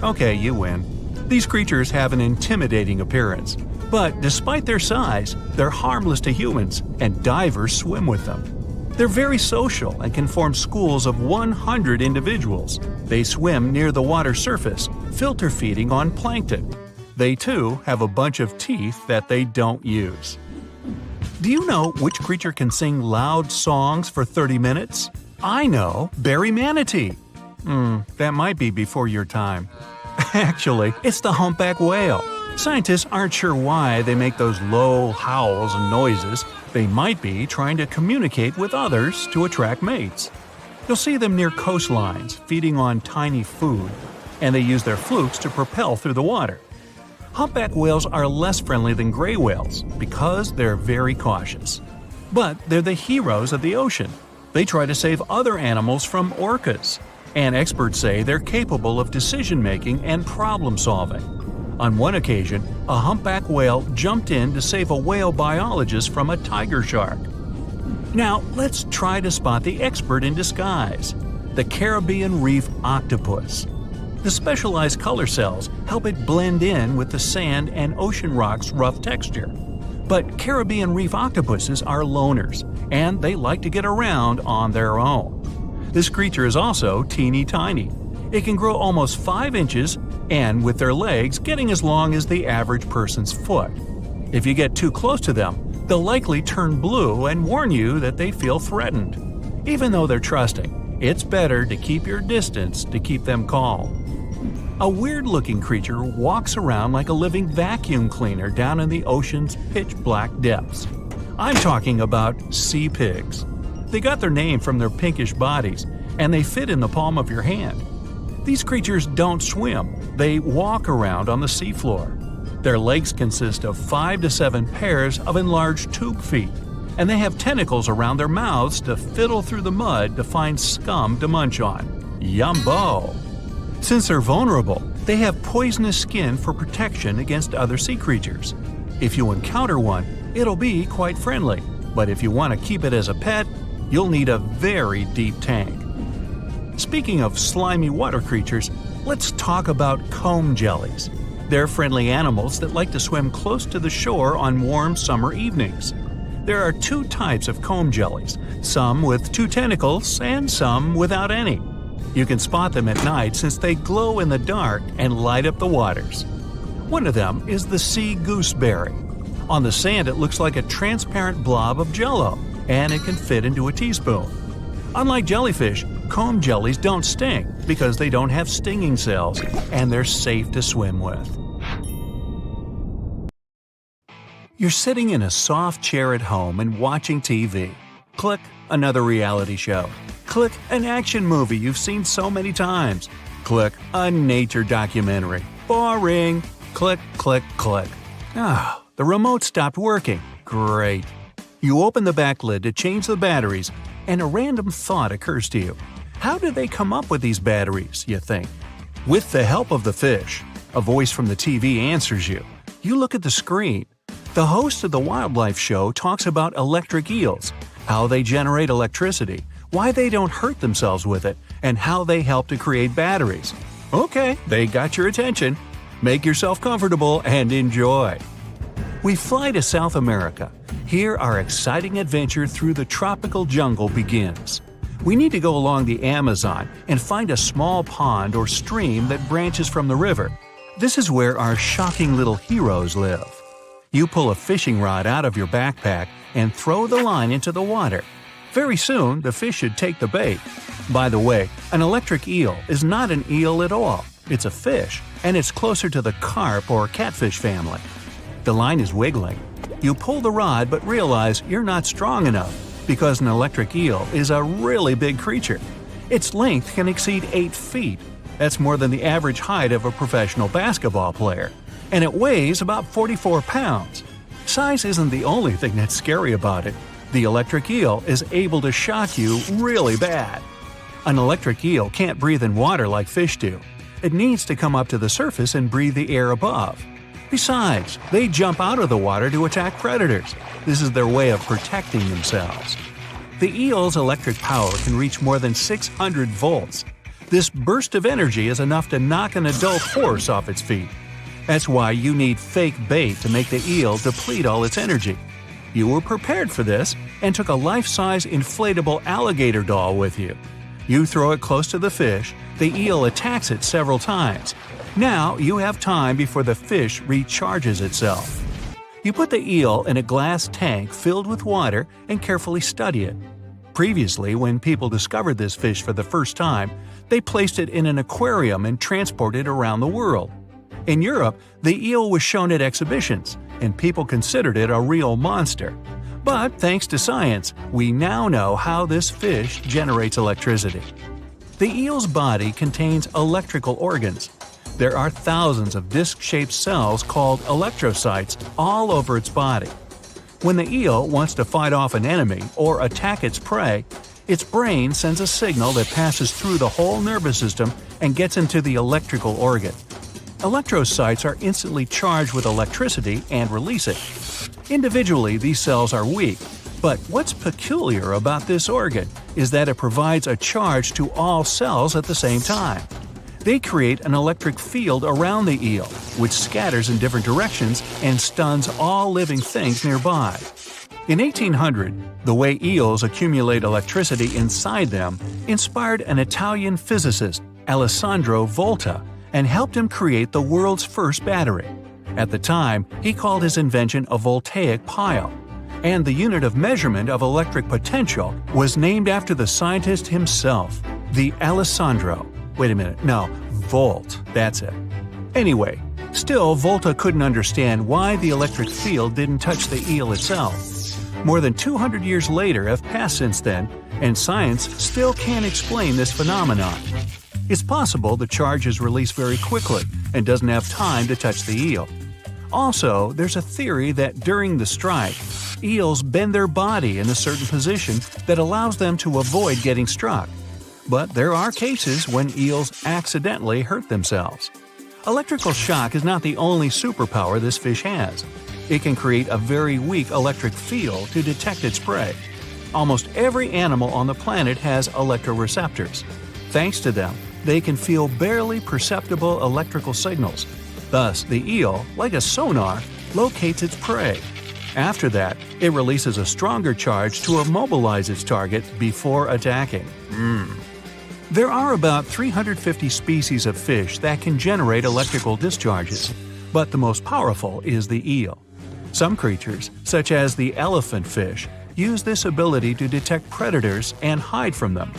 Okay, you win. These creatures have an intimidating appearance, but despite their size, they're harmless to humans, and divers swim with them. They're very social and can form schools of 100 individuals. They swim near the water surface, filter feeding on plankton. They too have a bunch of teeth that they don't use. Do you know which creature can sing loud songs for 30 minutes? I know, berry manatee. That might be before your time. Actually, it's the humpback whale. Scientists aren't sure why they make those low howls and noises. They might be trying to communicate with others to attract mates. You'll see them near coastlines, feeding on tiny food, and they use their flukes to propel through the water. Humpback whales are less friendly than gray whales because they're very cautious. But they're the heroes of the ocean. They try to save other animals from orcas, and experts say they're capable of decision-making and problem-solving. On one occasion, a humpback whale jumped in to save a whale biologist from a tiger shark. Now, let's try to spot the expert in disguise, the Caribbean reef octopus. The specialized color cells help it blend in with the sand and ocean rock's rough texture. But Caribbean reef octopuses are loners, and they like to get around on their own. This creature is also teeny tiny. It can grow almost 5 inches, and with their legs getting as long as the average person's foot. If you get too close to them, they'll likely turn blue and warn you that they feel threatened. Even though they're trusting, it's better to keep your distance to keep them calm. A weird-looking creature walks around like a living vacuum cleaner down in the ocean's pitch-black depths. I'm talking about sea pigs. They got their name from their pinkish bodies, and they fit in the palm of your hand. These creatures don't swim, they walk around on the seafloor. Their legs consist of 5 to 7 pairs of enlarged tube feet, and they have tentacles around their mouths to fiddle through the mud to find scum to munch on. Yumbo! Since they're vulnerable, they have poisonous skin for protection against other sea creatures. If you encounter one, it'll be quite friendly, but if you want to keep it as a pet, you'll need a very deep tank. Speaking of slimy water creatures, let's talk about comb jellies. They're friendly animals that like to swim close to the shore on warm summer evenings. There are 2 types of comb jellies, some with 2 tentacles and some without any. You can spot them at night since they glow in the dark and light up the waters. One of them is the sea gooseberry. On the sand it looks like a transparent blob of jello, and it can fit into a teaspoon. Unlike jellyfish, comb jellies don't sting because they don't have stinging cells, and they're safe to swim with. You're sitting in a soft chair at home and watching TV. Click, another reality show. Click, an action movie you've seen so many times. Click, a nature documentary. Boring. Click, click, click. The remote stopped working. Great. You open the back lid to change the batteries, and a random thought occurs to you. How did they come up with these batteries, you think? With the help of the fish, a voice from the TV answers you. You look at the screen. The host of the wildlife show talks about electric eels, how they generate electricity, why they don't hurt themselves with it, and how they help to create batteries. Okay, they got your attention. Make yourself comfortable and enjoy. We fly to South America. Here our exciting adventure through the tropical jungle begins. We need to go along the Amazon and find a small pond or stream that branches from the river. This is where our shocking little heroes live. You pull a fishing rod out of your backpack and throw the line into the water. Very soon, the fish should take the bait. By the way, an electric eel is not an eel at all. It's a fish, and it's closer to the carp or catfish family. The line is wiggling. You pull the rod but realize you're not strong enough because an electric eel is a really big creature. Its length can exceed 8 feet. That's more than the average height of a professional basketball player. And it weighs about 44 pounds. Size isn't the only thing that's scary about it. The electric eel is able to shock you really bad. An electric eel can't breathe in water like fish do. It needs to come up to the surface and breathe the air above. Besides, they jump out of the water to attack predators. This is their way of protecting themselves. The eel's electric power can reach more than 600 volts. This burst of energy is enough to knock an adult horse off its feet. That's why you need fake bait to make the eel deplete all its energy. You were prepared for this and took a life-size inflatable alligator doll with you. You throw it close to the fish, the eel attacks it several times. Now you have time before the fish recharges itself. You put the eel in a glass tank filled with water and carefully study it. Previously, when people discovered this fish for the first time, they placed it in an aquarium and transported it around the world. In Europe, the eel was shown at exhibitions, and people considered it a real monster. But thanks to science, we now know how this fish generates electricity. The eel's body contains electrical organs. There are thousands of disc-shaped cells called electrocytes all over its body. When the eel wants to fight off an enemy or attack its prey, its brain sends a signal that passes through the whole nervous system and gets into the electrical organ. Electrocytes are instantly charged with electricity and release it. Individually, these cells are weak, but what's peculiar about this organ is that it provides a charge to all cells at the same time. They create an electric field around the eel, which scatters in different directions and stuns all living things nearby. In 1800, the way eels accumulate electricity inside them inspired an Italian physicist, Alessandro Volta, and helped him create the world's first battery. At the time, he called his invention a voltaic pile, and the unit of measurement of electric potential was named after the scientist himself, the volt, that's it. Anyway, still Volta couldn't understand why the electric field didn't touch the eel itself. More than 200 years later have passed since then, and science still can't explain this phenomenon. It's possible the charge is released very quickly and doesn't have time to touch the eel. Also, there's a theory that during the strike, eels bend their body in a certain position that allows them to avoid getting struck. But there are cases when eels accidentally hurt themselves. Electrical shock is not the only superpower this fish has. It can create a very weak electric field to detect its prey. Almost every animal on the planet has electroreceptors. Thanks to them, they can feel barely perceptible electrical signals. Thus, the eel, like a sonar, locates its prey. After that, it releases a stronger charge to immobilize its target before attacking. There are about 350 species of fish that can generate electrical discharges, but the most powerful is the eel. Some creatures, such as the elephant fish, use this ability to detect predators and hide from them.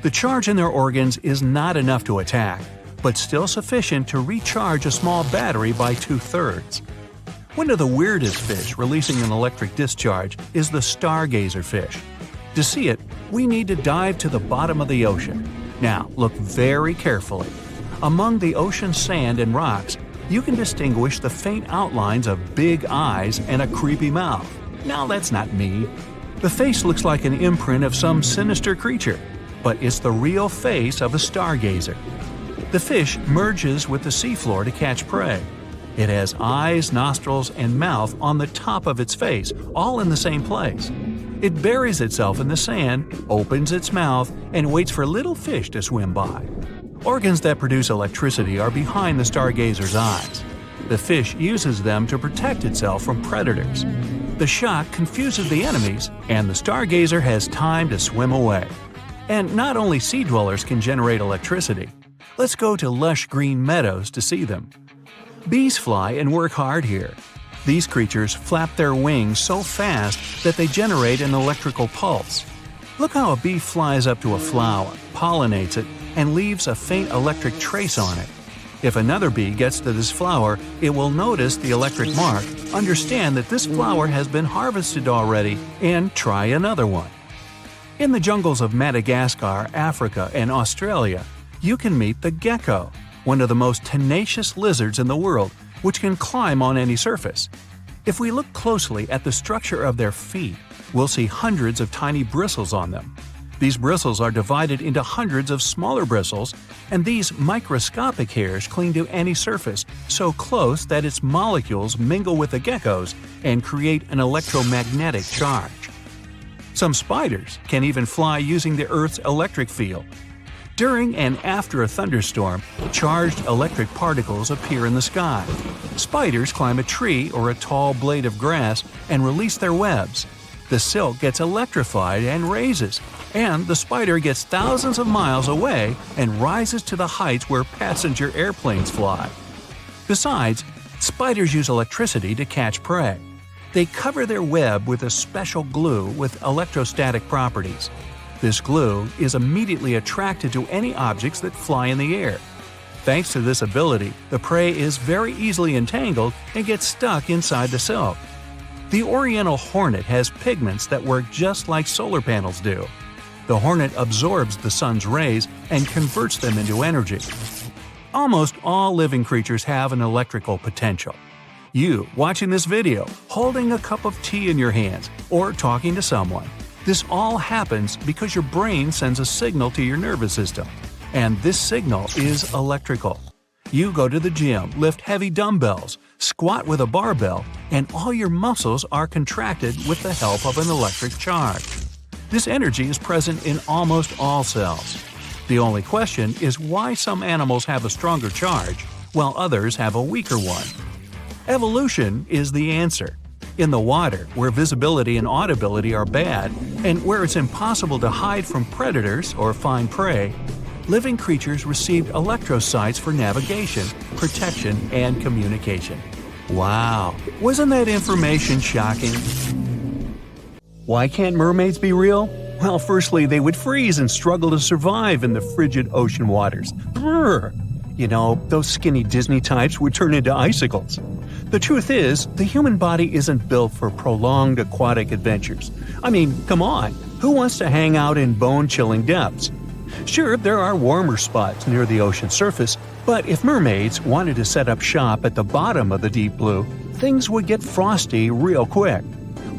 The charge in their organs is not enough to attack, but still sufficient to recharge a small battery by 2/3. One of the weirdest fish releasing an electric discharge is the stargazer fish. To see it, we need to dive to the bottom of the ocean. Now, look very carefully. Among the ocean's sand and rocks, you can distinguish the faint outlines of big eyes and a creepy mouth. Now, that's not me. The face looks like an imprint of some sinister creature, but it's the real face of a stargazer. The fish merges with the seafloor to catch prey. It has eyes, nostrils, and mouth on the top of its face, all in the same place. It buries itself in the sand, opens its mouth, and waits for little fish to swim by. Organs that produce electricity are behind the stargazer's eyes. The fish uses them to protect itself from predators. The shock confuses the enemies, and the stargazer has time to swim away. And not only sea dwellers can generate electricity. Let's go to lush green meadows to see them. Bees fly and work hard here. These creatures flap their wings so fast that they generate an electrical pulse. Look how a bee flies up to a flower, pollinates it, and leaves a faint electric trace on it. If another bee gets to this flower, it will notice the electric mark, understand that this flower has been harvested already, and try another one. In the jungles of Madagascar, Africa, and Australia, you can meet the gecko, one of the most tenacious lizards in the world, which can climb on any surface. If we look closely at the structure of their feet, we'll see hundreds of tiny bristles on them. These bristles are divided into hundreds of smaller bristles, and these microscopic hairs cling to any surface so close that its molecules mingle with the gecko's and create an electromagnetic charge. Some spiders can even fly using the Earth's electric field. During and after a thunderstorm, charged electric particles appear in the sky. Spiders climb a tree or a tall blade of grass and release their webs. The silk gets electrified and raises, and the spider gets thousands of miles away and rises to the heights where passenger airplanes fly. Besides, spiders use electricity to catch prey. They cover their web with a special glue with electrostatic properties. This glue is immediately attracted to any objects that fly in the air. Thanks to this ability, the prey is very easily entangled and gets stuck inside the silk. The oriental hornet has pigments that work just like solar panels do. The hornet absorbs the sun's rays and converts them into energy. Almost all living creatures have an electrical potential. You, watching this video, holding a cup of tea in your hands, or talking to someone. This all happens because your brain sends a signal to your nervous system, and this signal is electrical. You go to the gym, lift heavy dumbbells, squat with a barbell, and all your muscles are contracted with the help of an electric charge. This energy is present in almost all cells. The only question is why some animals have a stronger charge, while others have a weaker one. Evolution is the answer. In the water, where visibility and audibility are bad, and where it's impossible to hide from predators or find prey, living creatures received electrosites for navigation, protection, and communication. Wow, wasn't that information shocking? Why can't mermaids be real? Well, firstly, they would freeze and struggle to survive in the frigid ocean waters. Brrr. You know, those skinny Disney types would turn into icicles. The truth is, the human body isn't built for prolonged aquatic adventures. I mean, come on, who wants to hang out in bone-chilling depths? Sure, there are warmer spots near the ocean surface, but if mermaids wanted to set up shop at the bottom of the deep blue, things would get frosty real quick.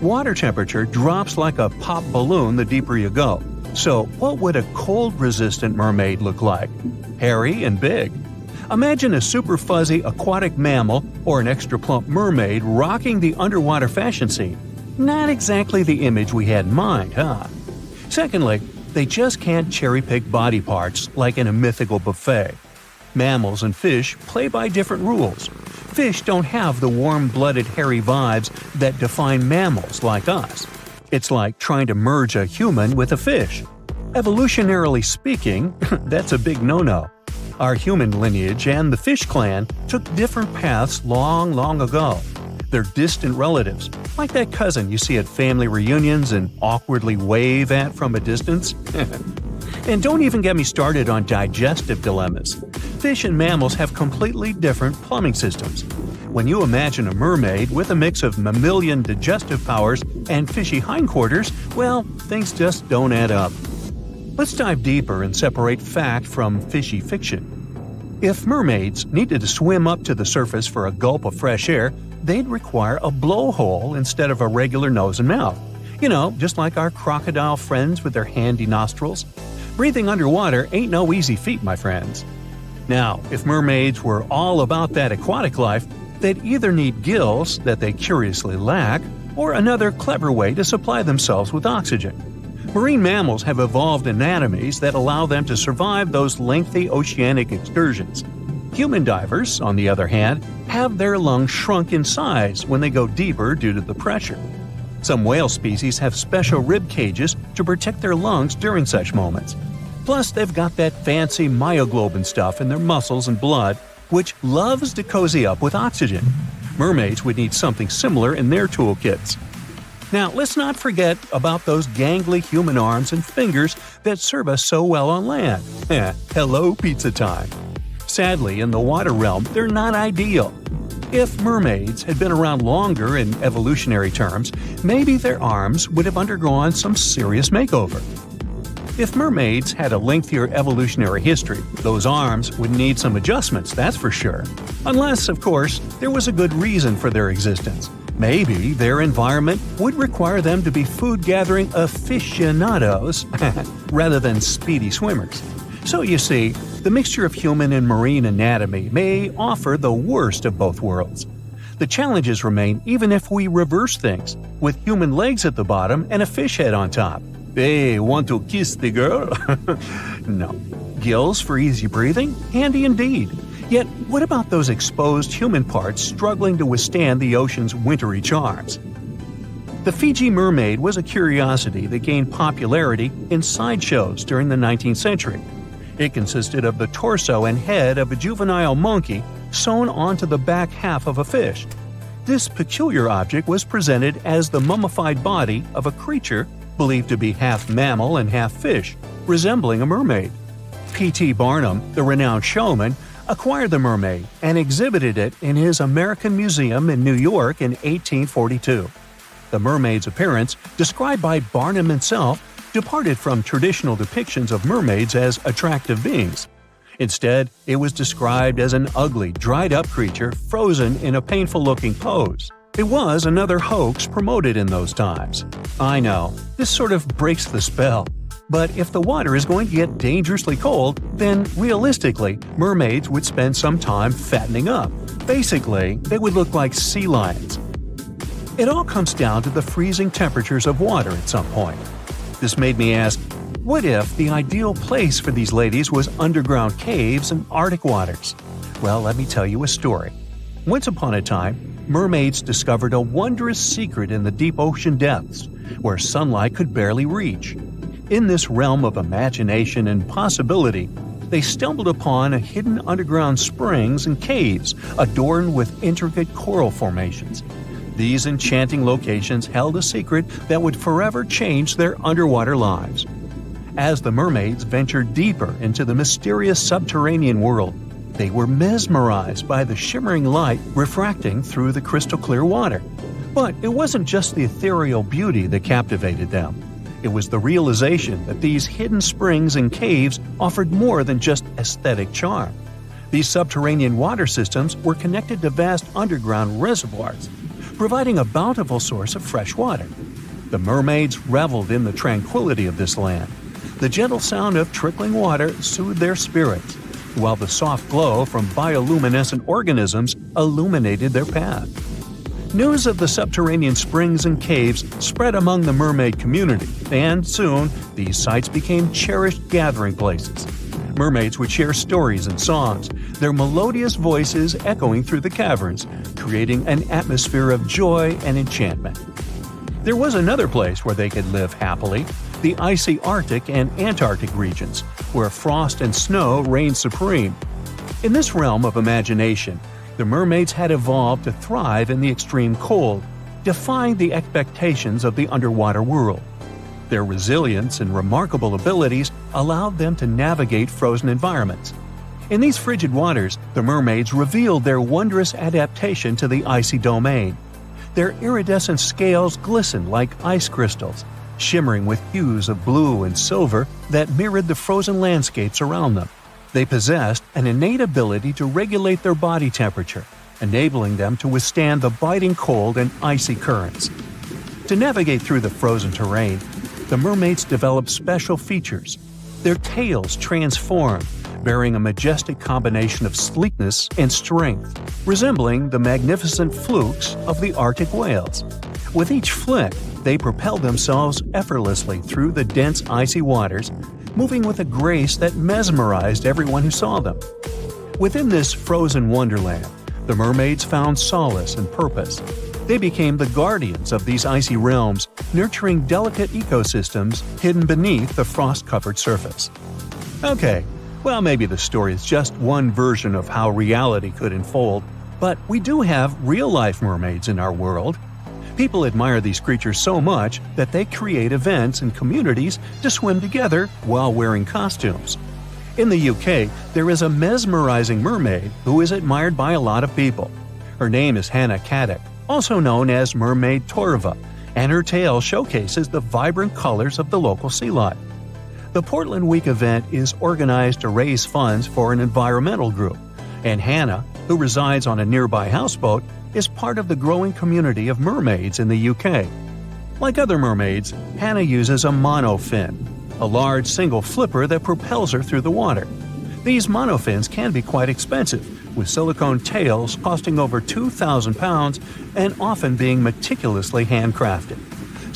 Water temperature drops like a pop balloon the deeper you go. So what would a cold-resistant mermaid look like? Hairy and big. Imagine a super fuzzy aquatic mammal or an extra plump mermaid rocking the underwater fashion scene. Not exactly the image we had in mind, huh? Secondly, they just can't cherry-pick body parts like in a mythical buffet. Mammals and fish play by different rules. Fish don't have the warm-blooded hairy vibes that define mammals like us. It's like trying to merge a human with a fish. Evolutionarily speaking, that's a big no-no. Our human lineage and the fish clan took different paths long ago. They're distant relatives, like that cousin you see at family reunions and awkwardly wave at from a distance. And don't even get me started on digestive dilemmas. Fish and mammals have completely different plumbing systems. When you imagine a mermaid with a mix of mammalian digestive powers and fishy hindquarters, well, things just don't add up. Let's dive deeper and separate fact from fishy fiction. If mermaids needed to swim up to the surface for a gulp of fresh air, they'd require a blowhole instead of a regular nose and mouth. You know, just like our crocodile friends with their handy nostrils. Breathing underwater ain't no easy feat, my friends. Now, if mermaids were all about that aquatic life, they'd either need gills that they curiously lack, or another clever way to supply themselves with oxygen. Marine mammals have evolved anatomies that allow them to survive those lengthy oceanic excursions. Human divers, on the other hand, have their lungs shrunk in size when they go deeper due to the pressure. Some whale species have special rib cages to protect their lungs during such moments. Plus, they've got that fancy myoglobin stuff in their muscles and blood, which loves to cozy up with oxygen. Mermaids would need something similar in their toolkits. Now, let's not forget about those gangly human arms and fingers that serve us so well on land. Hello, pizza time. Sadly, in the water realm, they're not ideal. If mermaids had been around longer in evolutionary terms, maybe their arms would have undergone some serious makeover. If mermaids had a lengthier evolutionary history, those arms would need some adjustments, that's for sure. Unless, of course, there was a good reason for their existence. Maybe their environment would require them to be food-gathering aficionados rather than speedy swimmers. So you see, the mixture of human and marine anatomy may offer the worst of both worlds. The challenges remain even if we reverse things, with human legs at the bottom and a fish head on top. Hey, want to kiss the girl? No. Gills for easy breathing? Handy indeed. Yet, what about those exposed human parts struggling to withstand the ocean's wintry charms? The Fiji mermaid was a curiosity that gained popularity in sideshows during the 19th century. It consisted of the torso and head of a juvenile monkey sewn onto the back half of a fish. This peculiar object was presented as the mummified body of a creature believed to be half mammal and half fish, resembling a mermaid. P.T. Barnum, the renowned showman, acquired the mermaid and exhibited it in his American Museum in New York in 1842. The mermaid's appearance, described by Barnum himself, departed from traditional depictions of mermaids as attractive beings. Instead, it was described as an ugly, dried-up creature frozen in a painful-looking pose. It was another hoax promoted in those times. I know, this sort of breaks the spell. But if the water is going to get dangerously cold, then realistically, mermaids would spend some time fattening up. Basically, they would look like sea lions. It all comes down to the freezing temperatures of water at some point. This made me ask, what if the ideal place for these ladies was underground caves and Arctic waters? Well, let me tell you a story. Once upon a time, mermaids discovered a wondrous secret in the deep ocean depths, where sunlight could barely reach. In this realm of imagination and possibility, they stumbled upon a hidden underground springs and caves adorned with intricate coral formations. These enchanting locations held a secret that would forever change their underwater lives. As the mermaids ventured deeper into the mysterious subterranean world, They were mesmerized by the shimmering light refracting through the crystal clear water. But it wasn't just the ethereal beauty that captivated them. It was the realization that these hidden springs and caves offered more than just aesthetic charm. These subterranean water systems were connected to vast underground reservoirs, providing a bountiful source of fresh water. The mermaids reveled in the tranquility of this land. The gentle sound of trickling water soothed their spirits, while the soft glow from bioluminescent organisms illuminated their path. News of the subterranean springs and caves spread among the mermaid community, and soon these sites became cherished gathering places. Mermaids would share stories and songs, their melodious voices echoing through the caverns, creating an atmosphere of joy and enchantment. There was another place where they could live happily, the icy Arctic and Antarctic regions, where frost and snow reigned supreme. In this realm of imagination, the mermaids had evolved to thrive in the extreme cold, defying the expectations of the underwater world. Their resilience and remarkable abilities allowed them to navigate frozen environments. In these frigid waters, the mermaids revealed their wondrous adaptation to the icy domain. Their iridescent scales glistened like ice crystals, shimmering with hues of blue and silver that mirrored the frozen landscapes around them. They possessed an innate ability to regulate their body temperature, enabling them to withstand the biting cold and icy currents. To navigate through the frozen terrain, the mermaids developed special features. Their tails transformed, bearing a majestic combination of sleekness and strength, resembling the magnificent flukes of the Arctic whales. With each flick, they propelled themselves effortlessly through the dense icy waters, moving with a grace that mesmerized everyone who saw them. Within this frozen wonderland, the mermaids found solace and purpose. They became the guardians of these icy realms, nurturing delicate ecosystems hidden beneath the frost-covered surface. Okay, well, maybe the story is just one version of how reality could unfold, but we do have real-life mermaids in our world. People admire these creatures so much that they create events and communities to swim together while wearing costumes. In the UK, there is a mesmerizing mermaid who is admired by a lot of people. Her name is Hannah Caddick, also known as Mermaid Torva, and her tale showcases the vibrant colors of the local sea life. The Portland Week event is organized to raise funds for an environmental group, and Hannah, who resides on a nearby houseboat, is part of the growing community of mermaids in the UK. Like other mermaids, Hannah uses a monofin, a large single flipper that propels her through the water. These monofins can be quite expensive, with silicone tails costing over £2,000 and often being meticulously handcrafted.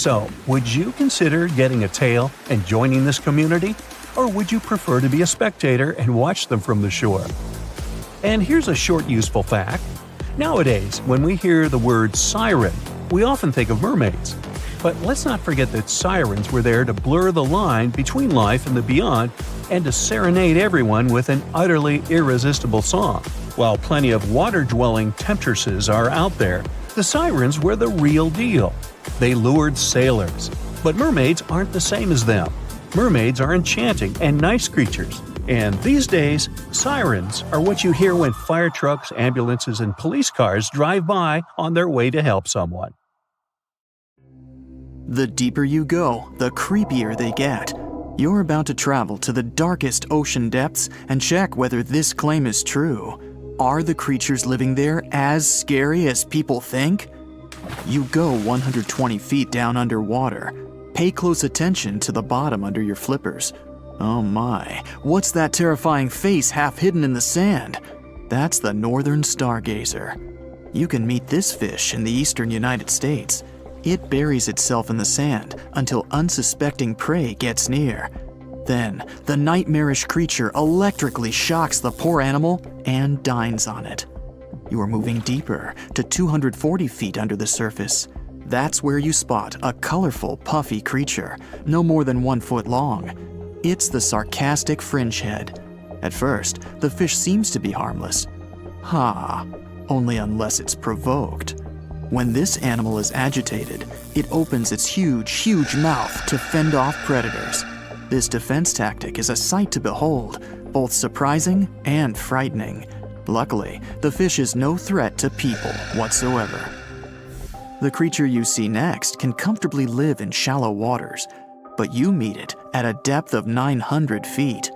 So, would you consider getting a tail and joining this community? Or would you prefer to be a spectator and watch them from the shore? And here's a short useful fact. Nowadays, when we hear the word siren, we often think of mermaids. But let's not forget that sirens were there to blur the line between life and the beyond and to serenade everyone with an utterly irresistible song. While plenty of water-dwelling temptresses are out there, the sirens were the real deal. They lured sailors. But mermaids aren't the same as them. Mermaids are enchanting and nice creatures. And these days, sirens are what you hear when fire trucks, ambulances, and police cars drive by on their way to help someone. The deeper you go, the creepier they get. You're about to travel to the darkest ocean depths and check whether this claim is true. Are the creatures living there as scary as people think? You go 120 feet down underwater. Pay close attention to the bottom under your flippers. Oh my, what's that terrifying face half hidden in the sand? That's the northern stargazer. You can meet this fish in the eastern United States. It buries itself in the sand until unsuspecting prey gets near. Then, the nightmarish creature electrically shocks the poor animal and dines on it. You are moving deeper to 240 feet under the surface. That's where you spot a colorful, puffy creature, no more than 1 foot long. It's the sarcastic fringehead. At first, the fish seems to be harmless. Only unless it's provoked. When this animal is agitated, it opens its huge mouth to fend off predators. This defense tactic is a sight to behold, both surprising and frightening. Luckily, the fish is no threat to people whatsoever. The creature you see next can comfortably live in shallow waters, but you meet it at a depth of 900 feet.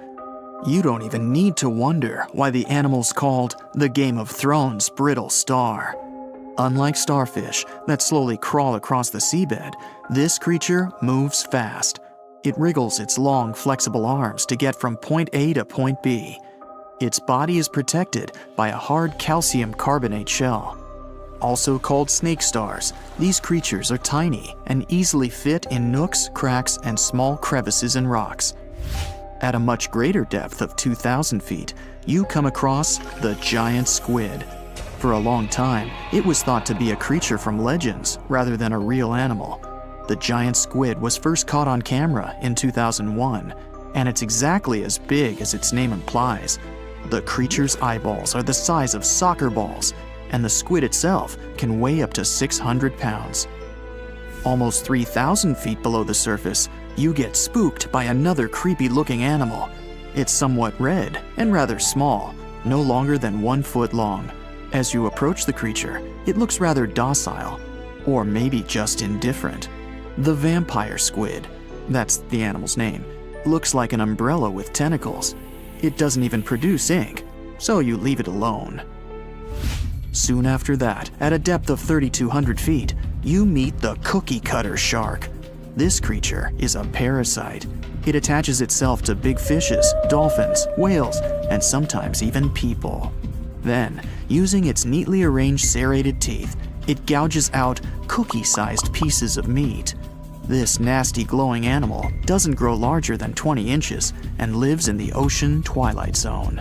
You don't even need to wonder why the animal's called the Game of Thrones brittle star. Unlike starfish that slowly crawl across the seabed, this creature moves fast. It wriggles its long, flexible arms to get from point A to point B. Its body is protected by a hard calcium carbonate shell. Also called snake stars, these creatures are tiny and easily fit in nooks, cracks, and small crevices in rocks. At a much greater depth of 2,000 feet, you come across the giant squid. For a long time, it was thought to be a creature from legends rather than a real animal. The giant squid was first caught on camera in 2001, and it's exactly as big as its name implies. The creature's eyeballs are the size of soccer balls, and the squid itself can weigh up to 600 pounds. Almost 3,000 feet below the surface, you get spooked by another creepy-looking animal. It's somewhat red and rather small, no longer than 1 foot long. As you approach the creature, it looks rather docile, or maybe just indifferent. The vampire squid, that's the animal's name, looks like an umbrella with tentacles. It doesn't even produce ink, so you leave it alone. Soon after that, at a depth of 3,200 feet, you meet the cookie cutter shark. This creature is a parasite. It attaches itself to big fishes, dolphins, whales, and sometimes even people. Then, using its neatly arranged serrated teeth, it gouges out cookie-sized pieces of meat. This nasty glowing animal doesn't grow larger than 20 inches and lives in the ocean twilight zone.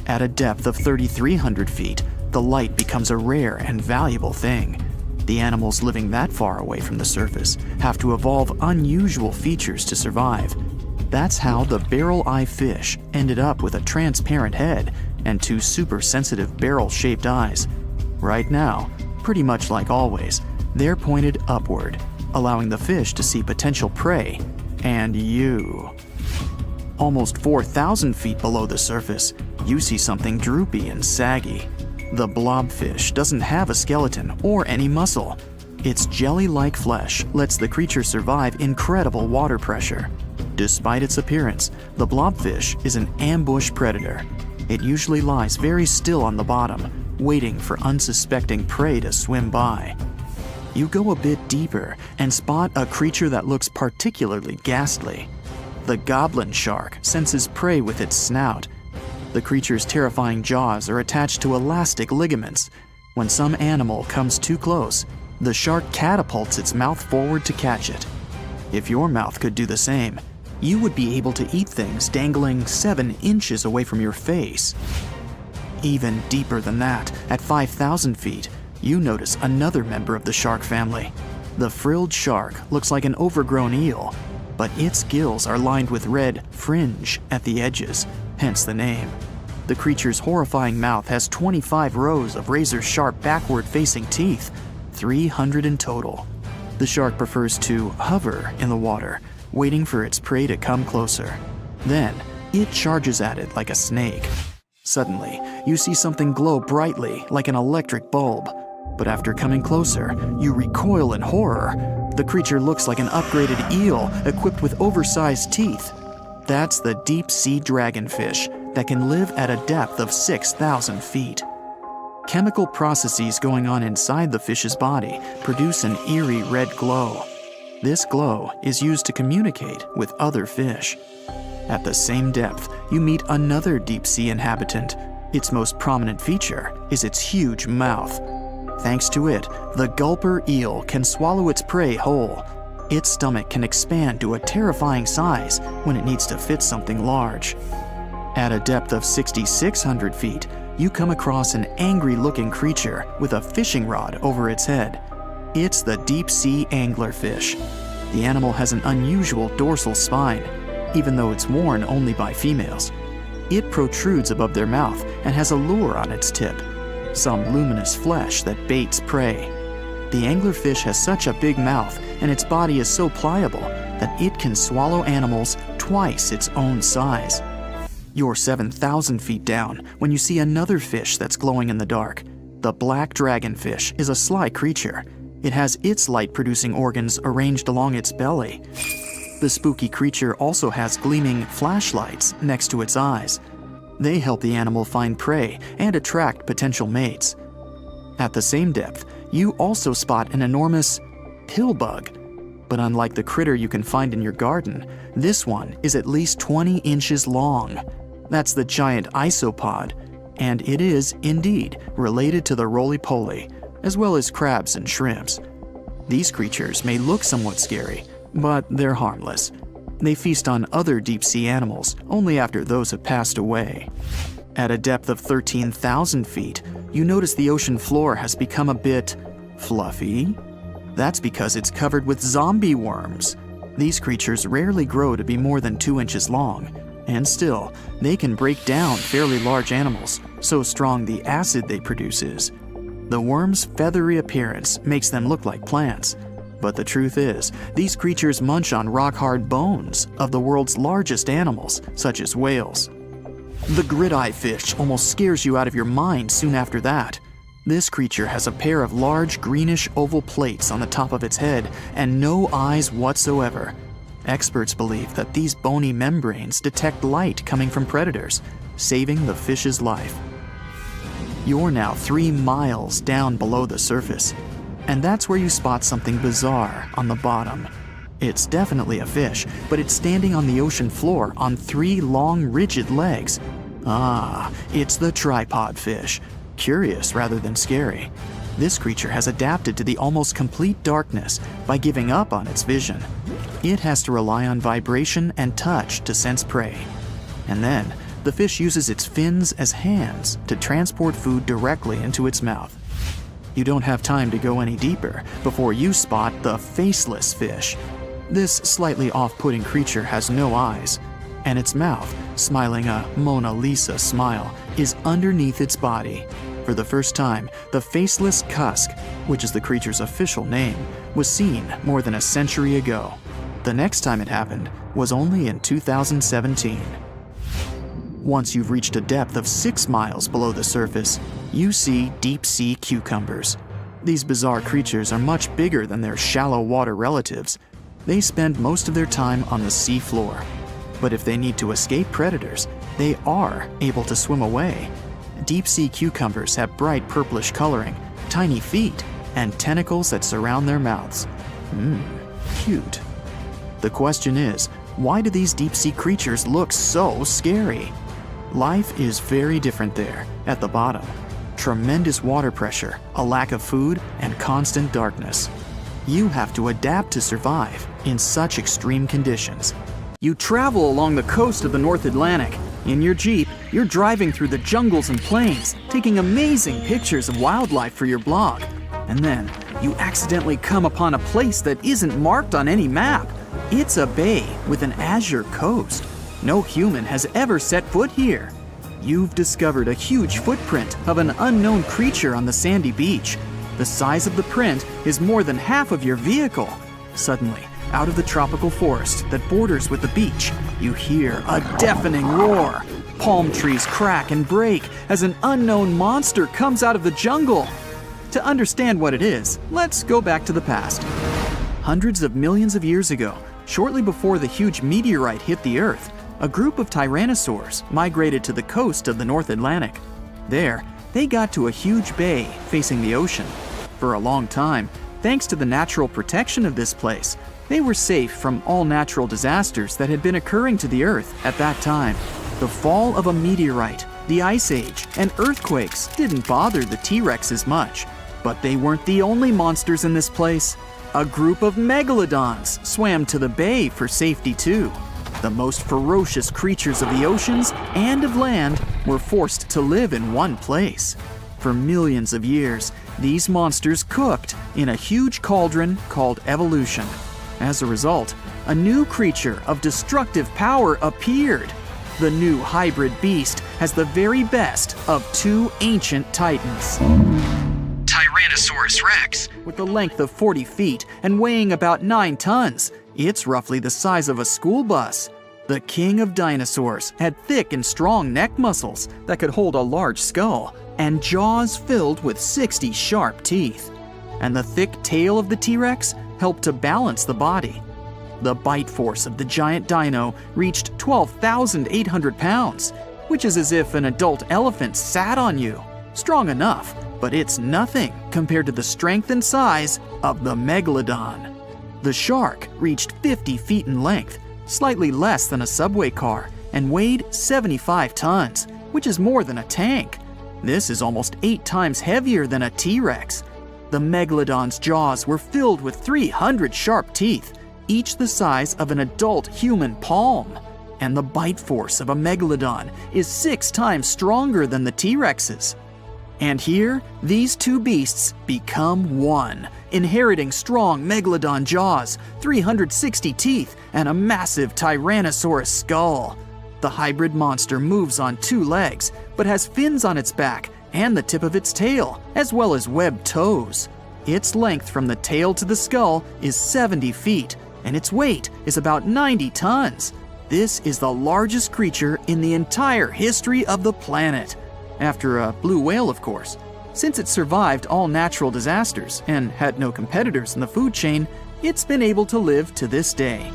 At a depth of 3,300 feet, the light becomes a rare and valuable thing. The animals living that far away from the surface have to evolve unusual features to survive. That's how the barrel-eye fish ended up with a transparent head and 2 super-sensitive barrel-shaped eyes. Right now, pretty much like always, they're pointed upward, allowing the fish to see potential prey and you. Almost 4,000 feet below the surface, you see something droopy and saggy. The blobfish doesn't have a skeleton or any muscle. Its jelly-like flesh lets the creature survive incredible water pressure. Despite its appearance, the blobfish is an ambush predator. It usually lies very still on the bottom, waiting for unsuspecting prey to swim by. You go a bit deeper and spot a creature that looks particularly ghastly. The goblin shark senses prey with its snout. The creature's terrifying jaws are attached to elastic ligaments. When some animal comes too close, the shark catapults its mouth forward to catch it. If your mouth could do the same, you would be able to eat things dangling 7 inches away from your face. Even deeper than that, at 5,000 feet, you notice another member of the shark family. The frilled shark looks like an overgrown eel, but its gills are lined with red fringe at the edges, hence the name. The creature's horrifying mouth has 25 rows of razor-sharp backward-facing teeth, 300 in total. The shark prefers to hover in the water, waiting for its prey to come closer. Then, it charges at it like a snake. Suddenly, you see something glow brightly like an electric bulb. But after coming closer, you recoil in horror. The creature looks like an upgraded eel equipped with oversized teeth. That's the deep-sea dragonfish that can live at a depth of 6,000 feet. Chemical processes going on inside the fish's body produce an eerie red glow. This glow is used to communicate with other fish. At the same depth, you meet another deep-sea inhabitant. Its most prominent feature is its huge mouth. Thanks to it, the gulper eel can swallow its prey whole. Its stomach can expand to a terrifying size when it needs to fit something large. At a depth of 6,600 feet, you come across an angry-looking creature with a fishing rod over its head. It's the deep-sea anglerfish. The animal has an unusual dorsal spine, even though it's worn only by females. It protrudes above their mouth and has a lure on its tip, some luminous flesh that baits prey. The anglerfish has such a big mouth and its body is so pliable that it can swallow animals twice its own size. You're 7,000 feet down when you see another fish that's glowing in the dark. The black dragonfish is a sly creature. It has its light-producing organs arranged along its belly. The spooky creature also has gleaming flashlights next to its eyes. They help the animal find prey and attract potential mates. At the same depth, you also spot an enormous pillbug. But unlike the critter you can find in your garden, this one is at least 20 inches long. That's the giant isopod, and it is, indeed, related to the roly-poly, as well as crabs and shrimps. These creatures may look somewhat scary, but they're harmless. They feast on other deep-sea animals only after those have passed away. At a depth of 13,000 feet, you notice the ocean floor has become a bit fluffy. That's because it's covered with zombie worms. These creatures rarely grow to be more than 2 inches long, and still, they can break down fairly large animals, so strong the acid they produce is. The worms' feathery appearance makes them look like plants, but the truth is, these creatures munch on rock-hard bones of the world's largest animals, such as whales. The grid-eye fish almost scares you out of your mind soon after that. This creature has a pair of large greenish oval plates on the top of its head and no eyes whatsoever. Experts believe that these bony membranes detect light coming from predators, saving the fish's life. You're now 3 miles down below the surface, and that's where you spot something bizarre on the bottom. It's definitely a fish, but it's standing on the ocean floor on 3 long, rigid legs. Ah, it's the tripod fish. Curious rather than scary. This creature has adapted to the almost complete darkness by giving up on its vision. It has to rely on vibration and touch to sense prey. And then, the fish uses its fins as hands to transport food directly into its mouth. You don't have time to go any deeper before you spot the faceless fish. This slightly off-putting creature has no eyes, and its mouth, smiling a Mona Lisa smile, is underneath its body. For the first time, the faceless cusk, which is the creature's official name, was seen more than a century ago. The next time it happened was only in 2017. Once you've reached a depth of 6 miles below the surface, you see deep-sea cucumbers. These bizarre creatures are much bigger than their shallow water relatives. They spend most of their time on the sea floor. But if they need to escape predators, they are able to swim away. Deep-sea cucumbers have bright purplish coloring, tiny feet, and tentacles that surround their mouths. Cute. The question is, why do these deep-sea creatures look so scary? Life is very different there, at the bottom. Tremendous water pressure, a lack of food, and constant darkness. You have to adapt to survive in such extreme conditions. You travel along the coast of the North Atlantic. In your Jeep, you're driving through the jungles and plains, taking amazing pictures of wildlife for your blog. And then, you accidentally come upon a place that isn't marked on any map. It's a bay with an azure coast. No human has ever set foot here. You've discovered a huge footprint of an unknown creature on the sandy beach. The size of the print is more than half of your vehicle. Suddenly, out of the tropical forest that borders with the beach, you hear a deafening roar. Palm trees crack and break as an unknown monster comes out of the jungle. To understand what it is, let's go back to the past. Hundreds of millions of years ago, shortly before the huge meteorite hit the Earth, a group of tyrannosaurs migrated to the coast of the North Atlantic. There, they got to a huge bay facing the ocean. For a long time, thanks to the natural protection of this place, they were safe from all natural disasters that had been occurring to the Earth at that time. The fall of a meteorite, the Ice Age, and earthquakes didn't bother the T-Rexes much. But they weren't the only monsters in this place. A group of Megalodons swam to the bay for safety too. The most ferocious creatures of the oceans and of land were forced to live in one place. For millions of years, these monsters cooked in a huge cauldron called evolution. As a result, a new creature of destructive power appeared. The new hybrid beast has the very best of 2 ancient titans. Tyrannosaurus rex, with a length of 40 feet and weighing about 9 tons. It's roughly the size of a school bus. The king of dinosaurs had thick and strong neck muscles that could hold a large skull and jaws filled with 60 sharp teeth. And the thick tail of the T-Rex helped to balance the body. The bite force of the giant dino reached 12,800 pounds, which is as if an adult elephant sat on you. Strong enough, but it's nothing compared to the strength and size of the Megalodon. The shark reached 50 feet in length, slightly less than a subway car, and weighed 75 tons, which is more than a tank. This is almost 8 times heavier than a T-Rex. The Megalodon's jaws were filled with 300 sharp teeth, each the size of an adult human palm. And the bite force of a Megalodon is 6 times stronger than the T-Rex's. And here, these two beasts become one, inheriting strong Megalodon jaws, 360 teeth, and a massive Tyrannosaurus skull. The hybrid monster moves on 2 legs, but has fins on its back and the tip of its tail, as well as webbed toes. Its length from the tail to the skull is 70 feet, and its weight is about 90 tons. This is the largest creature in the entire history of the planet. After a blue whale, of course. Since it survived all natural disasters and had no competitors in the food chain, it's been able to live to this day.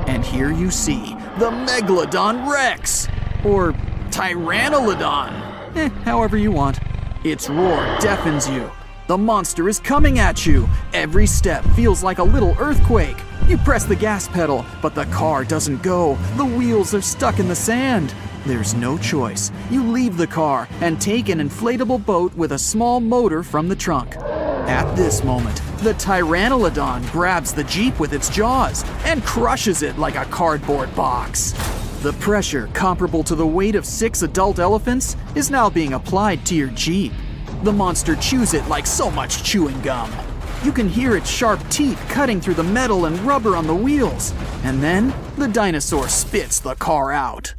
And here you see the Megalodon Rex, or Tyrannolodon, however you want. Its roar deafens you. The monster is coming at you. Every step feels like a little earthquake. You press the gas pedal, but the car doesn't go. The wheels are stuck in the sand. There's no choice. You leave the car and take an inflatable boat with a small motor from the trunk. At this moment, the Tyrannolodon grabs the Jeep with its jaws and crushes it like a cardboard box. The pressure, comparable to the weight of 6 adult elephants, is now being applied to your Jeep. The monster chews it like so much chewing gum. You can hear its sharp teeth cutting through the metal and rubber on the wheels. And then, the dinosaur spits the car out.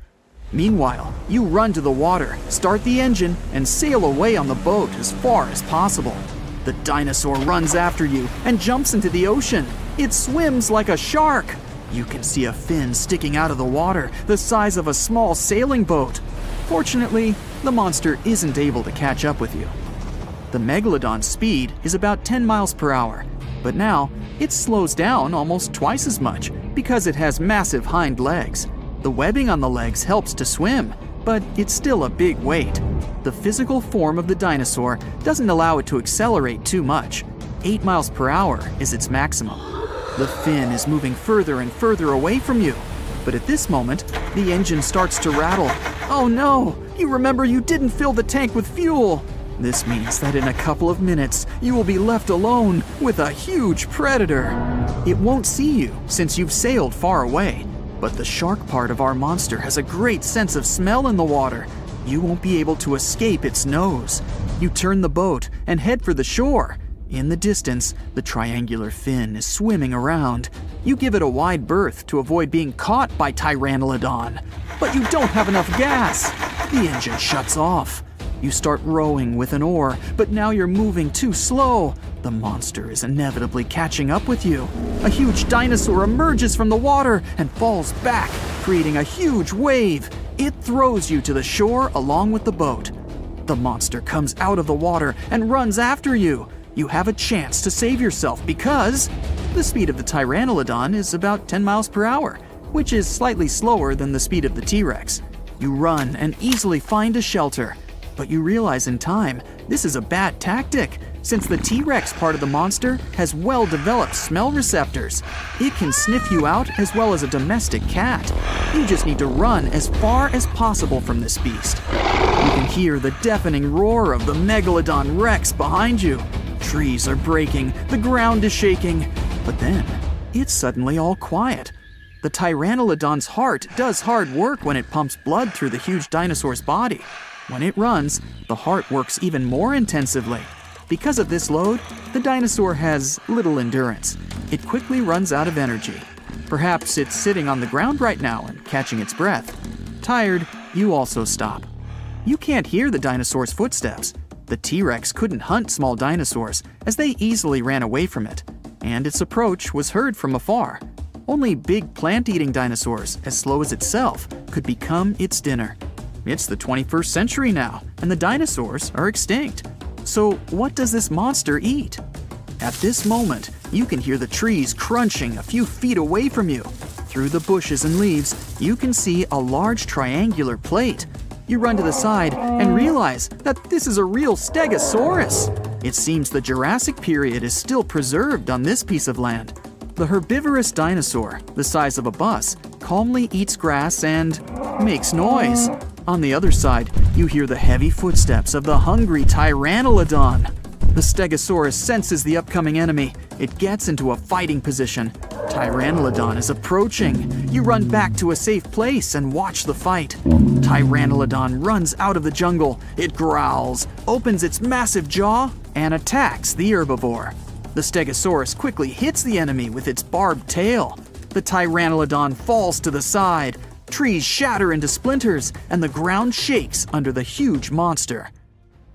Meanwhile, you run to the water, start the engine, and sail away on the boat as far as possible. The dinosaur runs after you and jumps into the ocean. It swims like a shark. You can see a fin sticking out of the water, the size of a small sailing boat. Fortunately, the monster isn't able to catch up with you. The Megalodon's speed is about 10 miles per hour, but now it slows down almost twice as much because it has massive hind legs. The webbing on the legs helps to swim, but it's still a big weight. The physical form of the dinosaur doesn't allow it to accelerate too much. 8 miles per hour is its maximum. The fin is moving further and further away from you, but at this moment, the engine starts to rattle. Oh no! You remember you didn't fill the tank with fuel! This means that in a couple of minutes, you will be left alone with a huge predator. It won't see you since you've sailed far away, but the shark part of our monster has a great sense of smell in the water. You won't be able to escape its nose. You turn the boat and head for the shore. In the distance, the triangular fin is swimming around. You give it a wide berth to avoid being caught by Tyrannolodon. But you don't have enough gas. The engine shuts off. You start rowing with an oar, but now you're moving too slow. The monster is inevitably catching up with you. A huge dinosaur emerges from the water and falls back, creating a huge wave. It throws you to the shore along with the boat. The monster comes out of the water and runs after you. You have a chance to save yourself because the speed of the Tyrannolodon is about 10 miles per hour, which is slightly slower than the speed of the T-Rex. You run and easily find a shelter, but you realize in time this is a bad tactic since the T-Rex part of the monster has well-developed smell receptors. It can sniff you out as well as a domestic cat. You just need to run as far as possible from this beast. You can hear the deafening roar of the Megalodon Rex behind you. Trees are breaking, the ground is shaking, but then it's suddenly all quiet. The Tyrannolodon's heart does hard work when it pumps blood through the huge dinosaur's body. When it runs, the heart works even more intensively. Because of this load, the dinosaur has little endurance. It quickly runs out of energy. Perhaps it's sitting on the ground right now and catching its breath. Tired, you also stop. You can't hear the dinosaur's footsteps. The T-Rex couldn't hunt small dinosaurs, as they easily ran away from it, and its approach was heard from afar. Only big plant-eating dinosaurs, as slow as itself, could become its dinner. It's the 21st century now, and the dinosaurs are extinct. So what does this monster eat? At this moment, you can hear the trees crunching a few feet away from you. Through the bushes and leaves, you can see a large triangular plate. You run to the side and realize that this is a real stegosaurus. It seems the Jurassic period is still preserved on this piece of land. The herbivorous dinosaur, the size of a bus, calmly eats grass and makes noise. On the other side, you hear the heavy footsteps of the hungry Pteranodon. The Stegosaurus senses the upcoming enemy. It gets into a fighting position. Pteranodon is approaching. You run back to a safe place and watch the fight. Pteranodon runs out of the jungle. It growls, opens its massive jaw, and attacks the herbivore. The Stegosaurus quickly hits the enemy with its barbed tail. The Pteranodon falls to the side. Trees shatter into splinters, and the ground shakes under the huge monster.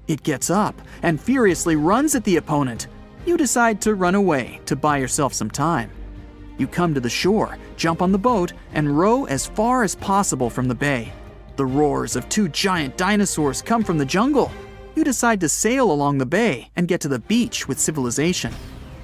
It gets up and furiously runs at the opponent. You decide to run away to buy yourself some time. You come to the shore, jump on the boat, and row as far as possible from the bay. The roars of two giant dinosaurs come from the jungle. You decide to sail along the bay and get to the beach with civilization.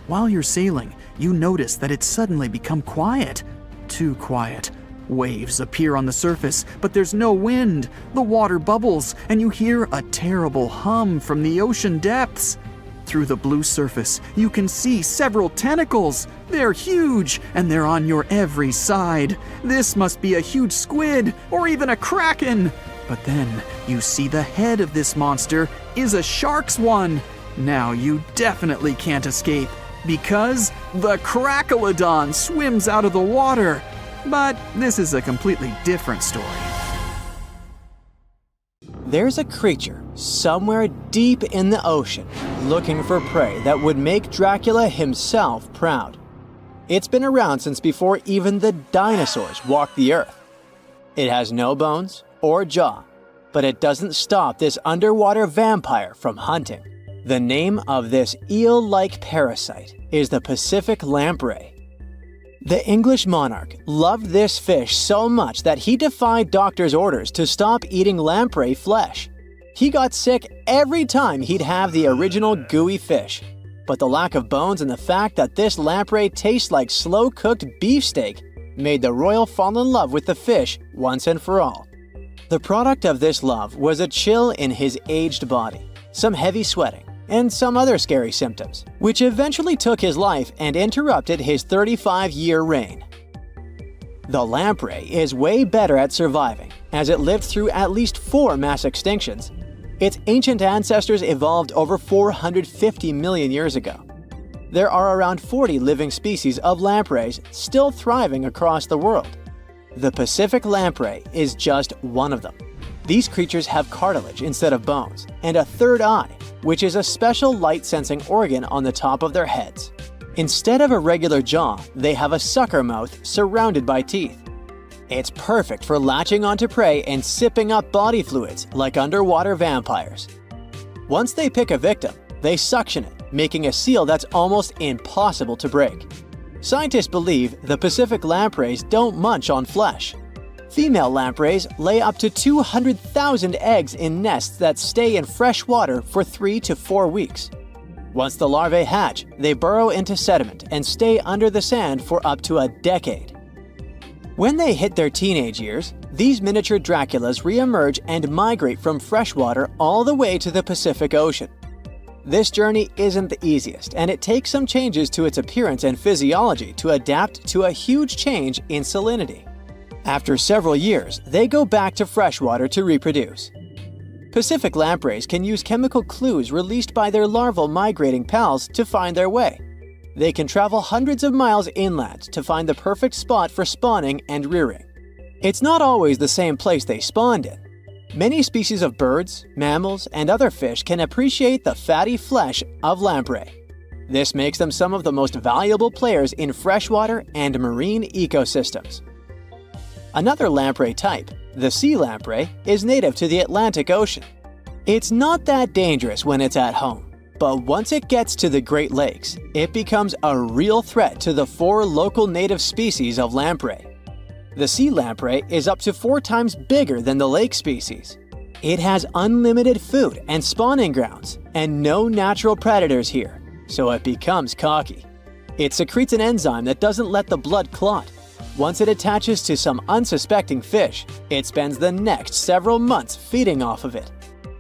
While you're sailing, you notice that it's suddenly become quiet. Too quiet. Waves appear on the surface, but there's no wind. The water bubbles, and you hear a terrible hum from the ocean depths. Through the blue surface, you can see several tentacles. They're huge, and they're on your every side. This must be a huge squid, or even a kraken. But then, you see the head of this monster is a shark's one. Now you definitely can't escape, because the Megalodon swims out of the water. But this is a completely different story. There's a creature somewhere deep in the ocean looking for prey that would make Dracula himself proud. It's been around since before even the dinosaurs walked the earth. It has no bones or jaw, but it doesn't stop this underwater vampire from hunting. The name of this eel-like parasite is the Pacific lamprey. The English monarch loved this fish so much that he defied doctors' orders to stop eating lamprey flesh. He got sick every time he'd have the original gooey fish. But the lack of bones and the fact that this lamprey tastes like slow-cooked beefsteak made the royal fall in love with the fish once and for all. The product of this love was a chill in his aged body, some heavy sweating, and some other scary symptoms, which eventually took his life and interrupted his 35-year reign. The lamprey is way better at surviving, as it lived through at least 4 mass extinctions. Its ancient ancestors evolved over 450 million years ago. There are around 40 living species of lampreys still thriving across the world. The Pacific lamprey is just one of them. These creatures have cartilage instead of bones, and a third eye, which is a special light-sensing organ on the top of their heads. Instead of a regular jaw, they have a sucker mouth surrounded by teeth. It's perfect for latching onto prey and sipping up body fluids like underwater vampires. Once they pick a victim, they suction it, making a seal that's almost impossible to break. Scientists believe the Pacific lampreys don't munch on flesh. Female lampreys lay up to 200,000 eggs in nests that stay in fresh water for 3 to 4 weeks. Once the larvae hatch, they burrow into sediment and stay under the sand for up to a decade. When they hit their teenage years, these miniature Draculas re-emerge and migrate from freshwater all the way to the Pacific Ocean. This journey isn't the easiest, and it takes some changes to its appearance and physiology to adapt to a huge change in salinity. After several years, they go back to freshwater to reproduce. Pacific lampreys can use chemical clues released by their larval migrating pals to find their way. They can travel hundreds of miles inland to find the perfect spot for spawning and rearing. It's not always the same place they spawned in. Many species of birds, mammals, and other fish can appreciate the fatty flesh of lamprey. This makes them some of the most valuable players in freshwater and marine ecosystems. Another lamprey type, the sea lamprey, is native to the Atlantic Ocean. It's not that dangerous when it's at home. But once it gets to the Great Lakes, it becomes a real threat to the 4 local native species of lamprey. The sea lamprey is up to 4 times bigger than the lake species. It has unlimited food and spawning grounds, and no natural predators here, so it becomes cocky. It secretes an enzyme that doesn't let the blood clot. Once it attaches to some unsuspecting fish, it spends the next several months feeding off of it.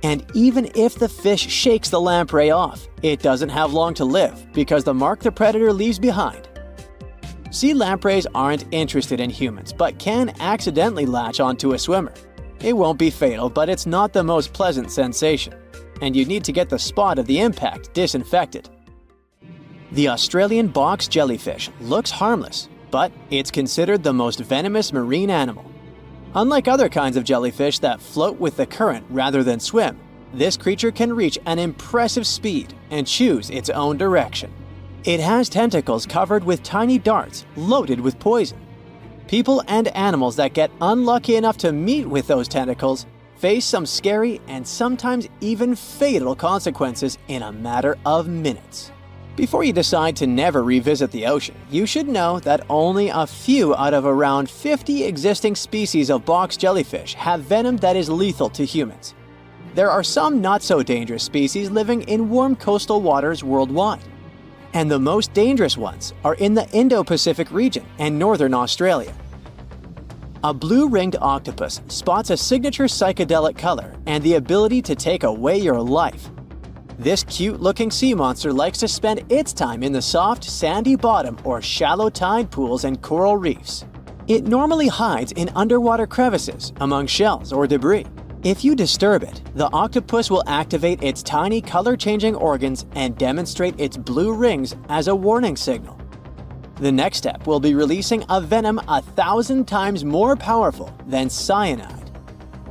And even if the fish shakes the lamprey off, it doesn't have long to live because the mark the predator leaves behind. Sea lampreys aren't interested in humans, but can accidentally latch onto a swimmer. It won't be fatal, but it's not the most pleasant sensation, and you need to get the spot of the impact disinfected. The Australian box jellyfish looks harmless, but it's considered the most venomous marine animal. Unlike other kinds of jellyfish that float with the current rather than swim, this creature can reach an impressive speed and choose its own direction. It has tentacles covered with tiny darts loaded with poison. People and animals that get unlucky enough to meet with those tentacles face some scary and sometimes even fatal consequences in a matter of minutes. Before you decide to never revisit the ocean, you should know that only a few out of around 50 existing species of box jellyfish have venom that is lethal to humans. There are some not-so-dangerous species living in warm coastal waters worldwide. And the most dangerous ones are in the Indo-Pacific region and northern Australia. A blue-ringed octopus spots a signature psychedelic color and the ability to take away your life. This cute-looking sea monster likes to spend its time in the soft, sandy bottom or shallow tide pools and coral reefs. It normally hides in underwater crevices, among shells or debris. If you disturb it, the octopus will activate its tiny color-changing organs and demonstrate its blue rings as a warning signal. The next step will be releasing a venom 1,000 times more powerful than cyanide.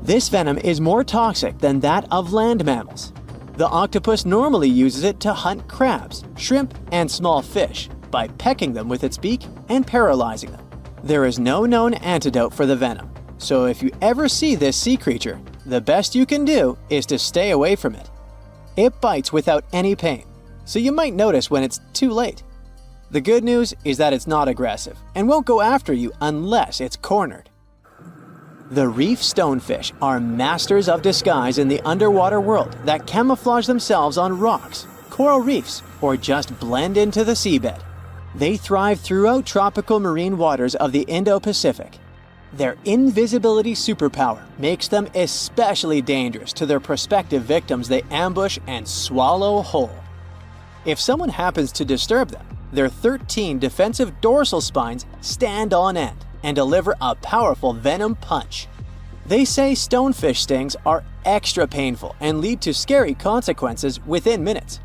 This venom is more toxic than that of land mammals. The octopus normally uses it to hunt crabs, shrimp, and small fish by pecking them with its beak and paralyzing them. There is no known antidote for the venom, so if you ever see this sea creature, the best you can do is to stay away from it. It bites without any pain, so you might notice when it's too late. The good news is that it's not aggressive and won't go after you unless it's cornered. The reef stonefish are masters of disguise in the underwater world that camouflage themselves on rocks, coral reefs, or just blend into the seabed. They thrive throughout tropical marine waters of the Indo-Pacific. Their invisibility superpower makes them especially dangerous to their prospective victims they ambush and swallow whole. If someone happens to disturb them, their 13 defensive dorsal spines stand on end and deliver a powerful venom punch. They say stonefish stings are extra painful and lead to scary consequences within minutes.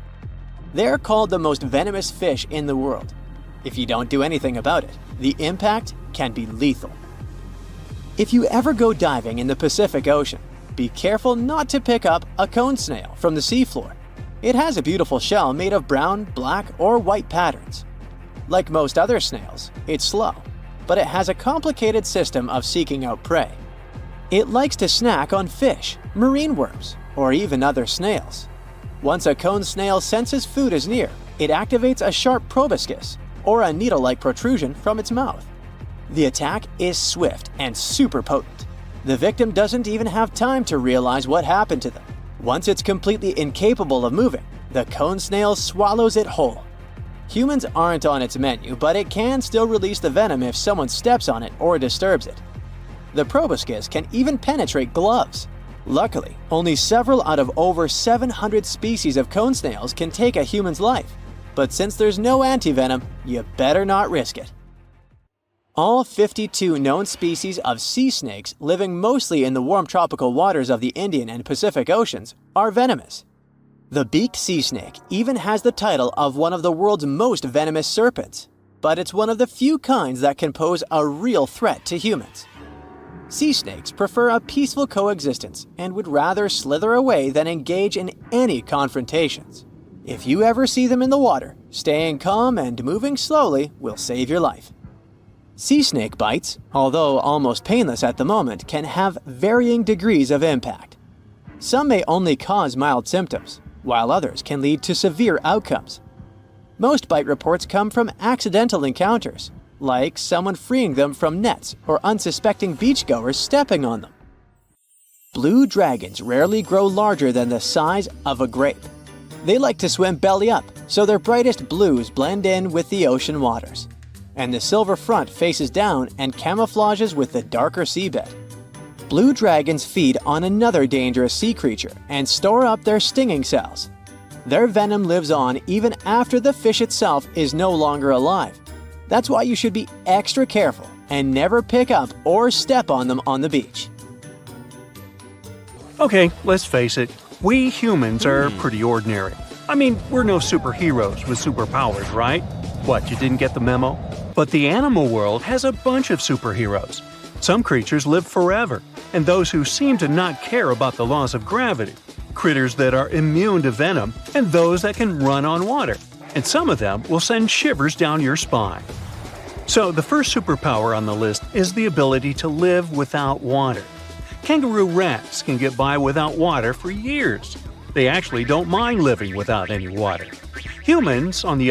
They're called the most venomous fish in the world. If you don't do anything about it, the impact can be lethal. If you ever go diving in the Pacific Ocean, be careful not to pick up a cone snail from the seafloor. It has a beautiful shell made of brown, black, or white patterns. Like most other snails, it's slow, but it has a complicated system of seeking out prey. It likes to snack on fish, marine worms, or even other snails. Once a cone snail senses food is near, it activates a sharp proboscis, or a needle-like protrusion from its mouth. The attack is swift and super potent. The victim doesn't even have time to realize what happened to them. Once it's completely incapable of moving, the cone snail swallows it whole. Humans aren't on its menu, but it can still release the venom if someone steps on it or disturbs it. The proboscis can even penetrate gloves. Luckily, only several out of over 700 species of cone snails can take a human's life. But since there's no antivenom, you better not risk it. All 52 known species of sea snakes living mostly in the warm tropical waters of the Indian and Pacific Oceans are venomous. The beaked sea snake even has the title of one of the world's most venomous serpents, but it's one of the few kinds that can pose a real threat to humans. Sea snakes prefer a peaceful coexistence and would rather slither away than engage in any confrontations. If you ever see them in the water, staying calm and moving slowly will save your life. Sea snake bites, although almost painless at the moment, can have varying degrees of impact. Some may only cause mild symptoms, while others can lead to severe outcomes. Most bite reports come from accidental encounters, like someone freeing them from nets or unsuspecting beachgoers stepping on them. Blue dragons rarely grow larger than the size of a grape. They like to swim belly up, so their brightest blues blend in with the ocean waters. And the silver front faces down and camouflages with the darker seabed. Blue dragons feed on another dangerous sea creature and store up their stinging cells. Their venom lives on even after the fish itself is no longer alive. That's why you should be extra careful and never pick up or step on them on the beach. Okay, let's face it, we humans are pretty ordinary. I mean, we're no superheroes with superpowers, right? What, you didn't get the memo? But the animal world has a bunch of superheroes. Some creatures live forever, and those who seem to not care about the laws of gravity. Critters that are immune to venom, and those that can run on water. And some of them will send shivers down your spine. So the first superpower on the list is the ability to live without water. Kangaroo rats can get by without water for years. They actually don't mind living without any water. Humans, on the